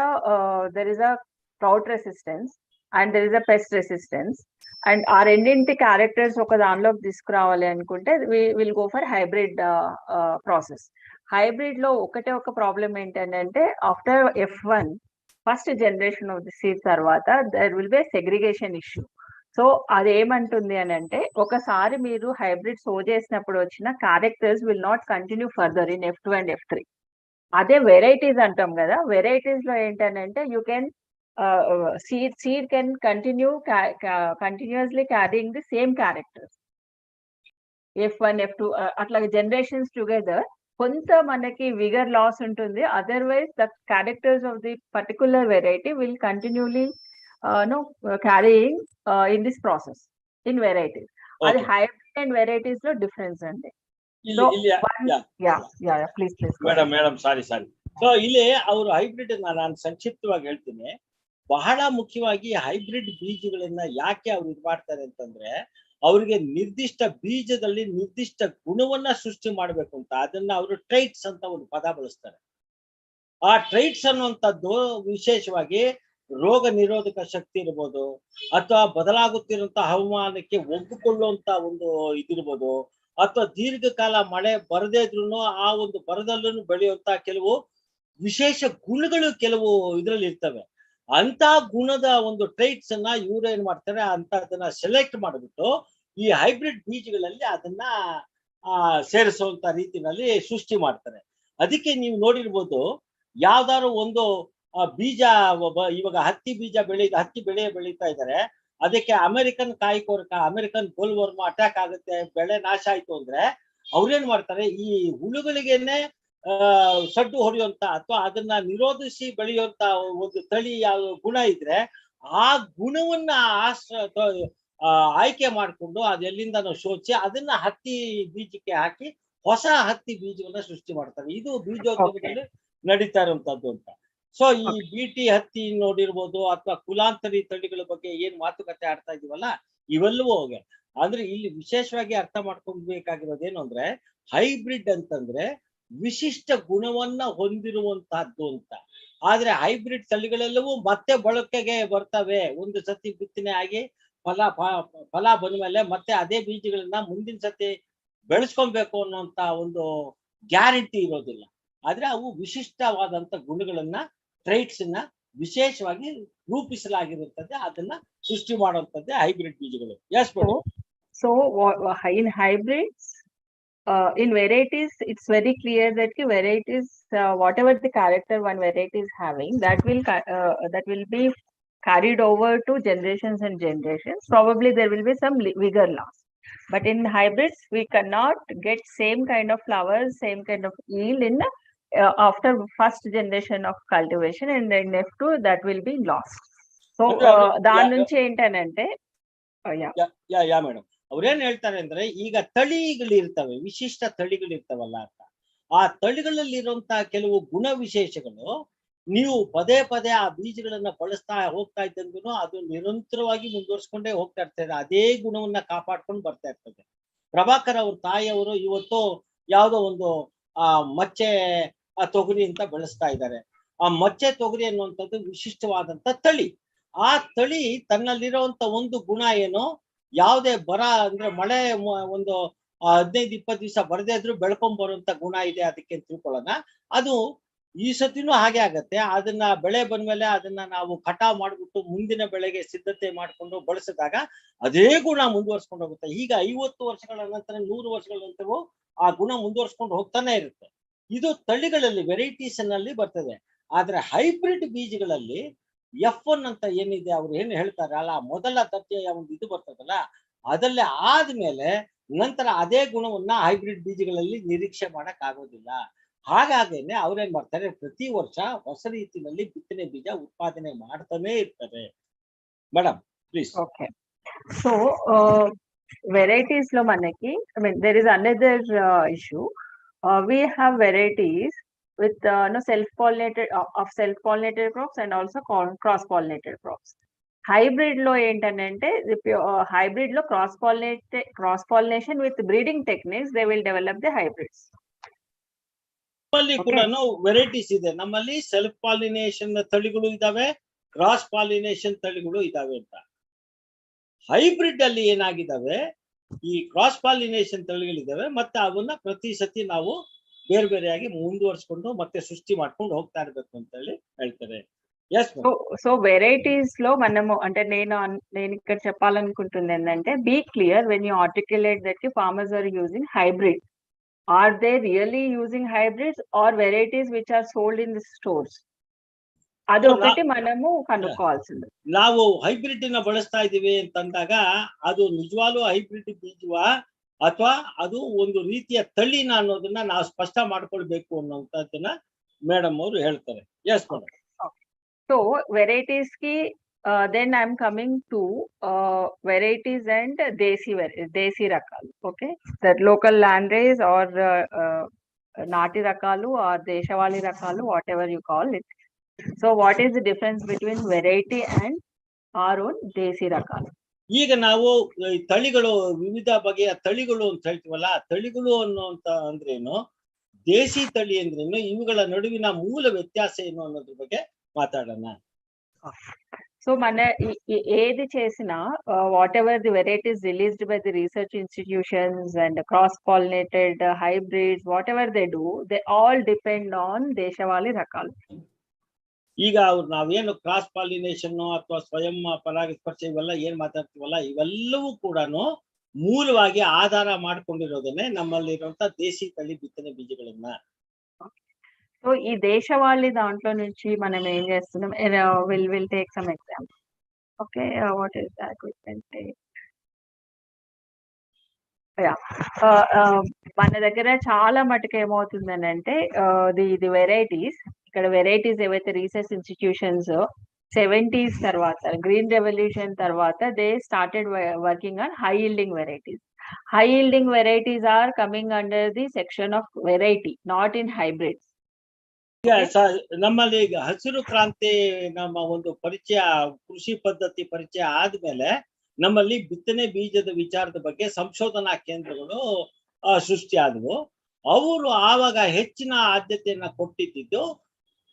there is a drought resistance and there is a pest resistance, and ఆ రెండింటి characters ఒక దానిలోకి తీసుకురావాలి అనుకుంటే we will go for hybrid process. Hybrid లో ఒక ప్రాబ్లం ఏంటంటే after F1 first generation of the seed తర్వాత there will be a segregation issue. So అదేమంటుంది అని అంటే ఒకసారి మీరు హైబ్రిడ్ సో చేసినప్పుడు వచ్చిన characters will not continue further in F2 and F3. అదే వెరైటీస్ అంటాం కదా, వెరైటీస్ లో ఏంటంటే you can seed can continuously carrying the same characters F1 F2 అట్లా జనరేషన్స్ టుగెదర్. కొంత మనకి విగర్ లాస్ ఉంటుంది, otherwise the characters of the particular variety will continually carrying in this process in varieties. అది hybrid and varieties లో difference అండి. Please madam sorry. So ಇಲ್ಲಿ ಅವರು hybrid ನಾನು ಸಂಕ್ಷಿಪ್ತವಾಗಿ ಹೇಳ್ತೀನಿ. ಬಹಳ ಮುಖ್ಯವಾಗಿ ಹೈಬ್ರಿಡ್ ಬೀಜಗಳನ್ನ ಯಾಕೆ ಅವ್ರು ಇದು ಮಾಡ್ತಾರೆ ಅಂತಂದ್ರೆ, ಅವ್ರಿಗೆ ನಿರ್ದಿಷ್ಟ ಬೀಜದಲ್ಲಿ ನಿರ್ದಿಷ್ಟ ಗುಣವನ್ನ ಸೃಷ್ಟಿ ಮಾಡ್ಬೇಕು ಅಂತ, ಅದನ್ನ ಅವರು ಟ್ರೈಟ್ಸ್ ಅಂತ ಒಂದು ಪದ ಬಳಸ್ತಾರೆ. ಆ ಟ್ರೈಟ್ಸ್ ಅನ್ನುವಂಥದ್ದು ವಿಶೇಷವಾಗಿ ರೋಗ ನಿರೋಧಕ ಶಕ್ತಿ ಇರ್ಬೋದು, ಅಥವಾ ಬದಲಾಗುತ್ತಿರುವಂತಹ ಹವಾಮಾನಕ್ಕೆ ಒಗ್ಗಿಕೊಳ್ಳುವಂತ ಒಂದು ಇದಿರ್ಬೋದು, ಅಥವಾ ದೀರ್ಘಕಾಲ ಮಳೆ ಬರದೇ ಇದ್ರು ಆ ಒಂದು ಬರದಲ್ಲೂ ಬೆಳೆಯುವಂತ ಕೆಲವು ವಿಶೇಷ ಗುಣಗಳು ಕೆಲವು ಇದ್ರಲ್ಲಿ ಇರ್ತವೆ. ಅಂತ ಗುಣದ ಒಂದು ಟ್ರೈಟ್ಸ್ ಅನ್ನ ಇವ್ರು ಏನ್ ಮಾಡ್ತಾರೆ, ಅಂತದನ್ನ ಸೆಲೆಕ್ಟ್ ಮಾಡ್ಬಿಟ್ಟು ಈ ಹೈಬ್ರಿಡ್ ಬೀಜಗಳಲ್ಲಿ ಅದನ್ನ ಸೇರಿಸುವಂತ ರೀತಿನಲ್ಲಿ ಸೃಷ್ಟಿ ಮಾಡ್ತಾರೆ. ಅದಕ್ಕೆ ನೀವು ನೋಡಿರ್ಬೋದು, ಯಾವ್ದಾದ್ರು ಒಂದು ಬೀಜ ಇವಾಗ ಹತ್ತಿ ಬೆಳೆ ಬೆಳೀತಾ ಇದ್ದಾರೆ, ಅದಕ್ಕೆ ಅಮೆರಿಕನ್ ಕಾಯಿಕೊರಕ, ಅಮೆರಿಕನ್ ಬೋಲ್ವರ್ಮ್ ಅಟ್ಯಾಕ್ ಆಗುತ್ತೆ, ಬೆಳೆ ನಾಶ ಆಯ್ತು ಅಂದ್ರೆ ಅವ್ರೇನ್ ಮಾಡ್ತಾರೆ, ಈ ಹುಳುಗಳಿಗೇನೆ ಸಡ್ಡು ಹೊಡೆಯುವಂತ ಅಥವಾ ಅದನ್ನ ನಿರೋಧಿಸಿ ಬೆಳೆಯುವಂತ ಒಂದು ತಳಿ ಯಾವ ಗುಣ ಇದ್ರೆ ಆ ಗುಣವನ್ನ ಆಯ್ಕೆ ಮಾಡಿಕೊಂಡು ಅದೆಲ್ಲಿಂದ ಶೋಧಿಸಿ ಅದನ್ನ ಹತ್ತಿ ಬೀಜಕ್ಕೆ ಹಾಕಿ ಹೊಸ ಹತ್ತಿ ಬೀಜವನ್ನ ಸೃಷ್ಟಿ ಮಾಡ್ತಾರೆ. ಇದು ಬೀಜೋದ್ಯಮದಲ್ಲಿ ನಡೀತಾ ಇರುವಂತದ್ದು ಅಂತ. ಸೊ ಈ BT ಹತ್ತಿ ನೋಡಿರ್ಬೋದು ಅಥವಾ ಕುಲಾಂತರಿ ತಳಿಗಳ ಬಗ್ಗೆ ಏನ್ ಮಾತುಕತೆ ಆಡ್ತಾ ಇದೀವಲ್ಲ, ಇವೆಲ್ಲವೂ ಹೋಗಿ ಅಂದ್ರೆ ಇಲ್ಲಿ ವಿಶೇಷವಾಗಿ ಅರ್ಥ ಮಾಡ್ಕೊಳ್ಬೇಕಾಗಿರೋದೇನು ಅಂದ್ರೆ, ಹೈಬ್ರಿಡ್ ಅಂತಂದ್ರೆ ವಿಶಿಷ್ಟ ಗುಣವನ್ನ ಹೊಂದಿರುವಂತಹದ್ದು ಅಂತ. ಆದ್ರೆ ಹೈಬ್ರಿಡ್ ತಳಿಗಳೆಲ್ಲವೂ ಮತ್ತೆ ಬಳಕೆಗೆ ಬರ್ತವೆ. ಒಂದು ಸತಿ ಬಿತ್ತನೆ ಆಗಿ ಫಲ ಬಂದ್ಮೇಲೆ ಮತ್ತೆ ಅದೇ ಬೀಜಗಳನ್ನ ಮುಂದಿನ ಸತಿ ಬೆಳೆಸ್ಕೊಬೇಕು ಅನ್ನೋಂತ ಒಂದು ಗ್ಯಾರಂಟಿ ಇರೋದಿಲ್ಲ. ಆದ್ರೆ ಅವು ವಿಶಿಷ್ಟವಾದಂತ ಗುಣಗಳನ್ನ, ಟ್ರೈಟ್ಸ್ ನ ವಿಶೇಷವಾಗಿ ರೂಪಿಸಲಾಗಿರುತ್ತದೆ, ಅದನ್ನ ಸೃಷ್ಟಿ ಮಾಡುವಂತದ್ದೇ ಹೈಬ್ರಿಡ್ ಬೀಜಗಳು. Yes madam. So in hybrids, in varieties, it's very clear that varieties, whatever the character one variety is having, that will be carried over to generations and generations. Probably there will be some vigor loss. But in hybrids, we cannot get same kind of flowers, same kind of yield in after first generation of cultivation, and then F2 that will be lost. So దాని నుంచి ఏంటనంటే ಯಾ madam, ಅವ್ರೇನ್ ಹೇಳ್ತಾರೆ ಅಂದ್ರೆ, ಈಗ ತಳಿಗಳಿರ್ತವೆ, ವಿಶಿಷ್ಟ ತಳಿಗಳಿರ್ತವಲ್ಲ ಅಂತ, ಆ ತಳಿಗಳಲ್ಲಿರುವಂತಹ ಕೆಲವು ಗುಣ ವಿಶೇಷಗಳು ನೀವು ಪದೇ ಪದೇ ಆ ಬೀಜಗಳನ್ನ ಬಳಸ್ತಾ ಹೋಗ್ತಾ ಇದ್ದಂಗೂ ಅದು ನಿರಂತರವಾಗಿ ಮುಂದುವರ್ಸ್ಕೊಂಡೇ ಹೋಗ್ತಾ ಇರ್ತದೆ, ಅದೇ ಗುಣವನ್ನ ಕಾಪಾಡ್ಕೊಂಡು ಬರ್ತಾ ಇರ್ತದೆ. ಪ್ರಭಾಕರ್ ಅವ್ರ ತಾಯಿಯವರು ಇವತ್ತು ಯಾವುದೋ ಒಂದು ಮಚ್ಚೆ ತೊಗರಿ ಅಂತ ಬೆಳೆಸ್ತಾ ಇದ್ದಾರೆ. ಆ ಮಚ್ಚೆ ತೊಗರಿ ಅನ್ನುವಂಥದ್ದು ವಿಶಿಷ್ಟವಾದಂತ ತಳಿ. ಆ ತಳಿ ತನ್ನಲ್ಲಿರುವಂತ ಒಂದು ಗುಣ ಏನು, ಯಾವುದೇ ಬರ ಅಂದ್ರೆ ಮಳೆ ಒಂದು 15-20 ದಿವಸ ಬರದೇ ಇದ್ರು ಬೆಳ್ಕೊಂಡ್ ಬರುವಂತ ಗುಣ ಇದೆ ಅದಕ್ಕೆ ತಿಳ್ಕೊಳ್ಳೋಣ. ಅದು ಈ ಸತಿನೂ ಹಾಗೆ ಆಗತ್ತೆ. ಅದನ್ನ ಬೆಳೆ ಬಂದ್ಮೇಲೆ ಅದನ್ನ ನಾವು ಕಟಾವ್ ಮಾಡ್ಬಿಟ್ಟು ಮುಂದಿನ ಬೆಳೆಗೆ ಸಿದ್ಧತೆ ಮಾಡ್ಕೊಂಡು ಬಳಸಿದಾಗ ಅದೇ ಗುಣ ಮುಂದುವರ್ಸ್ಕೊಂಡು ಹೋಗುತ್ತೆ. ಈಗ 50 ವರ್ಷಗಳ ನಂತರ 100 ವರ್ಷಗಳ ನಂತರವೂ ಆ ಗುಣ ಮುಂದುವರ್ಸ್ಕೊಂಡು ಹೋಗ್ತಾನೆ ಇರುತ್ತೆ. ಇದು ತಳಿಗಳಲ್ಲಿ ವೆರೈಟೀಸ್ ನಲ್ಲಿ ಬರ್ತದೆ. ಆದ್ರೆ ಹೈಬ್ರಿಡ್ ಬೀಜಗಳಲ್ಲಿ F1 ಅಂತ ಏನಿದೆ, ಅವ್ರು ಏನ್ ಹೇಳ್ತಾರಲ್ಲ, ಮೊದಲ ದರ್ಜೆಯ ಒಂದು ಇದು ಬರ್ತದಲ್ಲ, ಅದಲ್ಲೇ ಆದ್ಮೇಲೆ ನಂತರ ಅದೇ ಗುಣವನ್ನ ಹೈಬ್ರಿಡ್ ಬೀಜಗಳಲ್ಲಿ ನಿರೀಕ್ಷೆ ಮಾಡಕ್ ಆಗೋದಿಲ್ಲ. ಹಾಗಾಗೇನೆ ಅವ್ರೇನ್ ಮಾಡ್ತಾರೆ, ಪ್ರತಿ ವರ್ಷ ಹೊಸ ರೀತಿಯಲ್ಲಿ ಬಿತ್ತನೆ ಬೀಜ ಉತ್ಪಾದನೆ ಮಾಡ್ತಾನೆ ಇರ್ತಾರೆ. Madam please. Okay. So varieties lo manaki, I mean there is another issue. We have varieties with self-pollinated crops and also cross-pollinated crops. Hybrid lo ఏంటంటే hybrid lo cross pollination with breeding techniques, they will develop the hybrids. ನಮ್ಮಲ್ಲಿ ಕೂಡ varieties ಇದೆ. ನಮ್ಮಲ್ಲಿ self pollination ತಳಿಗಳು ಇದಾವೆ, cross pollination ತಳಿಗಳು ಇದಾವೆ ಅಂತ. ಹೈಬ್ರಿಡ್ ಅಲ್ಲಿ ಏನಾಗಿದ್ದಾವೆ, ಈ ಕ್ರಾಸ್ ಪಾಲಿನೇಷನ್ ತಳಿಗಳಿದಾವೆ, ಮತ್ತೆ ಅವನ್ನ ಪ್ರತಿ ಸತಿ ನಾವು ಬೇರೆ ಬೇರೆಯಾಗಿ ಮುಂದುವರ್ಸ್ಕೊಂಡು ಮತ್ತೆ ಸೃಷ್ಟಿ ಮಾಡ್ಕೊಂಡು ಹೋಗ್ತಾ ಇರ್ಬೇಕು ಅಂತ ಹೇಳಿ ಹೇಳ್ತಾರೆ. సో వెరైటీస్ లో మనము అంటే నేను ఇక్కడ చెప్పాలనుకుంటుంది ఏంటంటే, be clear when you articulate that farmers are using hybrid, are they really using hybrids or varieties which are sold in the stores? ಅದು ఒకటి మనము కనుక్కోవాల్సింది. ನಾವು ಹೈಬ್ರಿಡ್ ನ ಬಳಸ್ತಾ ಇದೀವಿ ಅಂತಂದಾಗ ಅದು ನಿಜವಾಗ್ಲೂ ಹೈಬ್ರಿಡ್ ಬೀಜವಾ ಅಥವಾ ಅದು ಒಂದು ರೀತಿಯ ತಳಿನ ಅನ್ನೋದನ್ನ ನಾವು ಸ್ಪಷ್ಟ ಮಾಡ್ಕೊಳ್ಬೇಕು ಅನ್ನೋಂಥದ್ದನ್ನ ಮೇಡಮ್ ಅವರು ಹೇಳ್ತಾರೆ. Yes madam. So varieties ki then I'm coming to varieties and desi rakalu. Okay, that local landrace or nati rakalu or deshawali rakalu, whatever you call it. So what is the difference between variety and our own desi rakalu? ಈಗ ನಾವು ತಳಿಗಳು, ವಿವಿಧ ಬಗೆಯ ತಳಿಗಳು ಅಂತ ಹೇಳ್ತೀವಲ್ಲ, ತಳಿಗಳು ಅನ್ನುವಂತ ಅಂದ್ರೇನು, ದೇಸಿ ತಳಿ ಅಂದ್ರೇನು, ಇವುಗಳ ನಡುವಿನ ಮೂಲ ವ್ಯತ್ಯಾಸ ಏನು ಅನ್ನೋದ್ರ ಬಗ್ಗೆ ಮಾತಾಡೋಣ. So మన ఏది చేసినా whatever the varieties released by the research institutions and cross pollinated hybrids, whatever they do, they all depend on ದೇಶವಾಳಿ ರಕಾಲು. ಈಗ ನಾವೇನು ಕ್ರಾಸ್ ಪಾಲಿನೇಷನ್ ಅಥವಾ ಸ್ವಯಂ ಪರಾಗಸ್ಪರ್ಶ ಇವೆಲ್ಲ ಏನ್ ಮಾತಾಡ್ತೀವಲ್ಲ, ಇವೆಲ್ಲವೂ ಕೂಡ ಮೂಲವಾಗಿ ಆಧಾರ ಮಾಡ್ಕೊಂಡಿರೋದನ್ನೇ ನಮ್ಮಲ್ಲಿರುವಂತ ದೇಶಿ ತಳಿ ಬಿತ್ತನೆ ಬೀಜಗಳನ್ನ. సో ఈ దేశవాళీ దాంట్లో నుంచి మనం ఏం చేస్తున్నాం, will take some example. Okay, what is that we can take. మన దగ్గర చాలా మటుకు ఏమవుతుందని అంటే ది వెరైటీస్, ఇక్కడ వెరైటీస్ ఏవైతే రీసెర్చ్ ఇన్స్టిట్యూషన్స్ 70s తర్వాత గ్రీన్ రెవల్యూషన్ తర్వాత they started working on high yielding varieties. High yielding varieties are coming under the section of variety, not in hybrids. ಈಗ ನಮ್ಮಲ್ಲಿ ಈಗ ಹಸಿರು ಕ್ರಾಂತಿ ನಮ್ಮ ಒಂದು ಪರಿಚಯ, ಕೃಷಿ ಪದ್ಧತಿ ಪರಿಚಯ ಆದ್ಮೇಲೆ ನಮ್ಮಲ್ಲಿ ಬಿತ್ತನೆ ಬೀಜದ ವಿಚಾರದ ಬಗ್ಗೆ ಸಂಶೋಧನಾ ಕೇಂದ್ರಗಳು ಸೃಷ್ಟಿ ಆದವು. ಅವರು ಆವಾಗ ಹೆಚ್ಚಿನ ಆದ್ಯತೆಯನ್ನ ಕೊಟ್ಟಿದ್ದು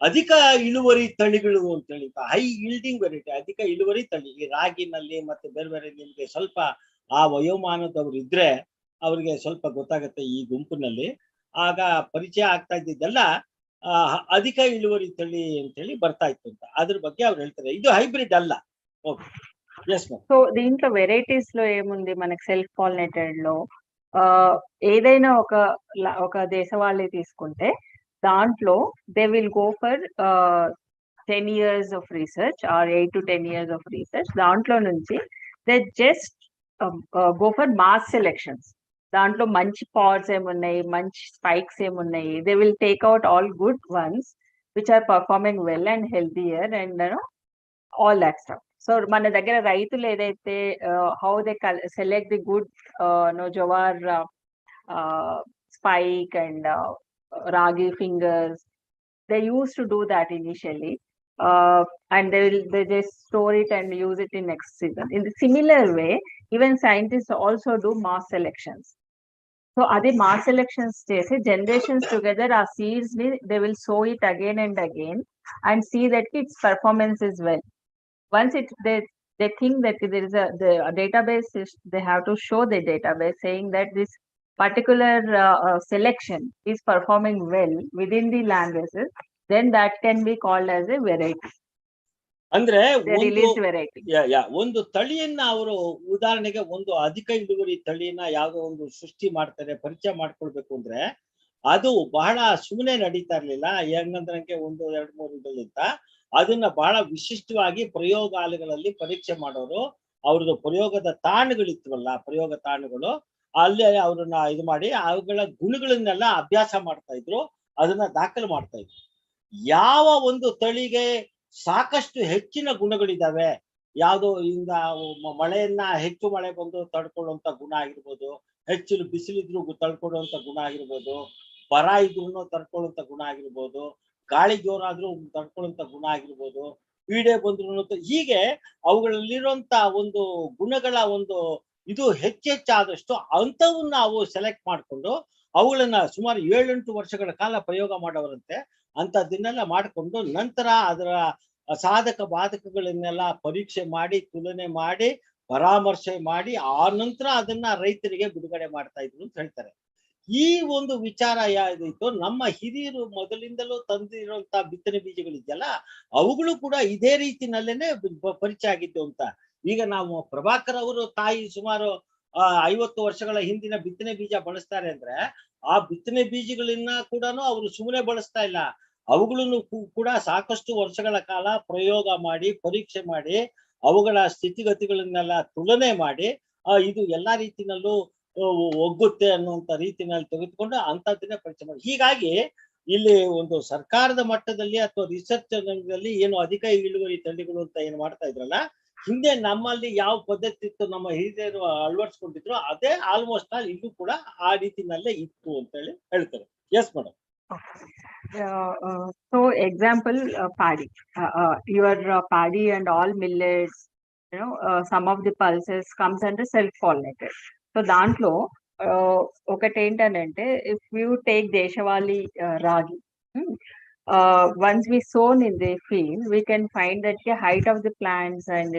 ಅಧಿಕ ಇಳುವರಿ ತಳಿಗಳು ಅಂತೇಳಿ, ಹೈ yielding ವೆರೈಟಿ, ಅಧಿಕ ಇಳುವರಿ ತಳಿ. ಈ ರಾಗಿನಲ್ಲಿ ಮತ್ತೆ ಬೇರೆ ಬೇರೆ ನಿಮ್ಗೆ ಸ್ವಲ್ಪ ಆ ವಯೋಮಾನದವ್ರು ಇದ್ರೆ ಅವ್ರಿಗೆ ಸ್ವಲ್ಪ ಗೊತ್ತಾಗತ್ತೆ ಈ ಗುಂಪಿನಲ್ಲಿ. ಆಗ ಪರಿಚಯ ಆಗ್ತಾ ಇದ್ದಿದ್ದೆಲ್ಲ ಅಧಿಕ ಇಳುವರಿ ತಳಿ ಅಂತೇಳಿ ಬರ್ತಾ ಇತ್ತು ಅಂತ, ಅದ್ರ ಬಗ್ಗೆ ಅವ್ರು ಹೇಳ್ತಾರೆ. ಇದು ಹೈಬ್ರಿಡ್ ಅಲ್ಲ. Okay, yes ma'am. సో దీంట్లో వెరైటీస్ లో ఏముంది, మనకి సెల్ఫ్ పాలినేటెడ్ లో ఏదైనా ఒక దేశవాళీ తీసుకుంటే దాంట్లో they will go for 10 years of research or 8 to 10 years of research. దాంట్లో నుంచి they just go for mass selections. దాంట్లో మంచి పాడ్స్ ఏమున్నాయి, మంచి స్పైక్స్ ఏమున్నాయి, they will take out all good ones which are performing well and healthier and all that stuff. So మన దగ్గర రైతులు ఏదైతే how they select the good jowar spike and ragi fingers, they used to do that initially, and they just store it and use it in next season. In the similar way, even scientists also do mass selections. So adi mass selections chese generations together our seeds ni they will sow it again and again and see that its performance is well. Once they think that there is a database they have to show the database saying that this particular selection is performing well within the languages, then that can be called as a variety. ಅಂದ್ರೆ variety ಒಂದು ತಳಿಯನ್ನ ಅವರು ಉದಾಹರಣೆಗೆ ಒಂದು ಅಧಿಕ ಇಳುವರಿ ತಳಿಯನ್ನ ಯಾವುದೋ ಒಂದು ಸೃಷ್ಟಿ ಮಾಡ್ತಾರೆ, ಪರಿಚಯ ಮಾಡ್ಕೊಳ್ಬೇಕು ಅಂದ್ರೆ ಅದು ಬಹಳ ಸುಮ್ಮನೆ ನಡೀತಾ ಇರ್ಲಿಲ್ಲ. ಹೆಂಗಂದ್ರೆ 1, 2, 3 ಇದರಿಂದ ಅದನ್ನ ಬಹಳ ವಿಶಿಷ್ಟವಾಗಿ ಪ್ರಯೋಗಾಲಯಗಳಲ್ಲಿ ಪರೀಕ್ಷೆ ಮಾಡೋರು, ಅವ್ರದ್ದು ಪ್ರಯೋಗದ ತಾಣಗಳಿತ್ತವಲ್ಲ, ಪ್ರಯೋಗ ತಾಣಗಳು, ಅಲ್ಲಿ ಅವ್ರನ್ನ ಇದು ಮಾಡಿ ಅವುಗಳ ಗುಣಗಳನ್ನೆಲ್ಲ ಅಭ್ಯಾಸ ಮಾಡ್ತಾ ಇದ್ರು, ಅದನ್ನ ದಾಖಲು ಮಾಡ್ತಾ ಇದ್ರು. ಯಾವ ಒಂದು ತಳಿಗೆ ಸಾಕಷ್ಟು ಹೆಚ್ಚಿನ ಗುಣಗಳಿದಾವೆ, ಯಾವ್ದೋ ಇಂದ ಮಳೆಯನ್ನ ಹೆಚ್ಚು ಮಳೆ ಬಂದು ತಡ್ಕೊಳ್ಳುವಂತ ಗುಣ ಆಗಿರ್ಬೋದು, ಹೆಚ್ಚು ಬಿಸಿಲಿದ್ರು ತಡ್ಕೊಳ್ಳುವಂತ ಗುಣ ಆಗಿರ್ಬೋದು, ಬರ ಇದ್ರು ತಡ್ಕೊಳ್ಳುವಂತ ಗುಣ ಆಗಿರ್ಬೋದು, ಗಾಳಿ ಜೋರಾದ್ರೂ ತಡ್ಕೊಳ್ಳುವಂತ ಗುಣ ಆಗಿರ್ಬೋದು, ಪೀಡೆ ಬಂದ್ರು, ಹೀಗೆ ಅವುಗಳಲ್ಲಿರುವಂತ ಒಂದು ಗುಣಗಳ ಒಂದು ಇದು ಹೆಚ್ಚೆಚ್ಚಾದಷ್ಟು ಅಂಥವನ್ನ ನಾವು ಸೆಲೆಕ್ಟ್ ಮಾಡ್ಕೊಂಡು ಅವುಗಳನ್ನ ಸುಮಾರು 7-8 ವರ್ಷಗಳ ಕಾಲ ಪ್ರಯೋಗ ಮಾಡೋರಂತೆ. ಅಂತದನ್ನೆಲ್ಲ ಮಾಡಿಕೊಂಡು ನಂತರ ಅದರ ಸಾಧಕ ಬಾಧಕಗಳನ್ನೆಲ್ಲ ಪರೀಕ್ಷೆ ಮಾಡಿ, ತುಲನೆ ಮಾಡಿ, ಪರಾಮರ್ಶೆ ಮಾಡಿ, ಆ ನಂತರ ಅದನ್ನ ರೈತರಿಗೆ ಬಿಡುಗಡೆ ಮಾಡ್ತಾ ಇದ್ರು ಅಂತ ಹೇಳ್ತಾರೆ. ಈ ಒಂದು ವಿಚಾರ ಯಾವ್ದಿತ್ತು, ನಮ್ಮ ಹಿರಿಯರು ಮೊದಲಿಂದಲೂ ತಂದಿರುವಂತ ಬಿತ್ತನೆ ಬೀಜಗಳಿದೆಯಲ್ಲ ಅವುಗಳು ಕೂಡ ಇದೇ ರೀತಿನಲ್ಲೇನೆ ಪರಿಚಯ ಆಗಿದ್ದು ಅಂತ. ಈಗ ನಾವು ಪ್ರಭಾಕರ್ ಅವರು ತಾಯಿ ಸುಮಾರು 50 ವರ್ಷಗಳ ಹಿಂದಿನ ಬಿತ್ತನೆ ಬೀಜ ಬಳಸ್ತಾರೆ ಅಂದ್ರೆ ಆ ಬಿತ್ತನೆ ಬೀಜಗಳನ್ನ ಕೂಡ ಅವರು ಸುಮ್ಮನೆ ಬಳಸ್ತಾ ಇಲ್ಲ, ಅವುಗಳನ್ನು ಕೂಡ ಸಾಕಷ್ಟು ವರ್ಷಗಳ ಕಾಲ ಪ್ರಯೋಗ ಮಾಡಿ, ಪರೀಕ್ಷೆ ಮಾಡಿ, ಅವುಗಳ ಸ್ಥಿತಿಗತಿಗಳನ್ನೆಲ್ಲ ತುಲನೆ ಮಾಡಿ ಇದು ಎಲ್ಲಾ ರೀತಿನಲ್ಲೂ ಒಗ್ಗುತ್ತೆ ಅನ್ನುವಂತ ರೀತಿನಲ್ಲಿ ತೆಗೆದುಕೊಂಡು ಅಂತದನ್ನೇ ಪರಿಚಯ ಮಾಡಿ. ಹೀಗಾಗಿ ಇಲ್ಲಿ ಒಂದು ಸರ್ಕಾರದ ಮಟ್ಟದಲ್ಲಿ ಅಥವಾ ರಿಸರ್ಚ್ ರಂಗದಲ್ಲಿ ಏನು ಅಧಿಕ ಇಳುವರಿ ತಳಿಗಳು ಅಂತ ಏನು ಮಾಡ್ತಾ ಇದ್ರಲ್ಲ, ಹಿಂದೆ ನಮ್ಮಲ್ಲಿ ಯಾವ ಪದ್ಧತಿ ಇತ್ತು, ನಮ್ಮ ಹಿರಿಯರು ಅಳವಡಿಸ್ಕೊಂಡಿದ್ರು, ಅದೇ ಆಲ್ಮೋಸ್ಟ್ ಇಲ್ಲೂ ಕೂಡ ಆ ರೀತಿನಲ್ಲೇ ಇತ್ತು ಅಂತ ಹೇಳಿ ಹೇಳ್ತಾರೆ. Yes madam. So example, paddy, your paddy and all millets, some of the pulses comes under self-pollinated. So దాంట్లో ఒకటి ఏంటంటే, if you take దేశవాళీ ragi, once we sown in the field, we can find that the height of the plants and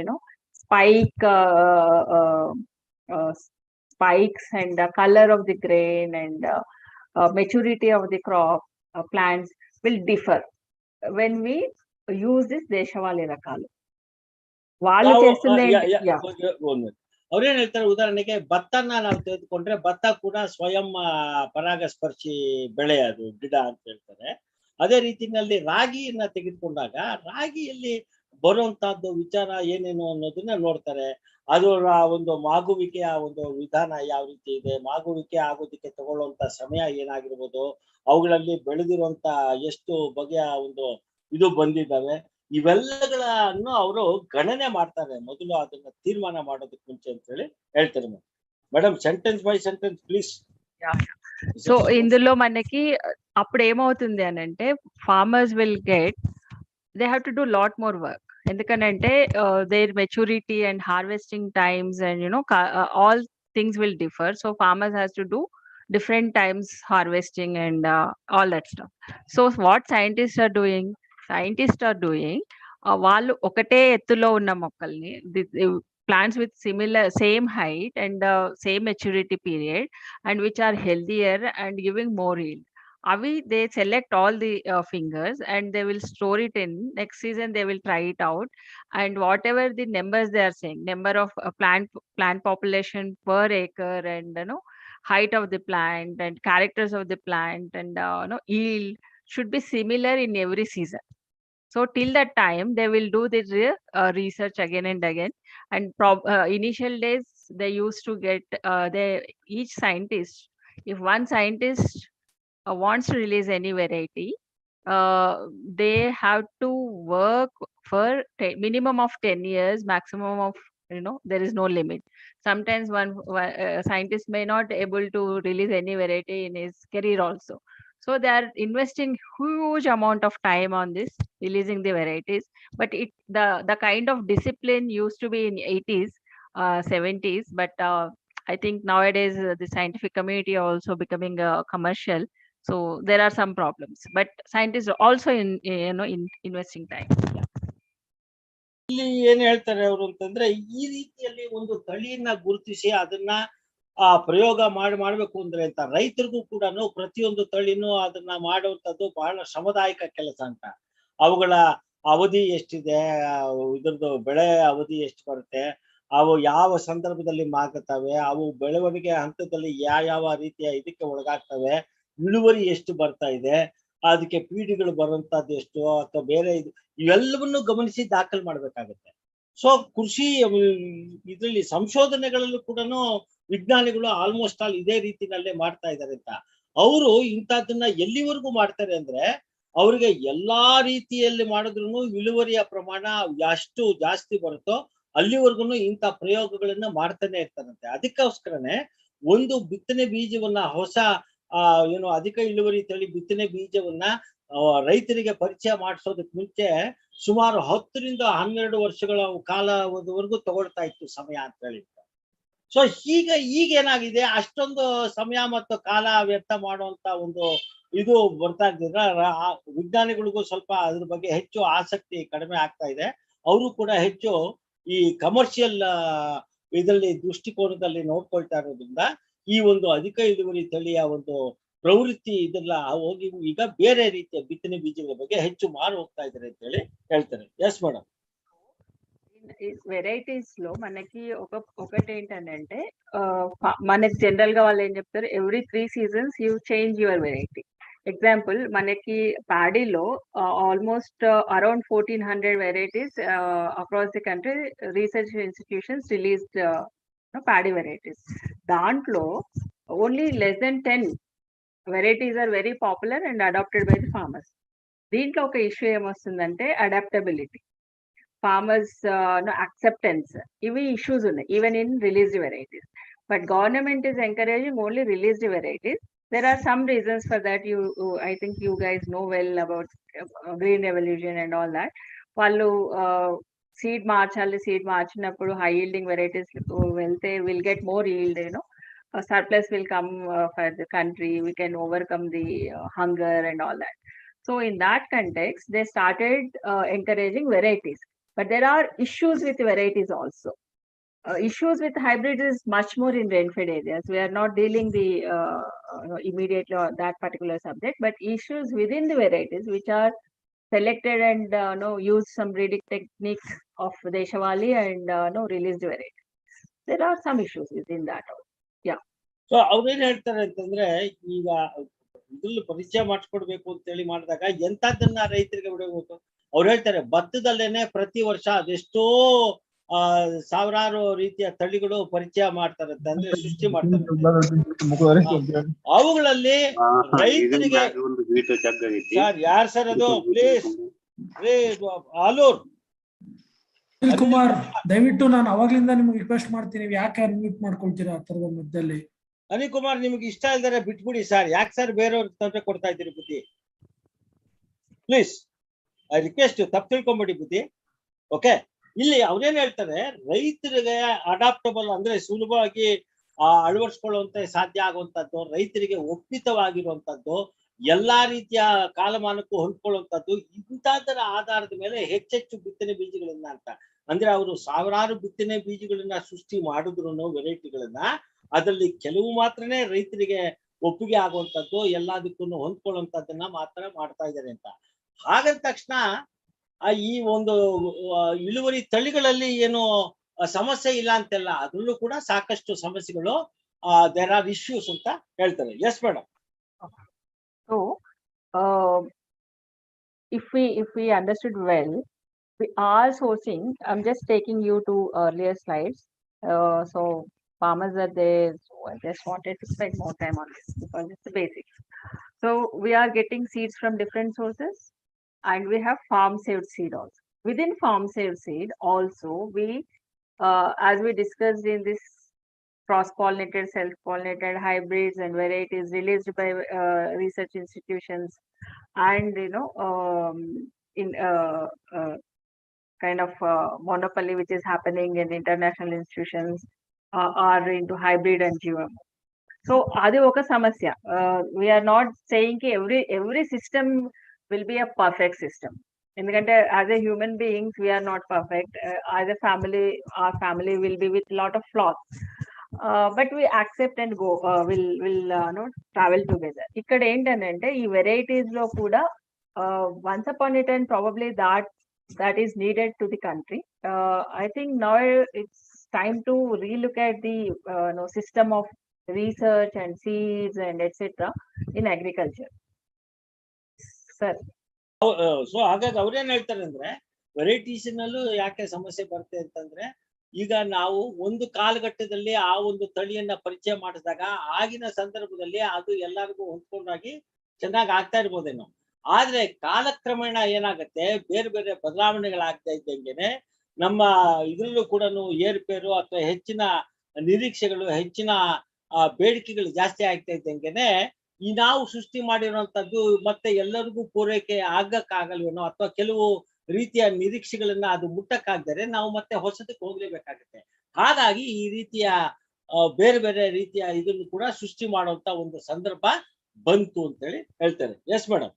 spikes and the color of the grain and maturity of the crop plants will differ when we use this దేశవాళీ రకాలు. వాళ్ళు చేస్తుంది ಅವ್ರೇನ್ ಹೇಳ್ತಾರೆ, ಉದಾಹರಣೆಗೆ ಭತ್ತನ ನಾವು ತೆಗೆದುಕೊಂಡ್ರೆ ಭತ್ತ ಕೂಡ ಸ್ವಯಂ ಪರಾಗಸ್ಪರ್ಶಿ ಬೆಳೆ, ಅದು ಗಿಡ ಅಂತ ಹೇಳ್ತಾರೆ. ಅದೇ ರೀತಿನಲ್ಲಿ ರಾಗಿಯನ್ನ ತೆಗೆದುಕೊಂಡಾಗ ರಾಗಿಯಲ್ಲಿ ಬರುವಂತಹದ್ದು ವಿಚಾರ ಏನೇನು ಅನ್ನೋದನ್ನ ನೋಡ್ತಾರೆ. ಅದರ ಒಂದು ಮಾಗುವಿಕೆಯ ಒಂದು ವಿಧಾನ ಯಾವ ರೀತಿ ಇದೆ, ಮಾಗುವಿಕೆ ಆಗೋದಕ್ಕೆ ತಗೊಳ್ಳುವಂತ ಸಮಯ ಏನಾಗಿರ್ಬೋದು, ಅವುಗಳಲ್ಲಿ ಬೆಳೆದಿರುವಂತ ಎಷ್ಟು ಬಗೆಯ ಒಂದು ಇದು ಬಂದಿದ್ದಾವೆ, ಇವೆಲ್ಲಗಳನ್ನು ಅವರು ಗಣನೆ ಮಾಡ್ತಾರೆ ಮೊದಲು ಅದನ್ನ ತೀರ್ಮಾನ ಮಾಡೋದಕ್ಕೆ ಮುಂಚೆ ಅಂತ ಹೇಳಿ ಹೇಳ್ತಾರೆ. Madam sentence by sentence please. So ఇందులో మనకి అప్పుడు ఏమవుతుంది అని అంటే farmers will get they have to do lot more work. ఎందుకనంటే their maturity and harvesting times and all things will differ. So farmers has to do different times harvesting and all that stuff. So what scientists are doing వాళ్ళు ఒకటే ఎత్తులో ఉన్న మొక్కల్ని plants with similar same height and same maturity period and which are healthier and giving more yield. They select all the fingers and they will store it in next season. They will try it out, and whatever the numbers they are saying, number of plant population per acre and height of the plant and characters of the plant and yield should be similar in every season. So till that time they will do the research again and again. And initial days they used to get each scientist, if one scientist wants to release any variety, they have to work for minimum of 10 years, maximum of there is no limit. Sometimes one scientist may not able to release any variety in his career also. So they are investing huge amount of time on this releasing the varieties. But the kind of discipline used to be in 80s, 70s, but I think nowadays the scientific community also becoming commercial. So there are some problems, but scientists are also in investing time. ಇಲ್ಲಿ ಏನ್ ಹೇಳ್ತಾರೆ ಅವರು ಅಂತಂದ್ರೆ, ಈ ರೀತಿಯಲ್ಲಿ ಒಂದು ತಳಿಯನ್ನ ಗುರುತಿಸಿ ಅದನ್ನ ಪ್ರಯೋಗ ಮಾಡ್ಬೇಕು ಅಂದ್ರೆ ಅಂತ ರೈತರಿಗೂ ಕೂಡ ಪ್ರತಿಯೊಂದು ತಳಿನೂ ಅದನ್ನ ಮಾಡುವಂತದ್ದು ಬಹಳ ಶ್ರಮದಾಯಕ ಕೆಲಸ ಅಂತ. ಅವುಗಳ ಅವಧಿ ಎಷ್ಟಿದೆ, ಇದ್ರದ್ದು ಬೆಳೆ ಅವಧಿ ಎಷ್ಟು ಬರುತ್ತೆ, ಅವು ಯಾವ ಸಂದರ್ಭದಲ್ಲಿ ಮಾಗುತ್ತವೆ, ಅವು ಬೆಳವಣಿಗೆ ಹಂತದಲ್ಲಿ ಯಾವ ರೀತಿಯ ಇದಕ್ಕೆ ಒಳಗಾಗ್ತವೆ, ಇಳುವರಿ ಎಷ್ಟು ಬರ್ತಾ ಇದೆ, ಅದಕ್ಕೆ ಪೀಡಿಗಳು ಬರುವಂತದ್ದು ಎಷ್ಟು ಅಥವಾ ಬೇರೆ ಇವೆಲ್ಲವನ್ನೂ ಗಮನಿಸಿ ದಾಖಲು ಮಾಡ್ಬೇಕಾಗತ್ತೆ. ಸೊ ಕೃಷಿ ಇದರಲ್ಲಿ ಸಂಶೋಧನೆಗಳಲ್ಲೂ ಕೂಡ ವಿಜ್ಞಾನಿಗಳು ಆಲ್ಮೋಸ್ಟ್ ಆಲ್ ಇದೇ ರೀತಿನಲ್ಲೇ ಮಾಡ್ತಾ ಇದ್ದಾರೆ ಅಂತ. ಅವರು ಇಂಥದ್ದನ್ನ ಎಲ್ಲಿವರೆಗೂ ಮಾಡ್ತಾರೆ ಅಂದ್ರೆ, ಅವ್ರಿಗೆ ಎಲ್ಲಾ ರೀತಿಯಲ್ಲಿ ಮಾಡಿದ್ರು ಇಳುವರಿಯ ಪ್ರಮಾಣ ಎಷ್ಟು ಜಾಸ್ತಿ ಬರುತ್ತೋ ಅಲ್ಲಿವರೆಗೂ ಇಂಥ ಪ್ರಯೋಗಗಳನ್ನ ಮಾಡ್ತಾನೆ ಇರ್ತಾರಂತೆ. ಅದಕ್ಕೋಸ್ಕರನೇ ಒಂದು ಬಿತ್ತನೆ ಬೀಜವನ್ನ ಹೊಸ ಅಧಿಕ ಇಳುವರಿ ತಳಿ ಬಿತ್ತನೆ ಬೀಜವನ್ನ ರೈತರಿಗೆ ಪರಿಚಯ ಮಾಡಿಸೋದಕ್ಕೆ ಮುಂಚೆ ಸುಮಾರು 10 ರಿಂದ 12 ವರ್ಷಗಳ ಕಾಲವರೆಗೂ ತಗೊಳ್ತಾ ಇತ್ತು ಸಮಯ ಅಂತ ಹೇಳಿ. ಸೊ ಈಗ ಏನಾಗಿದೆ, ಅಷ್ಟೊಂದು ಸಮಯ ಮತ್ತು ಕಾಲ ವ್ಯರ್ಥ ಮಾಡುವಂತ ಒಂದು ಇದು ಬರ್ತಾ ಇದ್ದಿದ್ರೆ ವಿಜ್ಞಾನಿಗಳಿಗೂ ಸ್ವಲ್ಪ ಅದ್ರ ಬಗ್ಗೆ ಹೆಚ್ಚು ಆಸಕ್ತಿ ಕಡಿಮೆ ಆಗ್ತಾ ಇದೆ. ಅವರು ಕೂಡ ಹೆಚ್ಚು ಈ ಕಮರ್ಷಿಯಲ್ ಇದರಲ್ಲಿ ದೃಷ್ಟಿಕೋನದಲ್ಲಿ ನೋಡ್ಕೊಳ್ತಾ ಇರೋದ್ರಿಂದ ಈ ಒಂದು ಅಧಿಕ ಇಳುವರಿ ತಳಿಯ ಒಂದು ಪ್ರವೃತ್ತಿ ಇದೆಲ್ಲ ಹೋಗಿ ಈಗ ಬೇರೆ ರೀತಿಯ ಬಿತ್ತನೆ ಬೀಜಗಳ ಬಗ್ಗೆ ಹೆಚ್ಚು ಮಾರು ಹೋಗ್ತಾ ಇದ್ದಾರೆ ಅಂತ ಹೇಳಿ ಹೇಳ್ತಾರೆ. Yes madam. వెరైటీస్ లో మనకి ఒకటి ఏంటంటే మనకి జనరల్ గా వాళ్ళు ఏం చెప్తారు, every 3 seasons you change your variety. Example మనకి ప్యాడీలో almost around 1400 varieties across the country research institutions released paddy varieties. దాంట్లో only less than 10 varieties are very popular and adapted by the farmers. దీంట్లో ఒక issue ఏమొస్తుందంటే adaptability, farmers acceptance, ivi issues unnai even in released varieties. But government is encouraging only released varieties. There are some reasons for that. I think you guys know well about green revolution and all that. Vallu seed marchinappudu high yielding varieties velte will get more yield, a surplus will come for the country, we can overcome the hunger and all that. So in that context they started encouraging varieties. But there are issues with varieties also. Issues with hybrids is much more in rain-fed areas. We are not dealing the immediately on that particular subject, but issues within the varieties which are selected and use some breeding techniques of Deshawali and released varieties. there are some issues within that. Yeah. So ಅವ್ರೇನ್ ಹೇಳ್ತಾರೆ ಅಂತಂದ್ರೆ, ಈಗ ಇದ್ರಲ್ಲಿ ಪರಿಚಯ ಮಾಡಿಸ್ಕೊಡ್ಬೇಕು ಅಂತ ಹೇಳಿ ಮಾಡಿದಾಗ ಎಂತದನ್ನ ರೈತರಿಗೆ ಬಿಡಬೇಕು. ಅವ್ರು ಹೇಳ್ತಾರೆ ಭತ್ತದಲ್ಲೇನೆ ಪ್ರತಿ ವರ್ಷ ಅದೆಷ್ಟೋ ಸಾವಿರಾರು ರೀತಿಯ ತಳಿಗಳು ಪರಿಚಯ ಮಾಡ್ತಾರಂತೆ, ಅಂದ್ರೆ ಸೃಷ್ಟಿ ಮಾಡ್ತಾರೆ. ಅವುಗಳಲ್ಲಿ ರೈತರಿಗೆ ಸರ್ ಯಾರ್ ಸರ್ ಅದು ಪ್ಲೀಸ್ ಆಲೂರ್ ಅನಿಲ್ ಕುಮಾರ್, ದಯವಿಟ್ಟು ನಾನು ಅವಾಗ್ಲಿಂದ ನಿಮ್ಗೆ ರಿಕ್ವೆಸ್ಟ್ ಮಾಡ್ತೀನಿ, ಯಾಕೆ ಅನ್ಮ್ಯೂಟ್ ಮಾಡ್ಕೊಳ್ತೀರಾ ಆ ತರದ ಮಧ್ಯದಲ್ಲಿ? ಅನಿಲ್ ಕುಮಾರ್, ನಿಮ್ಗೆ ಇಷ್ಟ ಇಲ್ದಾರೆ ಬಿಟ್ಬಿಡಿ ಸರ್, ಯಾಕೆ ಸರ್ ಬೇರೆಯವ್ರಿಗೆ ತೊಂದರೆ ಕೊಡ್ತಾ ಇದ್ದೀರಿ ಬುದ್ಧಿ? ಪ್ಲೀಸ್ ಐ ರಿಕ್ವೆಸ್ಟ್, ತಪ್ಪು ತಿಳ್ಕೊಂಬಿಡಿ ಬುದ್ಧಿ. ಓಕೆ, ಇಲ್ಲಿ ಅವ್ರೇನ್ ಹೇಳ್ತಾರೆ, ರೈತರಿಗೆ ಅಡಾಪ್ಟಬಲ್ ಅಂದ್ರೆ ಸುಲಭವಾಗಿ ಅಳವಡಿಸ್ಕೊಳ್ಳುವಂತ ಸಾಧ್ಯ ಆಗುವಂತದ್ದು, ರೈತರಿಗೆ ಒಪ್ಪಿತವಾಗಿರುವಂತದ್ದು, ಎಲ್ಲಾ ರೀತಿಯ ಕಾಲಮಾನಕ್ಕೂ ಹೊಂದ್ಕೊಳ್ಳುವಂತದ್ದು, ಇಂಥದ್ದರ ಆಧಾರದ ಮೇಲೆ ಹೆಚ್ಚೆಚ್ಚು ಬಿತ್ತನೆ ಬೀಜಗಳನ್ನ ಅಂತ ಅಂದ್ರೆ ಅವರು ಸಾವಿರಾರು ಬಿತ್ತನೆ ಬೀಜಗಳನ್ನ ಸೃಷ್ಟಿ ಮಾಡಿದ್ರು ವೆರೈಟಿಗಳನ್ನ, ಅದರಲ್ಲಿ ಕೆಲವು ಮಾತ್ರನೇ ರೈತರಿಗೆ ಒಪ್ಪಿಗೆ ಆಗುವಂತದ್ದು, ಎಲ್ಲದಕ್ಕೂ ಹೊಂದ್ಕೊಳ್ಳುವಂತದ್ದನ್ನ ಮಾತ್ರ ಮಾಡ್ತಾ ಇದ್ದಾರೆ ಅಂತ. ಹಾಗಂದ ತಕ್ಷಣ ಈ ಒಂದು ಇಳುವರಿ ತಳಿಗಳಲ್ಲಿ ಏನು ಸಮಸ್ಯೆ ಇಲ್ಲ ಅಂತೆಲ್ಲ, ಅದ್ರಲ್ಲೂ ಕೂಡ ಸಾಕಷ್ಟು ಸಮಸ್ಯೆಗಳು ದೇರ್ ಆರ್ ಇಶ್ಯೂಸ್ ಅಂತ ಹೇಳ್ತಾರೆ. Yes madam. So, if we understood well, we are sourcing. I'm just taking you to earlier slides. So farmers are there. So I just wanted to spend more time on this because it's the basics. So we are getting seeds from different sources, and we have farm saved seed also. Within farm saved seed also, we, as we discussed in this, cross-pollinated, self-pollinated hybrids and varieties released by research institutions, and in kind of monopoly which is happening in international institutions are into hybrid and GMO. So adi oka samasya. We are not saying ki every system will be a perfect system. ఎందుకంటే as a human beings we are not perfect. As a family, our family will be with lot of flaws. But we accept and go, will travel together. ఇక్కడ ఏంటంటే ఈ varieties లో కూడా once upon a time probably that is needed to the country. I think now it's time to relook at the system of research and seeds and etc. in agriculture. Sir. So ಹಾಗಾಗಿ ಅವ್ರೇನ್ ಹೇಳ್ತಾರೆ ಅಂದ್ರೆ, varieties ನಲ್ಲೂ ಯಾಕೆ ಸಮಸ್ಯೆ ಬರುತ್ತೆ ಅಂತಂದ್ರೆ, ಈಗ ನಾವು ಒಂದು ಕಾಲಘಟ್ಟದಲ್ಲಿ ಆ ಒಂದು ತಳಿಯನ್ನ ಪರಿಚಯ ಮಾಡಿಸಿದಾಗ ಆಗಿನ ಸಂದರ್ಭದಲ್ಲಿ ಅದು ಎಲ್ಲರಿಗೂ ಹೊಂದ್ಕೊಂಡಾಗಿ ಚೆನ್ನಾಗಿ ಆಗ್ತಾ ಇರ್ಬೋದೇನೋ. ಆದ್ರೆ ಕಾಲಕ್ರಮೇಣ ಏನಾಗತ್ತೆ, ಬೇರೆ ಬೇರೆ ಬದಲಾವಣೆಗಳಾಗ್ತಾ ಇದ್ದಂಗೆನೆ ನಮ್ಮ ಇದ್ರಲ್ಲೂ ಕೂಡ ಏರುಪೇರು ಅಥವಾ ಹೆಚ್ಚಿನ ನಿರೀಕ್ಷೆಗಳು, ಹೆಚ್ಚಿನ ಬೇಡಿಕೆಗಳು ಜಾಸ್ತಿ ಆಗ್ತಾ ಇದ್ದಂಗೆನೆ ಈ ನಾವು ಸೃಷ್ಟಿ ಮಾಡಿರುವಂತದ್ದು ಮತ್ತೆ ಎಲ್ಲರಿಗೂ ಪೂರೈಕೆ ಆಗಕ್ಕಾಗಲ್ವೇನೋ, ಅಥವಾ ಕೆಲವು ರೀತಿಯ ನಿರೀಕ್ಷೆಗಳನ್ನ ಅದು ಮುಟ್ಟಕ್ಕಾಗದರೆ ನಾವು ಮತ್ತೆ ಹೊಸದಕ್ಕೆ ಹೋಗ್ಲೇಬೇಕಾಗುತ್ತೆ. ಹಾಗಾಗಿ ಈ ರೀತಿಯ ಬೇರೆ ಬೇರೆ ರೀತಿಯ ಇದನ್ನು ಕೂಡ ಸೃಷ್ಟಿ ಮಾಡುವಂತ ಒಂದು ಸಂದರ್ಭ ಬಂತು ಅಂತೇಳಿ ಹೇಳ್ತಾರೆ. Yes madam.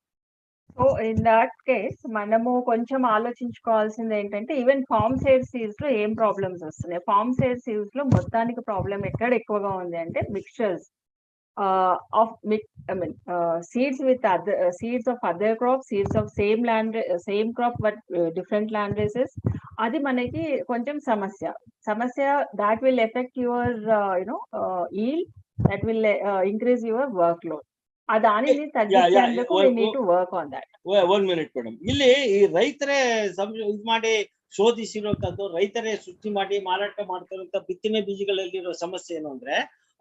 So in that case మనము కొంచెం ఆలోచించుకోవాల్సింది ఏంటంటే, ఈవెన్ ఫార్మ్ సేవ్ సీడ్స్ లో ఏం ప్రాబ్లమ్స్ వస్తున్నాయి. ఫార్మ్ సేవ్ సీడ్స్ లో మొత్తానికి ప్రాబ్లం ఎక్కడ ఎక్కువగా ఉంది అంటే mixtures of seeds with other seeds of other crops, seeds of same crop but different land races. Adi manaki koncham samasya that will affect your yield, that will increase your workload. Adanini taggisanduku we need to work on that. 1 minute madam. ಇಲ್ಲಿ ಈ ರೈತರೇ ಇದು ಮಾಡಿ ಶೋಧಿಸಿರುವಂತದ್ದು, ರೈತರೇ ಸೃಷ್ಟಿ ಮಾಡಿ ಮಾರಾಟ ಮಾಡ್ತಿರುವಂತ ಬಿತ್ತನೆ ಬೀಜಗಳಲ್ಲಿರೋ ಸಮಸ್ಯೆ ಏನು ಅಂದ್ರೆ,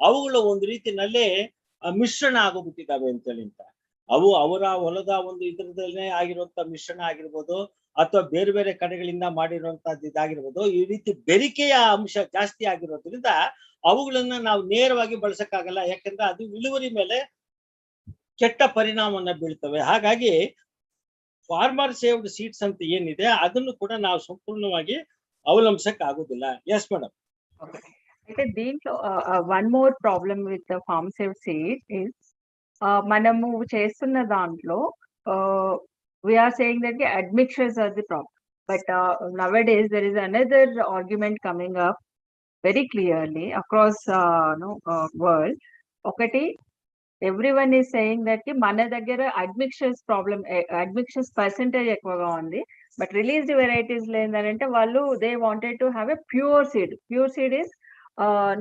ಅವುಗಳು ಒಂದು ರೀತಿನಲ್ಲಿ ಮಿಶ್ರಣ ಆಗೋಗ್ಬಿಟ್ಟಿದ್ದಾವೆ ಅಂತೇಳಿ ಅಂತ. ಅವು ಅವರ ಹೊಲದ ಒಂದು ಇದ್ರದಲ್ಲೇ ಆಗಿರುವಂತ ಮಿಶ್ರಣ ಆಗಿರ್ಬೋದು, ಅಥವಾ ಬೇರೆ ಬೇರೆ ಕಡೆಗಳಿಂದ ಮಾಡಿರುವಂತದ್ದು ಇದಾಗಿರ್ಬೋದು. ಈ ರೀತಿ ಬೆರಿಕೆಯ ಅಂಶ ಜಾಸ್ತಿ ಆಗಿರೋದ್ರಿಂದ ಅವುಗಳನ್ನ ನಾವು ನೇರವಾಗಿ ಬಳಸಕ್ಕಾಗಲ್ಲ, ಯಾಕಂದ್ರೆ ಅದು ಇಳುವರಿ ಮೇಲೆ ಕೆಟ್ಟ ಪರಿಣಾಮವನ್ನ ಬೀಳ್ತವೆ. ಹಾಗಾಗಿ ಫಾರ್ಮರ್ ಸೇವ್ಡ್ ಸೀಡ್ಸ್ ಅಂತ ಏನಿದೆ ಅದನ್ನು ಕೂಡ ನಾವು ಸಂಪೂರ್ಣವಾಗಿ ಅವಲಂಬಿಸಕ್ ಆಗುದಿಲ್ಲ. Yes madam. అయితే దీంట్లో one more problem with the farm save seed is, మనము చేస్తున్న దాంట్లో we are saying that the admixtures are the problem. But nowadays there is another argument coming up very clearly across world. ఒకటి, everyone is saying that కి మన దగ్గర అడ్మిక్చర్స్ problem, అడ్మిక్చర్స్ percentage ఎక్కువగా ఉంది. But released varieties లో ఏంటంటే వాళ్ళు they wanted to have a pure seed. Pure seed is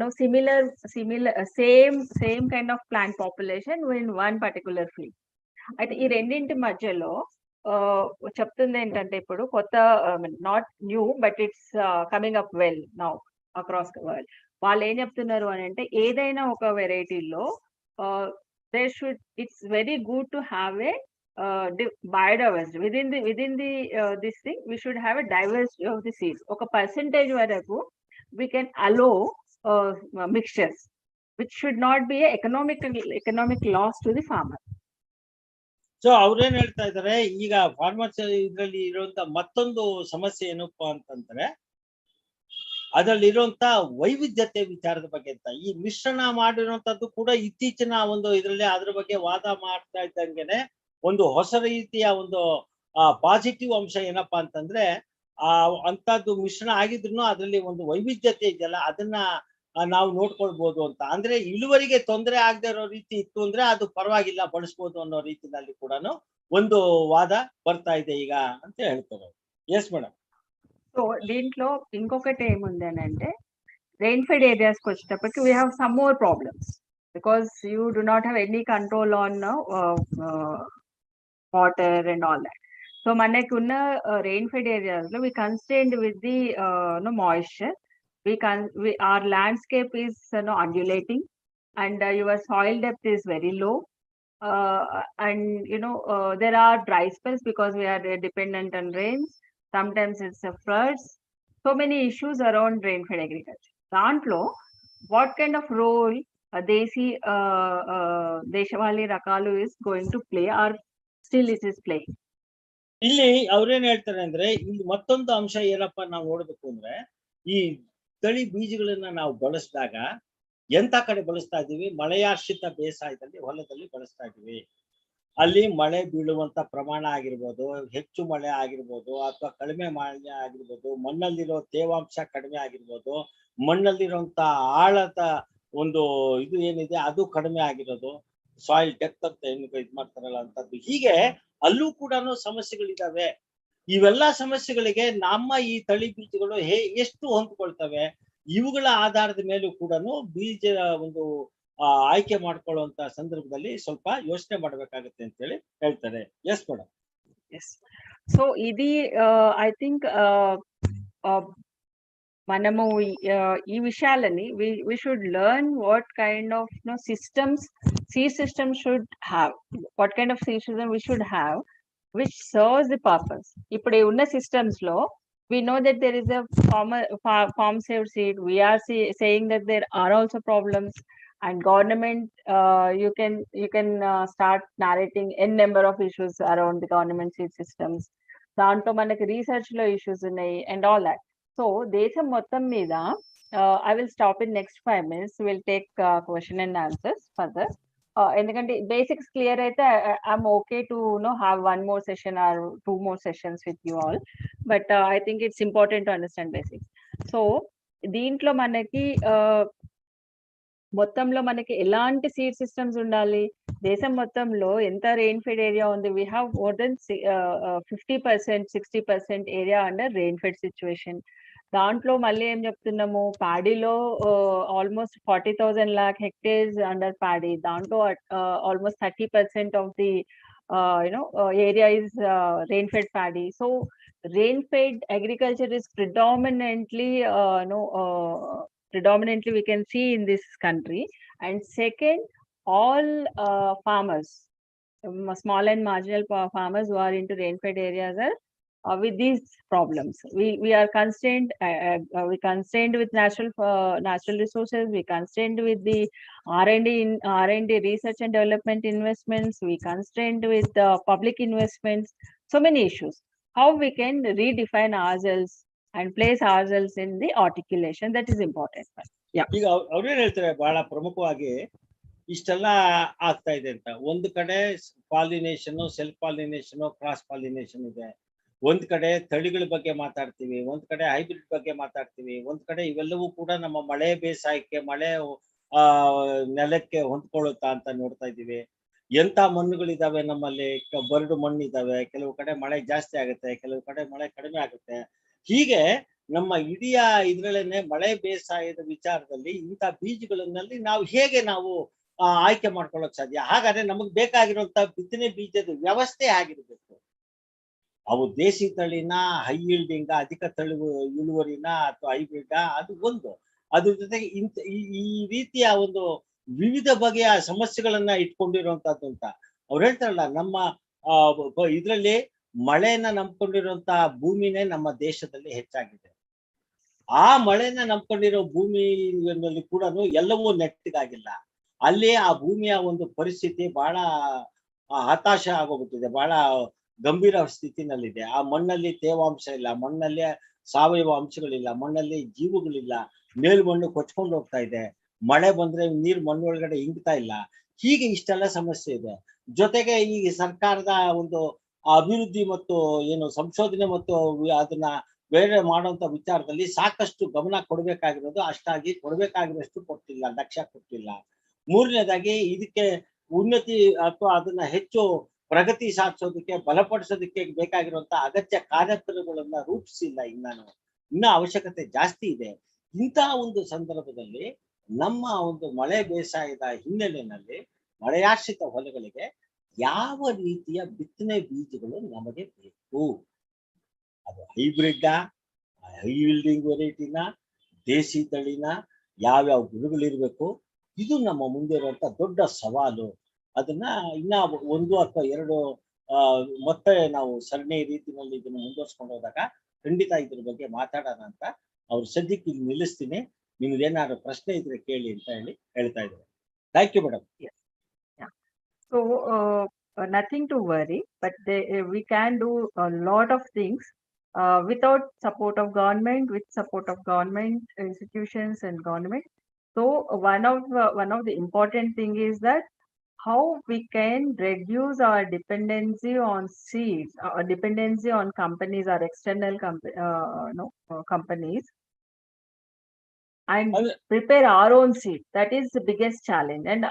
no same kind of plant population in one particular field. అయితే ఈ రెండింటి మధ్యలో చెప్తుంది ఏంటంటే ఇప్పుడు కొత్త not new but it's coming up well now across the world. వాళ్ళు ఏం చెప్తున్నారు అని అంటే ఏదైనా ఒక వెరైటీలో there should, it's very good to have a biodiversity within the this thing. We should have a diversity of the seeds. ఒక percentage వరకు we can allow mixtures which should not be a economic loss to the farmer. So ಅವ್ರೇನ್ ಹೇಳ್ತಾ ಇದಾರೆ, ಈಗ farmers ಇದ್ರಲ್ಲಿ ಇರುವಂತ ಮತ್ತೊಂದು ಸಮಸ್ಯೆ ಏನಪ್ಪಾ ಅಂತಂದ್ರೆ ಅದರಲ್ಲಿ ಇರುವಂತ ವೈವಿಧ್ಯತೆ ವಿಚಾರದ ಬಗ್ಗೆ ಅಂತ. ಈ ಮಿಶ್ರಣ ಮಾಡಿರುವಂತದ್ದು ಕೂಡ ಇತ್ತೀಚಿನ ಒಂದು ಇದರಲ್ಲಿ ಅದ್ರ ಬಗ್ಗೆ ವಾದ ಮಾಡ್ತಾ ಇದ್ದಂಗೆನೆ ಒಂದು ಹೊಸ ರೀತಿಯ ಒಂದು ಪಾಸಿಟಿವ್ ಅಂಶ ಏನಪ್ಪಾ ಅಂತಂದ್ರೆ ಅಂತದ್ದು ಮಿಶ್ರಣ ಆಗಿದ್ರು ಅದರಲ್ಲಿ ಒಂದು ವೈವಿಧ್ಯತೆ ಇದೆಯಲ್ಲ ಅದನ್ನ ನಾವು ನೋಡ್ಕೊಳ್ಬಹುದು ಅಂತ. ಅಂದ್ರೆ ಇಳುವರಿಗೆ ತೊಂದರೆ ಆಗದೆ ಇರೋ ರೀತಿ ಇತ್ತು ಅಂದ್ರೆ ಅದು ಪರವಾಗಿಲ್ಲ, ಬಳಸ್ಬೋದು ಅನ್ನೋ ರೀತಿನಲ್ಲಿ ಕೂಡ ಒಂದು ವಾದ ಬರ್ತಾ ಇದೆ ಈಗ ಅಂತ ಹೇಳ್ತಾರೆ. Yes madam. సో దీంట్లో ఇంకొకటి ఏముంది అని అంటే రెయిన్ ఫెడ్ ఏరియాస్కి వచ్చేటప్పటికి we have some more problems because you do not have any control on water and all that. So మనకి ఉన్న రెయిన్ ఫెడ్ ఏరియాస్లో we constrained with the moisture. Our landscape is undulating and your soil depth is very low, and there are dry spells because we are dependent on rains. Sometimes it's a floods. So many issues around rain-fed agriculture. Dantlo, what kind of role Desi Deshawali Rakalu is going to play, or still it is playing? ಇಲ್ಲಿ ಅವ್ರೇನ್ ಹೇಳ್ತಾರೆ ಅಂದ್ರೆ ಇಲ್ಲಿ ಮತ್ತೊಂದು ಅಂಶ ಏನಪ್ಪಾ ನಾವು ನೋಡ್ಬೇಕು ಅಂದ್ರೆ ಈ ತಳಿ ಬೀಜಗಳನ್ನ ನಾವು ಬಳಸಿದಾಗ ಎಂತ ಕಡೆ ಬಳಸ್ತಾ ಇದೀವಿ, ಮಳೆಯಾಶ್ರಿತ ಬೇಸಾಯದಲ್ಲಿ ಹೊಲದಲ್ಲಿ ಬಳಸ್ತಾ ಇದೀವಿ. ಅಲ್ಲಿ ಮಳೆ ಬೀಳುವಂತ ಪ್ರಮಾಣ ಆಗಿರ್ಬೋದು, ಹೆಚ್ಚು ಮಳೆ ಆಗಿರ್ಬೋದು ಅಥವಾ ಕಡಿಮೆ ಮಳೆ ಆಗಿರ್ಬೋದು, ಮಣ್ಣಲ್ಲಿರೋ ತೇವಾಂಶ ಕಡಿಮೆ ಆಗಿರ್ಬೋದು, ಮಣ್ಣಲ್ಲಿರುವಂತ ಆಳದ ಒಂದು ಇದು ಏನಿದೆ ಅದು ಕಡಿಮೆ ಆಗಿರೋದು, ಸಾಯಿಲ್ ಡೆಪ್ತ್ ಅಂತ ಏನು ಇದು ಮಾಡ್ತಾರಲ್ಲ ಅಂತದ್ದು. ಹೀಗೆ ಅಲ್ಲೂ ಕೂಡ ಸಮಸ್ಯೆಗಳಿದಾವೆ. ಇವೆಲ್ಲಾ ಸಮಸ್ಯೆಗಳಿಗೆ ನಮ್ಮ ಈ ತಳಿ ಬೀಜಗಳು ಎಷ್ಟು ಹೊಂದ್ಕೊಳ್ತವೆ, ಇವುಗಳ ಆಧಾರದ ಮೇಲೂ ಕೂಡ ಬೀಜ ಒಂದು ಆಯ್ಕೆ ಮಾಡ್ಕೊಳ್ಳುವಂತ ಸಂದರ್ಭದಲ್ಲಿ ಸ್ವಲ್ಪ ಯೋಚನೆ ಮಾಡ್ಬೇಕಾಗತ್ತೆ ಅಂತ ಹೇಳಿ ಹೇಳ್ತಾರೆ. Yes madam. ಎಸ್. ಸೊ ఇది ఐ థింక్ మనము ఈ విషయాలని we should learn what kind of seed system should have, what kind of seed system we should have which serves the purpose. ఇప్పుడు ఉన్న systems లో we know that there is a farm saved seed. We are saying that there are also problems, and government you can start narrating n number of issues around the government seed systems. దాంట్లో మనకి research లో issues ఉన్నాయి and all that. So దేశం మొత్తం మీద I will stop in next 5 minutes. We'll take question and answers further. ఎందుకంటే basics clear అయితే I'm okay to have 1 more session or 2 more sessions with you all, but I think it's important to understand basics. So దీంట్లో మనకి మొత్తంలో మనకి ఎలాంటి seed systems ఉండాలి, దేశం మొత్తంలో ఎంత రెయిన్ ఫెడ్ ఏరియా ఉంది, we have more than 50% 60% area under rain fed situation. దాంట్లో మళ్ళీ ఏం చెప్తున్నాము, ప్యాడీలో almost 40,000 lakh hectares under paddy. దాంట్లో almost 30% of the area is rain-fed paddy. So rain-fed agriculture is predominantly we can see in this country. And second, all farmers, small and marginal farmers who are into rain-fed areas are with these problems. We are constrained. We constrained with natural resources. We constrained with the R&D research and development investments. We constrained with public investments. So many issues. How we can redefine ourselves and place ourselves in the articulation, that is important. Yeah. ಈಗ ಅವ್ರೇನ್ ಹೇಳ್ತಾರೆ, ಬಹಳ ಪ್ರಮುಖವಾಗಿ ಇಷ್ಟೆಲ್ಲ ಆಗ್ತಾ ಇದೆ ಅಂತ. ಒಂದು ಕಡೆ pollination, self pollination, cross pollination ಇದೆ. ಒಂದ್ ಕಡೆ ತಳಿಗಳ ಬಗ್ಗೆ ಮಾತಾಡ್ತೀವಿ, ಒಂದ್ ಕಡೆ ಹೈಬ್ರಿಡ್ ಬಗ್ಗೆ ಮಾತಾಡ್ತೀವಿ, ಒಂದ್ ಕಡೆ ಇವೆಲ್ಲವೂ ಕೂಡ ನಮ್ಮ ಮಳೆ ಬೇಸಾಯಕ್ಕೆ, ಮಳೆ ನೆಲಕ್ಕೆ ಹೊಂದ್ಕೊಳ್ಳುತ್ತಾ ಅಂತ ನೋಡ್ತಾ ಇದೀವಿ. ಎಂತ ಮಣ್ಣುಗಳಿದಾವೆ ನಮ್ಮಲ್ಲಿ, ಬರಡು ಮಣ್ಣು ಇದಾವೆ, ಕೆಲವು ಕಡೆ ಮಳೆ ಜಾಸ್ತಿ ಆಗುತ್ತೆ, ಕೆಲವು ಕಡೆ ಮಳೆ ಕಡಿಮೆ ಆಗುತ್ತೆ. ಹೀಗೆ ನಮ್ಮ ಇಡೀ ಇದ್ರಲ್ಲೇನೆ ಮಳೆ ಬೇಸಾಯದ ವಿಚಾರದಲ್ಲಿ ಇಂಥ ಬೀಜಗಳನ್ನಲ್ಲಿ ನಾವು ಹೇಗೆ ನಾವು ಆಯ್ಕೆ ಮಾಡ್ಕೊಳ್ಳೋಕೆ ಸಾಧ್ಯ? ಹಾಗಾದ್ರೆ ನಮಗ್ ಬೇಕಾಗಿರುವಂತ ಬಿತ್ತನೆ ಬೀಜದ ವ್ಯವಸ್ಥೆ ಆಗಿರ್ಬೇಕು. ಅವು ದೇಸಿ ತಳಿನ, ಹೈ ಯೀಲ್ಡಿಂಗ್ ಅಧಿಕ ಇಳುವರಿನ ಅಥವಾ ಹೈಬ್ರಿಡ್, ಅದು ಒಂದು. ಅದ್ರ ಜೊತೆಗೆ ಈ ರೀತಿಯ ಒಂದು ವಿವಿಧ ಬಗೆಯ ಸಮಸ್ಯೆಗಳನ್ನ ಇಟ್ಕೊಂಡಿರುವಂತದ್ದು ಅಂತ ಅವ್ರು ಹೇಳ್ತಾರಲ್ಲ. ನಮ್ಮ ಇದ್ರಲ್ಲಿ ಮಳೆನ ನಂಬ್ಕೊಂಡಿರುವಂತ ಭೂಮಿನೇ ನಮ್ಮ ದೇಶದಲ್ಲಿ ಹೆಚ್ಚಾಗಿದೆ. ಆ ಮಳೆನ ನಂಬ್ಕೊಂಡಿರೋ ಭೂಮಿಯಲ್ಲಿ ಕೂಡ ಎಲ್ಲವೂ ನೆಟ್ಟಗಾಗಿಲ್ಲ. ಅಲ್ಲಿ ಆ ಭೂಮಿಯ ಒಂದು ಪರಿಸ್ಥಿತಿ ಬಹಳ ಹತಾಶ ಆಗೋಗ್ಬಿಟ್ಟಿದೆ, ಬಹಳ ಗಂಭೀರ ಸ್ಥಿತಿನಲ್ಲಿದೆ. ಆ ಮಣ್ಣಲ್ಲಿ ತೇವಾಂಶ ಇಲ್ಲ, ಮಣ್ಣಲ್ಲಿ ಸಾವಯವ ಅಂಶಗಳಿಲ್ಲ, ಮಣ್ಣಲ್ಲಿ ಜೀವಗಳಿಲ್ಲ, ಮೇಲ್ಮಣ್ಣು ಕೊಚ್ಕೊಂಡು ಹೋಗ್ತಾ ಇದೆ. ಮಳೆ ಬಂದ್ರೆ ನೀರು ಮಣ್ಣೊಳಗಡೆ ಇಂಗ್ತಾ ಇಲ್ಲ. ಹೀಗೆ ಇಷ್ಟೆಲ್ಲ ಸಮಸ್ಯೆ ಇದೆ. ಜೊತೆಗೆ ಈ ಸರ್ಕಾರದ ಒಂದು ಅಭಿವೃದ್ಧಿ ಮತ್ತು ಏನು ಸಂಶೋಧನೆ ಮತ್ತು ಅದನ್ನ ಬೇರೆ ಮಾಡುವಂತ ವಿಚಾರದಲ್ಲಿ ಸಾಕಷ್ಟು ಗಮನ ಕೊಡ್ಬೇಕಾಗಿರೋದು ಅಷ್ಟಾಗಿ ಕೊಡ್ಬೇಕಾಗಿರೋಷ್ಟು ಕೊಟ್ಟಿಲ್ಲ, ಲಕ್ಷ್ಯ ಕೊಟ್ಟಿಲ್ಲ. ಮೂರನೇದಾಗಿ ಇದಕ್ಕೆ ಉನ್ನತಿ ಅಥವಾ ಅದನ್ನ ಹೆಚ್ಚು ಪ್ರಗತಿ ಸಾಧಿಸೋದಕ್ಕೆ, ಬಲಪಡಿಸೋದಕ್ಕೆ ಬೇಕಾಗಿರುವಂತ ಅಗತ್ಯ ಕಾರ್ಯಕ್ರಮಗಳನ್ನ ರೂಪಿಸಿಲ್ಲ. ಇನ್ನ ಅವಶ್ಯಕತೆ ಜಾಸ್ತಿ ಇದೆ. ಇಂತಹ ಒಂದು ಸಂದರ್ಭದಲ್ಲಿ ನಮ್ಮ ಒಂದು ಮಳೆ ಬೇಸಾಯದ ಹಿನ್ನೆಲೆಯಲ್ಲಿ ಮಳೆಯಾಶ್ರಿತ ಹೊಲಗಳಿಗೆ ಯಾವ ರೀತಿಯ ಬಿತ್ತನೆ ಬೀಜಗಳು ನಮಗೆ ಬೇಕು? ಅದು ಹೈಬ್ರಿಡ್, ಹೈ ಯೀಲ್ಡಿಂಗ್ ವೆರೈಟಿನ, ದೇಸಿ ತಳಿನ, ಯಾವ್ಯಾವ ಗುರುಗಳಿರ್ಬೇಕು? ಇದು ನಮ್ಮ ಮುಂದೆ ಇರುವಂತ ದೊಡ್ಡ ಸವಾಲು. ಅದನ್ನ ಇನ್ನ 1 ಅಥವಾ 2 ಮತ್ತೆ ನಾವು ಸರಣಿ ರೀತಿಯಲ್ಲಿ ಇದನ್ನು ಮುಂದುವರ್ಸ್ಕೊಂಡು ಹೋದಾಗ ಖಂಡಿತ ಇದ್ರ ಬಗ್ಗೆ ಮಾತಾಡೋಣ ಅಂತ ಅವ್ರು ಸದ್ಯಕ್ಕೆ ಇಲ್ಲಿ ನಿಲ್ಲಿಸ್ತೀನಿ. ನಿಮ್ಗೆ ಏನಾದ್ರು ಪ್ರಶ್ನೆ ಇದ್ರೆ ಕೇಳಿ ಅಂತ ಹೇಳ್ತಾ ಇದ್ದಾರೆ. Thank you madam. So nothing to worry, but we can do a lot of things without support of government, with support of government institutions and government. So one of the important thing is that how we can reduce our dependency on seeds, our dependency on companies or external companies, and prepare our own seed. That is the biggest challenge. And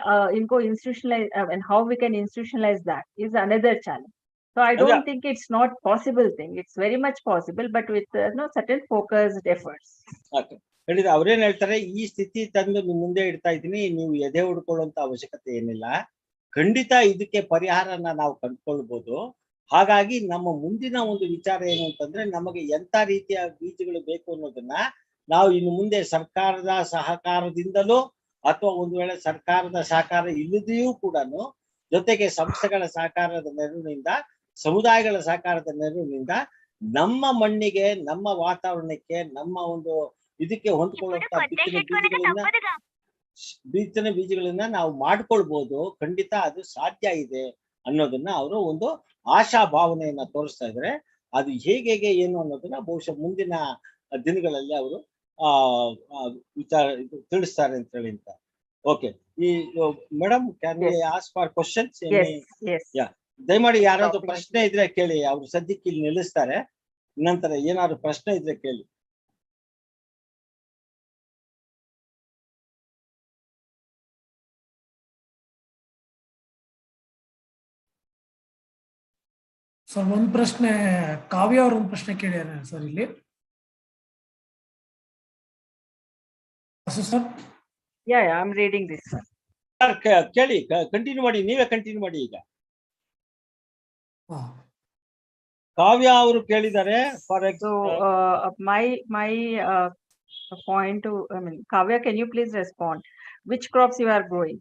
institutionalize and how we can institutionalize that is another challenge. So I don't think it's not possible thing. It's very much possible, but with certain focused efforts. Okay. ಹೇಳಿದ್ರೆ ಅವ್ರೇನ್ ಹೇಳ್ತಾರೆ, ಈ ಸ್ಥಿತಿ ತಂದು ನಿಮ್ ಮುಂದೆ ಇಡ್ತಾ ಇದ್ದೀನಿ, ನೀವು ಎದೆ ಹುಡ್ಕೊಳ್ಳುವಂತ ಅವಶ್ಯಕತೆ ಏನಿಲ್ಲ. ಖಂಡಿತ ಇದಕ್ಕೆ ಪರಿಹಾರನ ನಾವು ಕಂಡುಕೊಳ್ಬಹುದು. ಹಾಗಾಗಿ ನಮ್ಮ ಮುಂದಿನ ಒಂದು ವಿಚಾರ ಏನು ಅಂತಂದ್ರೆ, ನಮಗೆ ಎಂತ ರೀತಿಯ ಬೀಜಗಳು ಬೇಕು ಅನ್ನೋದನ್ನ ನಾವು ಇನ್ನು ಮುಂದೆ ಸರ್ಕಾರದ ಸಹಕಾರದಿಂದಲೂ ಅಥವಾ ಒಂದು ವೇಳೆ ಸರ್ಕಾರದ ಸಹಕಾರ ಇಲ್ಲದೆಯೂ ಕೂಡ ಜೊತೆಗೆ ಸಂಸ್ಥೆಗಳ ಸಹಕಾರದ ನೆರವಿನಿಂದ, ಸಮುದಾಯಗಳ ಸಹಕಾರದ ನೆರವಿನಿಂದ ನಮ್ಮ ಮಣ್ಣಿಗೆ, ನಮ್ಮ ವಾತಾವರಣಕ್ಕೆ, ನಮ್ಮ ಒಂದು ಇದಕ್ಕೆ ಹೊಂದ್ಕೊಳ್ಳುವಂತ ಬಿತ್ತನೆ ಬೀಜಗಳನ್ನ ನಾವು ಮಾಡ್ಕೊಳ್ಬಹುದು. ಖಂಡಿತ ಅದು ಸಾಧ್ಯ ಇದೆ ಅನ್ನೋದನ್ನ ಅವರು ಒಂದು ಆಶಾ ಭಾವನೆಯನ್ನ ತೋರಿಸ್ತಾ ಇದ್ದಾರೆ. ಅದು ಹೇಗೆ ಏನು ಅನ್ನೋದನ್ನ ಬಹುಶಃ ಮುಂದಿನ ದಿನಗಳಲ್ಲಿ ಅವರು ವಿಚಾರ ತಿಳಿಸ್ತಾರೆ ಅಂತ ಹೇಳಿ ಅಂತ. ಓಕೆ, ಈ madam can we ask for questions? ದಯಮಾಡಿ ಯಾರಾದ್ರೂ ಪ್ರಶ್ನೆ ಇದ್ರೆ ಕೇಳಿ. ಅವ್ರು ಸದ್ಯಕ್ಕೆ ಇಲ್ಲಿ ನಿಲ್ಲಿಸ್ತಾರೆ, ನಂತರ ಏನಾದ್ರು ಪ್ರಶ್ನೆ ಇದ್ರೆ ಕೇಳಿ. ಸರ್ ಒಂದ್ ಪ್ರಶ್ನೆ, ಕಾವ್ಯ ಅವ್ರ ಒಂದ್ ಪ್ರಶ್ನೆ ಕೇಳಿದ್ದಾರೆ ಸರ್ ಇಲ್ಲಿ. Sir I'm reading this. ಕೇಳಿ, ಕಂಟಿನ್ಯೂ ಮಾಡಿ, ನೀವೇ ಕಂಟಿನ್ಯೂ ಮಾಡಿ. ಈಗ ಕಾವ್ಯ ಅವರು ಕೇಳಿದ್ದಾರೆ. My point to, Kavya, can you please respond? Which crops you are growing?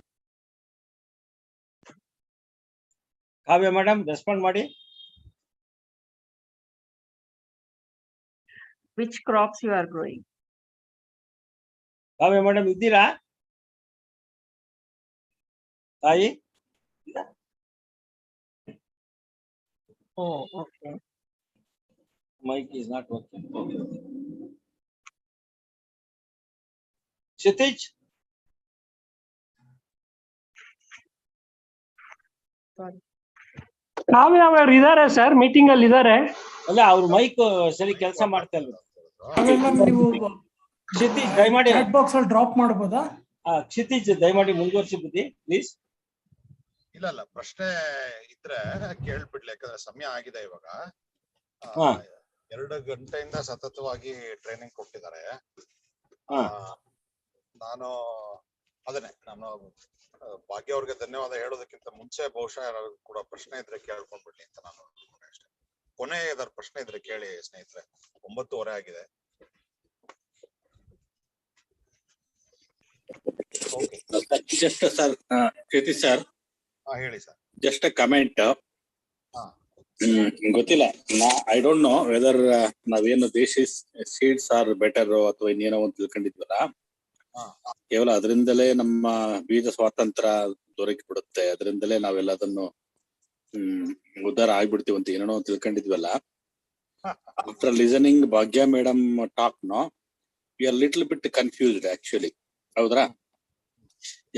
Kavya madam respond ಮಾಡಿ. Which crops you are growing? Kavya madam ಇದ್ದೀರಾ ತಾಯಿ? Oh, okay. Mic is not working. Okay. Kshitij? Sorry. ಕಾವ್ಯ ಅವರು ಇದಾರೆ sir, meeting ಅಲ್ಲಿ ಇದಾರೆ. ಅಲ್ಲ, ಅವ್ರ mic ಸರಿ ಕೆಲಸ ಮಾಡ್ತಾ ಇಲ್ಲ. ನೀವು ಕ್ಷಿತಿಜ್ ದಯಮಾಡಿ ಚಾಟ್ ಬಾಕ್ಸ್ ಅಲ್ಲಿ ಡ್ರಾಪ್ ಮಾಡಬಹುದಾ? ಕ್ಷಿತಿಜ್ ದಯಮಾಡಿ ಮುಂದುವರಿಸಿ ಬುದ್ಧಿ ಪ್ಲೀಸ್. ಇಲ್ಲ ಪ್ರಶ್ನೆ ಇದ್ರೆ ಕೇಳ್ಬಿಡ್ಲಿ, ಯಾಕಂದ್ರೆ ಸಮಯ ಆಗಿದೆ ಇವಾಗ. 2 ಗಂಟೆಯಿಂದ ಸತತವಾಗಿ ಟ್ರೈನಿಂಗ್ ಕೊಟ್ಟಿದ್ದಾರೆ. ನಾನು ಭಾಗ್ಯ ಅವ್ರಿಗೆ ಧನ್ಯವಾದ ಹೇಳೋದಕ್ಕಿಂತ ಮುಂಚೆ ಬಹುಶಃ ಯಾರಾದ್ರು ಕೂಡ ಪ್ರಶ್ನೆ ಇದ್ರೆ ಕೇಳ್ಕೊಂಡ್ಬಿಡ್ಲಿ ಅಂತ ನಾನು ಅಷ್ಟೇ. ಕೊನೆ ಏದಾದ್ರು ಪ್ರಶ್ನೆ ಇದ್ರೆ ಕೇಳಿ ಸ್ನೇಹಿತರೆ, 9:30 ಆಗಿದೆ. Just sir, Kriti sir. ಹೇಳಿ ಸರ್. Just a comment. ಗೊತ್ತಿಲ್ಲ, ಐ ಡೋಂಟ್ ನೋ ವೆದರ್ ನಾವೇನು ದೇಶಿ ಸೀಡ್ಸ್ ಆರ್ ಬೆಟರ್ ಅಥವಾ ಇನ್ನೇನೋ ಒಂದು ತಿಳ್ಕೊಂಡಿದ್ವಲ್ಲ, ಕೇವಲ ಅದರಿಂದಲೇ ನಮ್ಮ ಬೀಜ ಸ್ವಾತಂತ್ರ್ಯ ದೊರಕಿ ಬಿಡುತ್ತೆ, ಅದರಿಂದಲೇ ನಾವೆಲ್ಲದನ್ನು ಉದ್ಧಾರ ಆಗ್ಬಿಡ್ತೀವಿ ಅಂತ ಏನೇನೋ ತಿಳ್ಕೊಂಡಿದ್ವಲ್ಲ. After listening Bhagya madam talk no, we are little bit confused actually. ಹೌದ್ರಾ?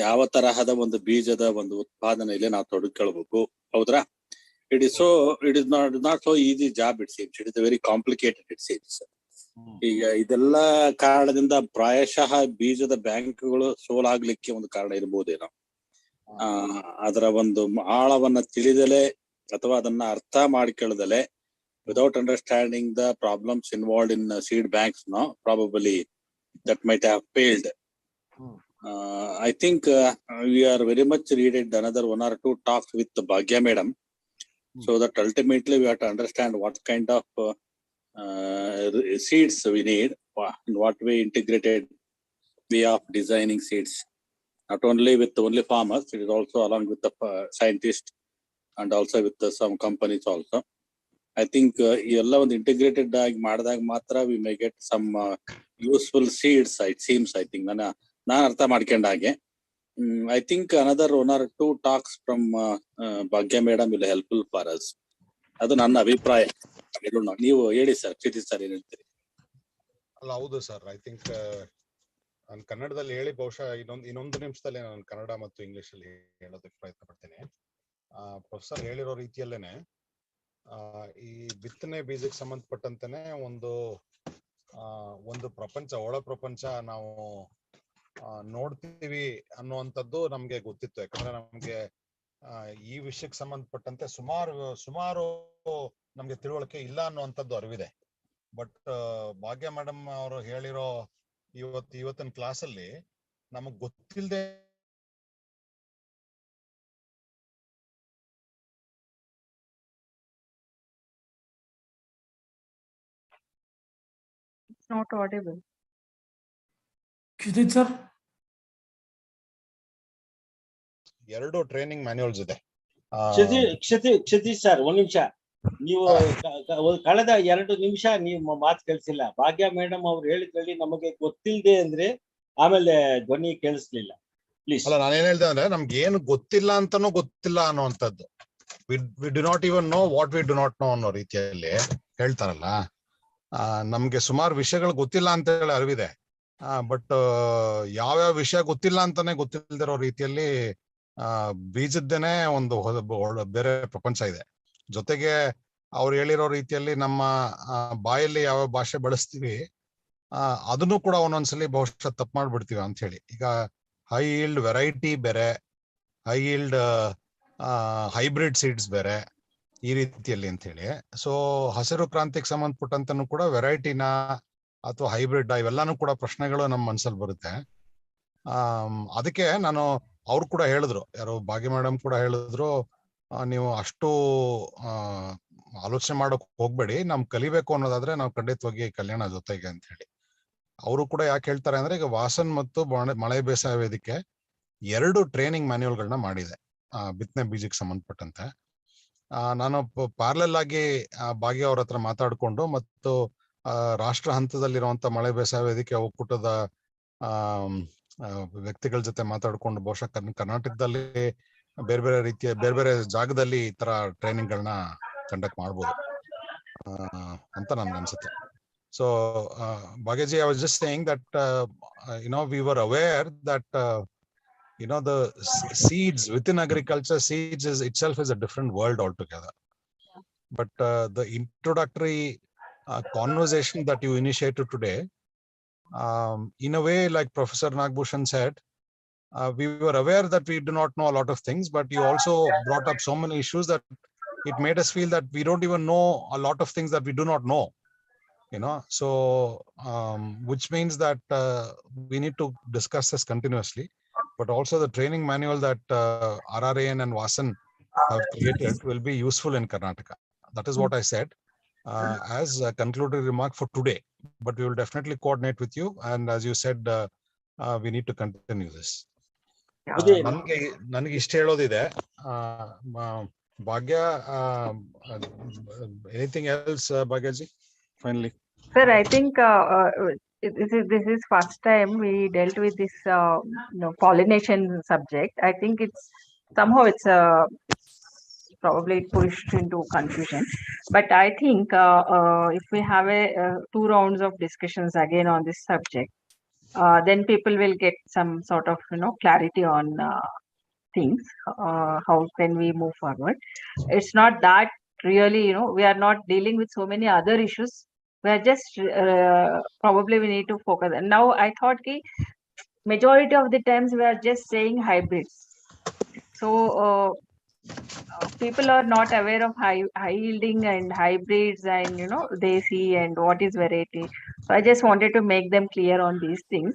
ಯಾವ ತರಹದ ಒಂದು ಬೀಜದ ಒಂದು ಉತ್ಪಾದನೆಯಲ್ಲಿ ನಾವು ತೊಡಗಿಕೊಳ್ಬೇಕು? ಹೌದ್ರಾ? It is not so easy job, it seems. It is a very complicated, it seems. ಈಗ ಇದೆಲ್ಲ ಕಾರಣದಿಂದ ಪ್ರಾಯಶಃ ಬೀಜದ ಬ್ಯಾಂಕ್ಗಳು ಸೋಲಾಗ್ಲಿಕ್ಕೆ ಒಂದು ಕಾರಣ ಇರ್ಬೋದೇನೋ. ಅದರ ಒಂದು ಆಳವನ್ನ ತಿಳಿದಲೆ ಅಥವಾ ಅದನ್ನ ಅರ್ಥ ಮಾಡಿಕೊಳ್ಳದಲೆ, without understanding the problems involved in seed banks, no probably that might have failed. I think we are very much needed another 1 or 2 talks with Bhagya madam, so that ultimately we have to understand what kind of seeds we need, in what way integrated way of designing seeds, not only with only farmers, it is also along with the scientists and also with some companies also. I think ಎಲ್ಲ ಒಂದು integrated ಆಗಿ ಮಾಡಿದಾಗ ಮಾತ್ರ we may get some useful seeds, it seems. I think ನಾನು ಅರ್ಥ ಮಾಡ್ಕೊಂಡ ಹಾಗೆ, I think another 1 or 2 talks from Bhagya madam will helpful for us. ಅದು ನನ್ನ ಅಭಿಪ್ರಾಯ. ನೀವು ಹೇಳಿ ಸರ್, ಕ್ಷಿತಿ ಸರ್ ಏನ್ ಹೇಳ್ತೀರಿ? ಅಲ್ಲ, ಹೌದು ಸರ್. ಐ ಥಿಂಕ್ ನಾನು ಕನ್ನಡದಲ್ಲಿ ಹೇಳಿ ಬಹುಶಃ ಇನ್ನೊಂದು ನಿಮಿಷದಲ್ಲಿ ನಾನು ಕನ್ನಡ ಮತ್ತು ಇಂಗ್ಲಿಷ್ ಅಲ್ಲಿ ಹೇಳೋದಕ್ಕೆ ಪ್ರಯತ್ನ ಪಡ್ತೀನಿ. ಪ್ರೊಫೆಸರ್ ಹೇಳಿರೋ ರೀತಿಯಲ್ಲೇನೆ ಈ ಬಿತ್ತನೆ ಬೀಜಕ್ಕೆ ಸಂಬಂಧಪಟ್ಟಂತೆನೆ ಒಂದು ಪ್ರಪಂಚ, ಒಳ ಪ್ರಪಂಚ ನಾವು ನೋಡ್ತೀವಿ ಅನ್ನುವಂಥದ್ದು ನಮ್ಗೆ ಗೊತ್ತಿತ್ತು. ಯಾಕಂದ್ರೆ ನಮ್ಗೆ ಈ ವಿಷಯಕ್ಕೆ ಸಂಬಂಧಪಟ್ಟಂತೆ ಸುಮಾರು ನಮ್ಗೆ ತಿಳುವಳಿಕೆ ಇಲ್ಲ ಅನ್ನುವಂಥದ್ದು ಅರಿವಿದೆ. ಬಟ್ ಭಾಗ್ಯ ಮೇಡಮ್ ಅವರು ಹೇಳಿರೋ ಇವತ್ತಿನ ಕ್ಲಾಸ್ ಅಲ್ಲಿ ನಮಗ್ ಗೊತ್ತಿಲ್ಲದೆ Not audible. ಕ್ಷಿತಿಜ್ ಸರ್, 2 ಟ್ರೈನಿಂಗ್ ಮ್ಯಾನ್ಯುಯಲ್ಸ್ ಇದೆ. ಕ್ಷಿತೀಶ್ ಸರ್, 1 ನಿಮಿಷ. ನೀವು ಕಳೆದ 2 ನಿಮಿಷ ನೀವು ಮಾತು ಕೇಳಿಸಿಲ್ಲ. ಭಾಗ್ಯ ಮೇಡಮ್ ಅವ್ರು ಹೇಳಿದ್ರಲ್ಲಿ ನಮಗೆ ಗೊತ್ತಿಲ್ಲದೆ ಅಂದ್ರೆ ಆಮೇಲೆ ಧ್ವನಿ ಕೇಳಿಸ್ಲಿಲ್ಲ, ಪ್ಲೀಸ್. ಅಲ್ಲ, ನಾನೇನ್ ಹೇಳ್ದೆ ಅಂದ್ರೆ ನಮ್ಗೆ ಏನು ಗೊತ್ತಿಲ್ಲ ಅಂತಾನೂ ಗೊತ್ತಿಲ್ಲ ಅನ್ನುವಂಥದ್ದು. We do not even know what we do not know ಅನ್ನೋ ರೀತಿಯಲ್ಲಿ ಹೇಳ್ತಾರಲ್ಲ. ನಮ್ಗೆ ಸುಮಾರು ವಿಷಯಗಳು ಗೊತ್ತಿಲ್ಲ ಅಂತ ಹೇಳಿ ಅರಿವಿದೆ. ಬಟ್ ಯಾವ್ಯಾವ ವಿಷಯ ಗೊತ್ತಿಲ್ಲ ಅಂತಾನೆ ಗೊತ್ತಿಲ್ದಿರೋ ರೀತಿಯಲ್ಲಿ ಬೀಜದ್ದೇನೆ ಒಂದು ಬೇರೆ ಪ್ರಪಂಚ ಇದೆ. ಜೊತೆಗೆ ಅವ್ರು ಹೇಳಿರೋ ರೀತಿಯಲ್ಲಿ ನಮ್ಮ ಬಾಯಲ್ಲಿ ಯಾವ ಭಾಷೆ ಬಳಸ್ತೀವಿ ಅದನ್ನು ಕೂಡ ಒಂದೊಂದ್ಸಲಿ ಬಹುಶಃ ತಪ್ಪು ಮಾಡ್ಬಿಡ್ತೀವಿ ಅಂತ ಹೇಳಿ. ಈಗ ಹೈ ಈಲ್ಡ್ ವೆರೈಟಿ ಬೇರೆ, ಹೈ ಈಲ್ಡ್ ಹೈಬ್ರಿಡ್ ಸೀಡ್ಸ್ ಬೇರೆ, ಈ ರೀತಿಯಲ್ಲಿ ಅಂತ ಹೇಳಿ. ಸೊ ಹಸಿರು ಕ್ರಾಂತಿಗೆ ಸಂಬಂಧಪಟ್ಟಂತನೂ ಕೂಡ ವೆರೈಟಿನ ಅಥವಾ ಹೈಬ್ರಿಡ್ ಇವೆಲ್ಲಾನು ಕೂಡ ಪ್ರಶ್ನೆಗಳು ನಮ್ಮ ಮನಸ್ಸಲ್ಲಿ ಬರುತ್ತೆ. ಅದಕ್ಕೆ ಅವ್ರು ಕೂಡ ಹೇಳಿದ್ರು, ಯಾರು ಭಾಗ್ಯ ಮೇಡಮ್ ಕೂಡ ಹೇಳಿದ್ರು, ನೀವು ಅಷ್ಟು ಆಲೋಚನೆ ಮಾಡಕ್ ಹೋಗ್ಬೇಡಿ, ನಮ್ ಕಲಿಬೇಕು ಅನ್ನೋದಾದ್ರೆ ನಾವು ಖಂಡಿತವಾಗಿ ಕಲ್ಯಾಣ ಜೊತೆಗೆ ಅಂತ ಹೇಳಿ. ಅವರು ಕೂಡ ಯಾಕೆ ಹೇಳ್ತಾರೆ ಅಂದ್ರೆ, ಈಗ ವಾಸನ್ ಮತ್ತು ಮಳೆ ಬೇಸಾಯ ವೇದಿಕೆ 2 ಟ್ರೈನಿಂಗ್ ಮ್ಯಾನ್ಯುಯಲ್ಗಳನ್ನ ಮಾಡಿದೆ ಬಿತ್ತನೆ ಬೀಜಕ್ಕೆ ಸಂಬಂಧಪಟ್ಟಂತೆ. ನಾನು ಪ್ಯಾರಲಲ್ ಆಗಿ ಭಾಗ್ಯ ಅವ್ರ ಹತ್ರ ಮಾತಾಡ್ಕೊಂಡು ಮತ್ತು ರಾಷ್ಟ್ರ ಹಂತದಲ್ಲಿರುವಂತ ಮಳೆ ಬೇಸಾಯ ವೇದಿಕೆ ಒಕ್ಕೂಟದ ವ್ಯಕ್ತಿಗಳ ಜೊತೆ ಮಾತಾಡ್ಕೊಂಡು ಬಹುಶಃ ಕರ್ನಾಟಕದಲ್ಲಿ ಬೇರೆ ಬೇರೆ ರೀತಿಯ ಬೇರೆ ಬೇರೆ ಜಾಗದಲ್ಲಿ ಈ ತರ ಟ್ರೈನಿಂಗ್ ಗಳನ್ನ ಕಂಡಕ್ಟ್ ಮಾಡ್ಬೋದು ಅಂತ ನನ್ಗೆ ಅನ್ಸುತ್ತೆ. So Bhagyaji, I was just saying that we were aware that the seeds within agriculture, seeds itself is a different world altogether. But the introductory conversation that you initiated today, in a way, like Professor Nagbhushan said, we were aware that we do not know a lot of things, but you also brought up so many issues that it made us feel that we don't even know a lot of things that we do not know. So which means that we need to discuss this continuously, but also the training manual that RRAN and Vasan have created will be useful in Karnataka. That is what I said as a concluding remark for today, but we will definitely coordinate with you, and as you said, we need to continue this. ನನಗೆ ಇಷ್ಟ ಹೇಳೋದಿದೆ. ಭಾಗ್ಯ, anything else, Bhagyaji? Finally, Sir, I think this is first time we dealt with this pollination subject. I think it's somehow probably pushed into confusion, but I think if we have two rounds of discussions again on this subject, then people will get some sort of clarity on things. How can we move forward? It's not that really, we are not dealing with so many other issues. We are just probably we need to focus. And now I thought majority of the times we are just saying hybrids. So people are not aware of high yielding and hybrids and desi and what is variety. So I just wanted to make them clear on these things.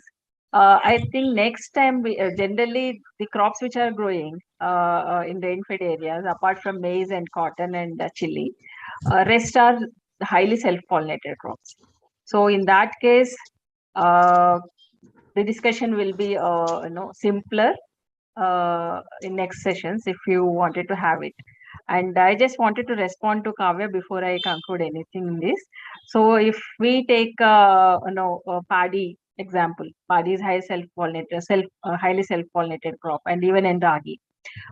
I think next time we generally the crops which are growing in rainfed areas, apart from maize and cotton and chili, rest are highly self-pollinated crops. So in that case, the discussion will be simpler in next sessions if you wanted to have it. And I just wanted to respond to Kavya before I conclude anything in this. So if we take paddy example, paddy is highly self-pollinated crop, and even in ragi,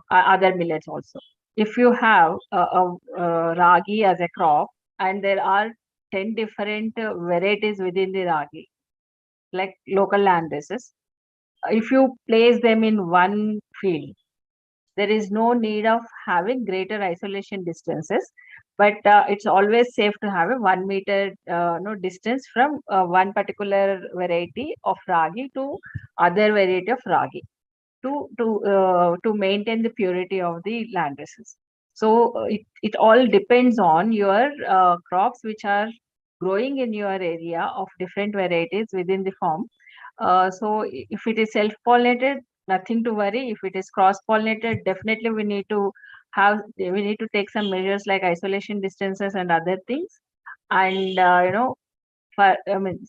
other millets also. If you have ragi as a crop, and there are 10 different varieties within the ragi, like local land races, if you place them in one field, there is no need of having greater isolation distances, but it's always safe to have a 1 meter distance from one particular variety of ragi to other variety of ragi to maintain the purity of the land races. So it all depends on your crops which are growing in your area of different varieties within the farm. So if it is self-pollinated, nothing to worry. If it is cross-pollinated, definitely we need to take some measures like isolation distances and other things. And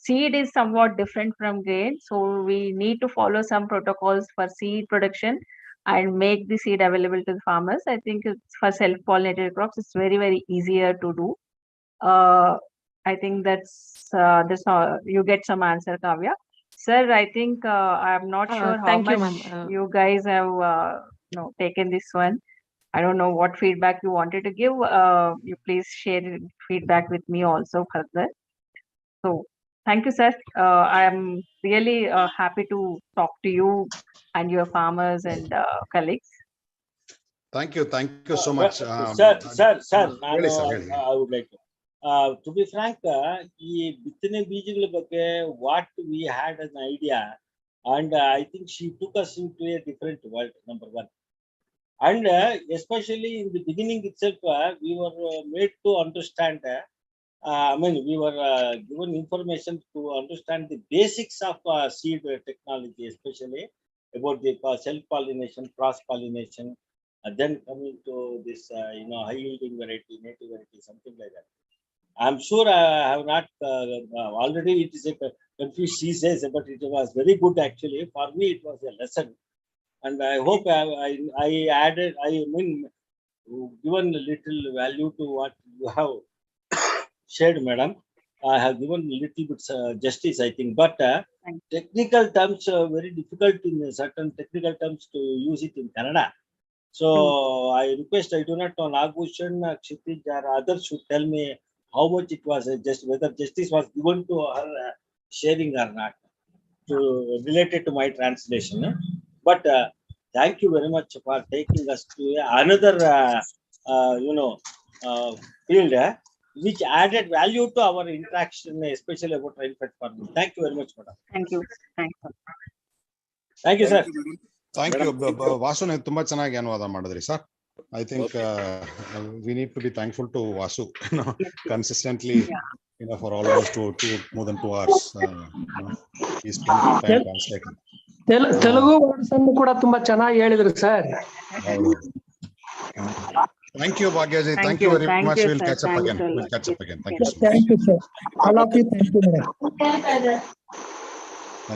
seed is somewhat different from grain, so we need to follow some protocols for seed production and make the seed available to the farmers. I think for self-pollinated crops, it's very, very easier to do. I think that's you get some answer, Kavya. Sir, I think I'm not sure how much you guys have taken this one. I don't know what feedback you wanted to give. You please share feedback with me also further. So thank you, sir. I am really happy to talk to you and your farmers and colleagues. Thank you so much. Sir, I would like to. To be frank, ಈ ಬಿತ್ತನೆ ಬೀಜಗಳ ಬಗ್ಗೆ what we had an idea, and I think she took us into a different world, number one. And especially in the beginning itself, we were made to understand, we were given information to understand the basics of seed technology, especially about the self-pollination, cross-pollination, and then coming to this, high-yielding variety, native variety, something like that. I'm sure I have not already. It is a confused, she says, but it was very good actually. For me, it was a lesson, and I hope I added. Given a little value to what you have shared, madam. I have given a little bit justice, I think. But technical terms are very difficult in certain technical terms to use it in Kannada. So I request. I do not know Nagbhushan, Kshitij, or others should tell me how much it was whether justice was given to her sharing or not, to related to my translation. But thank you very much for taking us to another field which added value to our interaction, especially about rainfed farming. Thank you very much, madam. Thank you. Thank you, sir. Thank you. Vasu, ತುಂಬಾ ಚೆನ್ನಾಗಿ ಅನುವಾದ ಮಾಡಿದ್ರಿ sir. I think we need to be thankful to Vasu, consistently for almost more than 2 hours. He spent time translating. Telugu words ಅನ್ನು ಕೂಡ ತುಂಬಾ ಚೆನ್ನಾಗಿ ಹೇಳಿದ್ರು sir. Thank you, Bhagyaji. Thank you very much. We'll catch up again. Thank you so much. Thank you, sir. All of you, thank you, madam.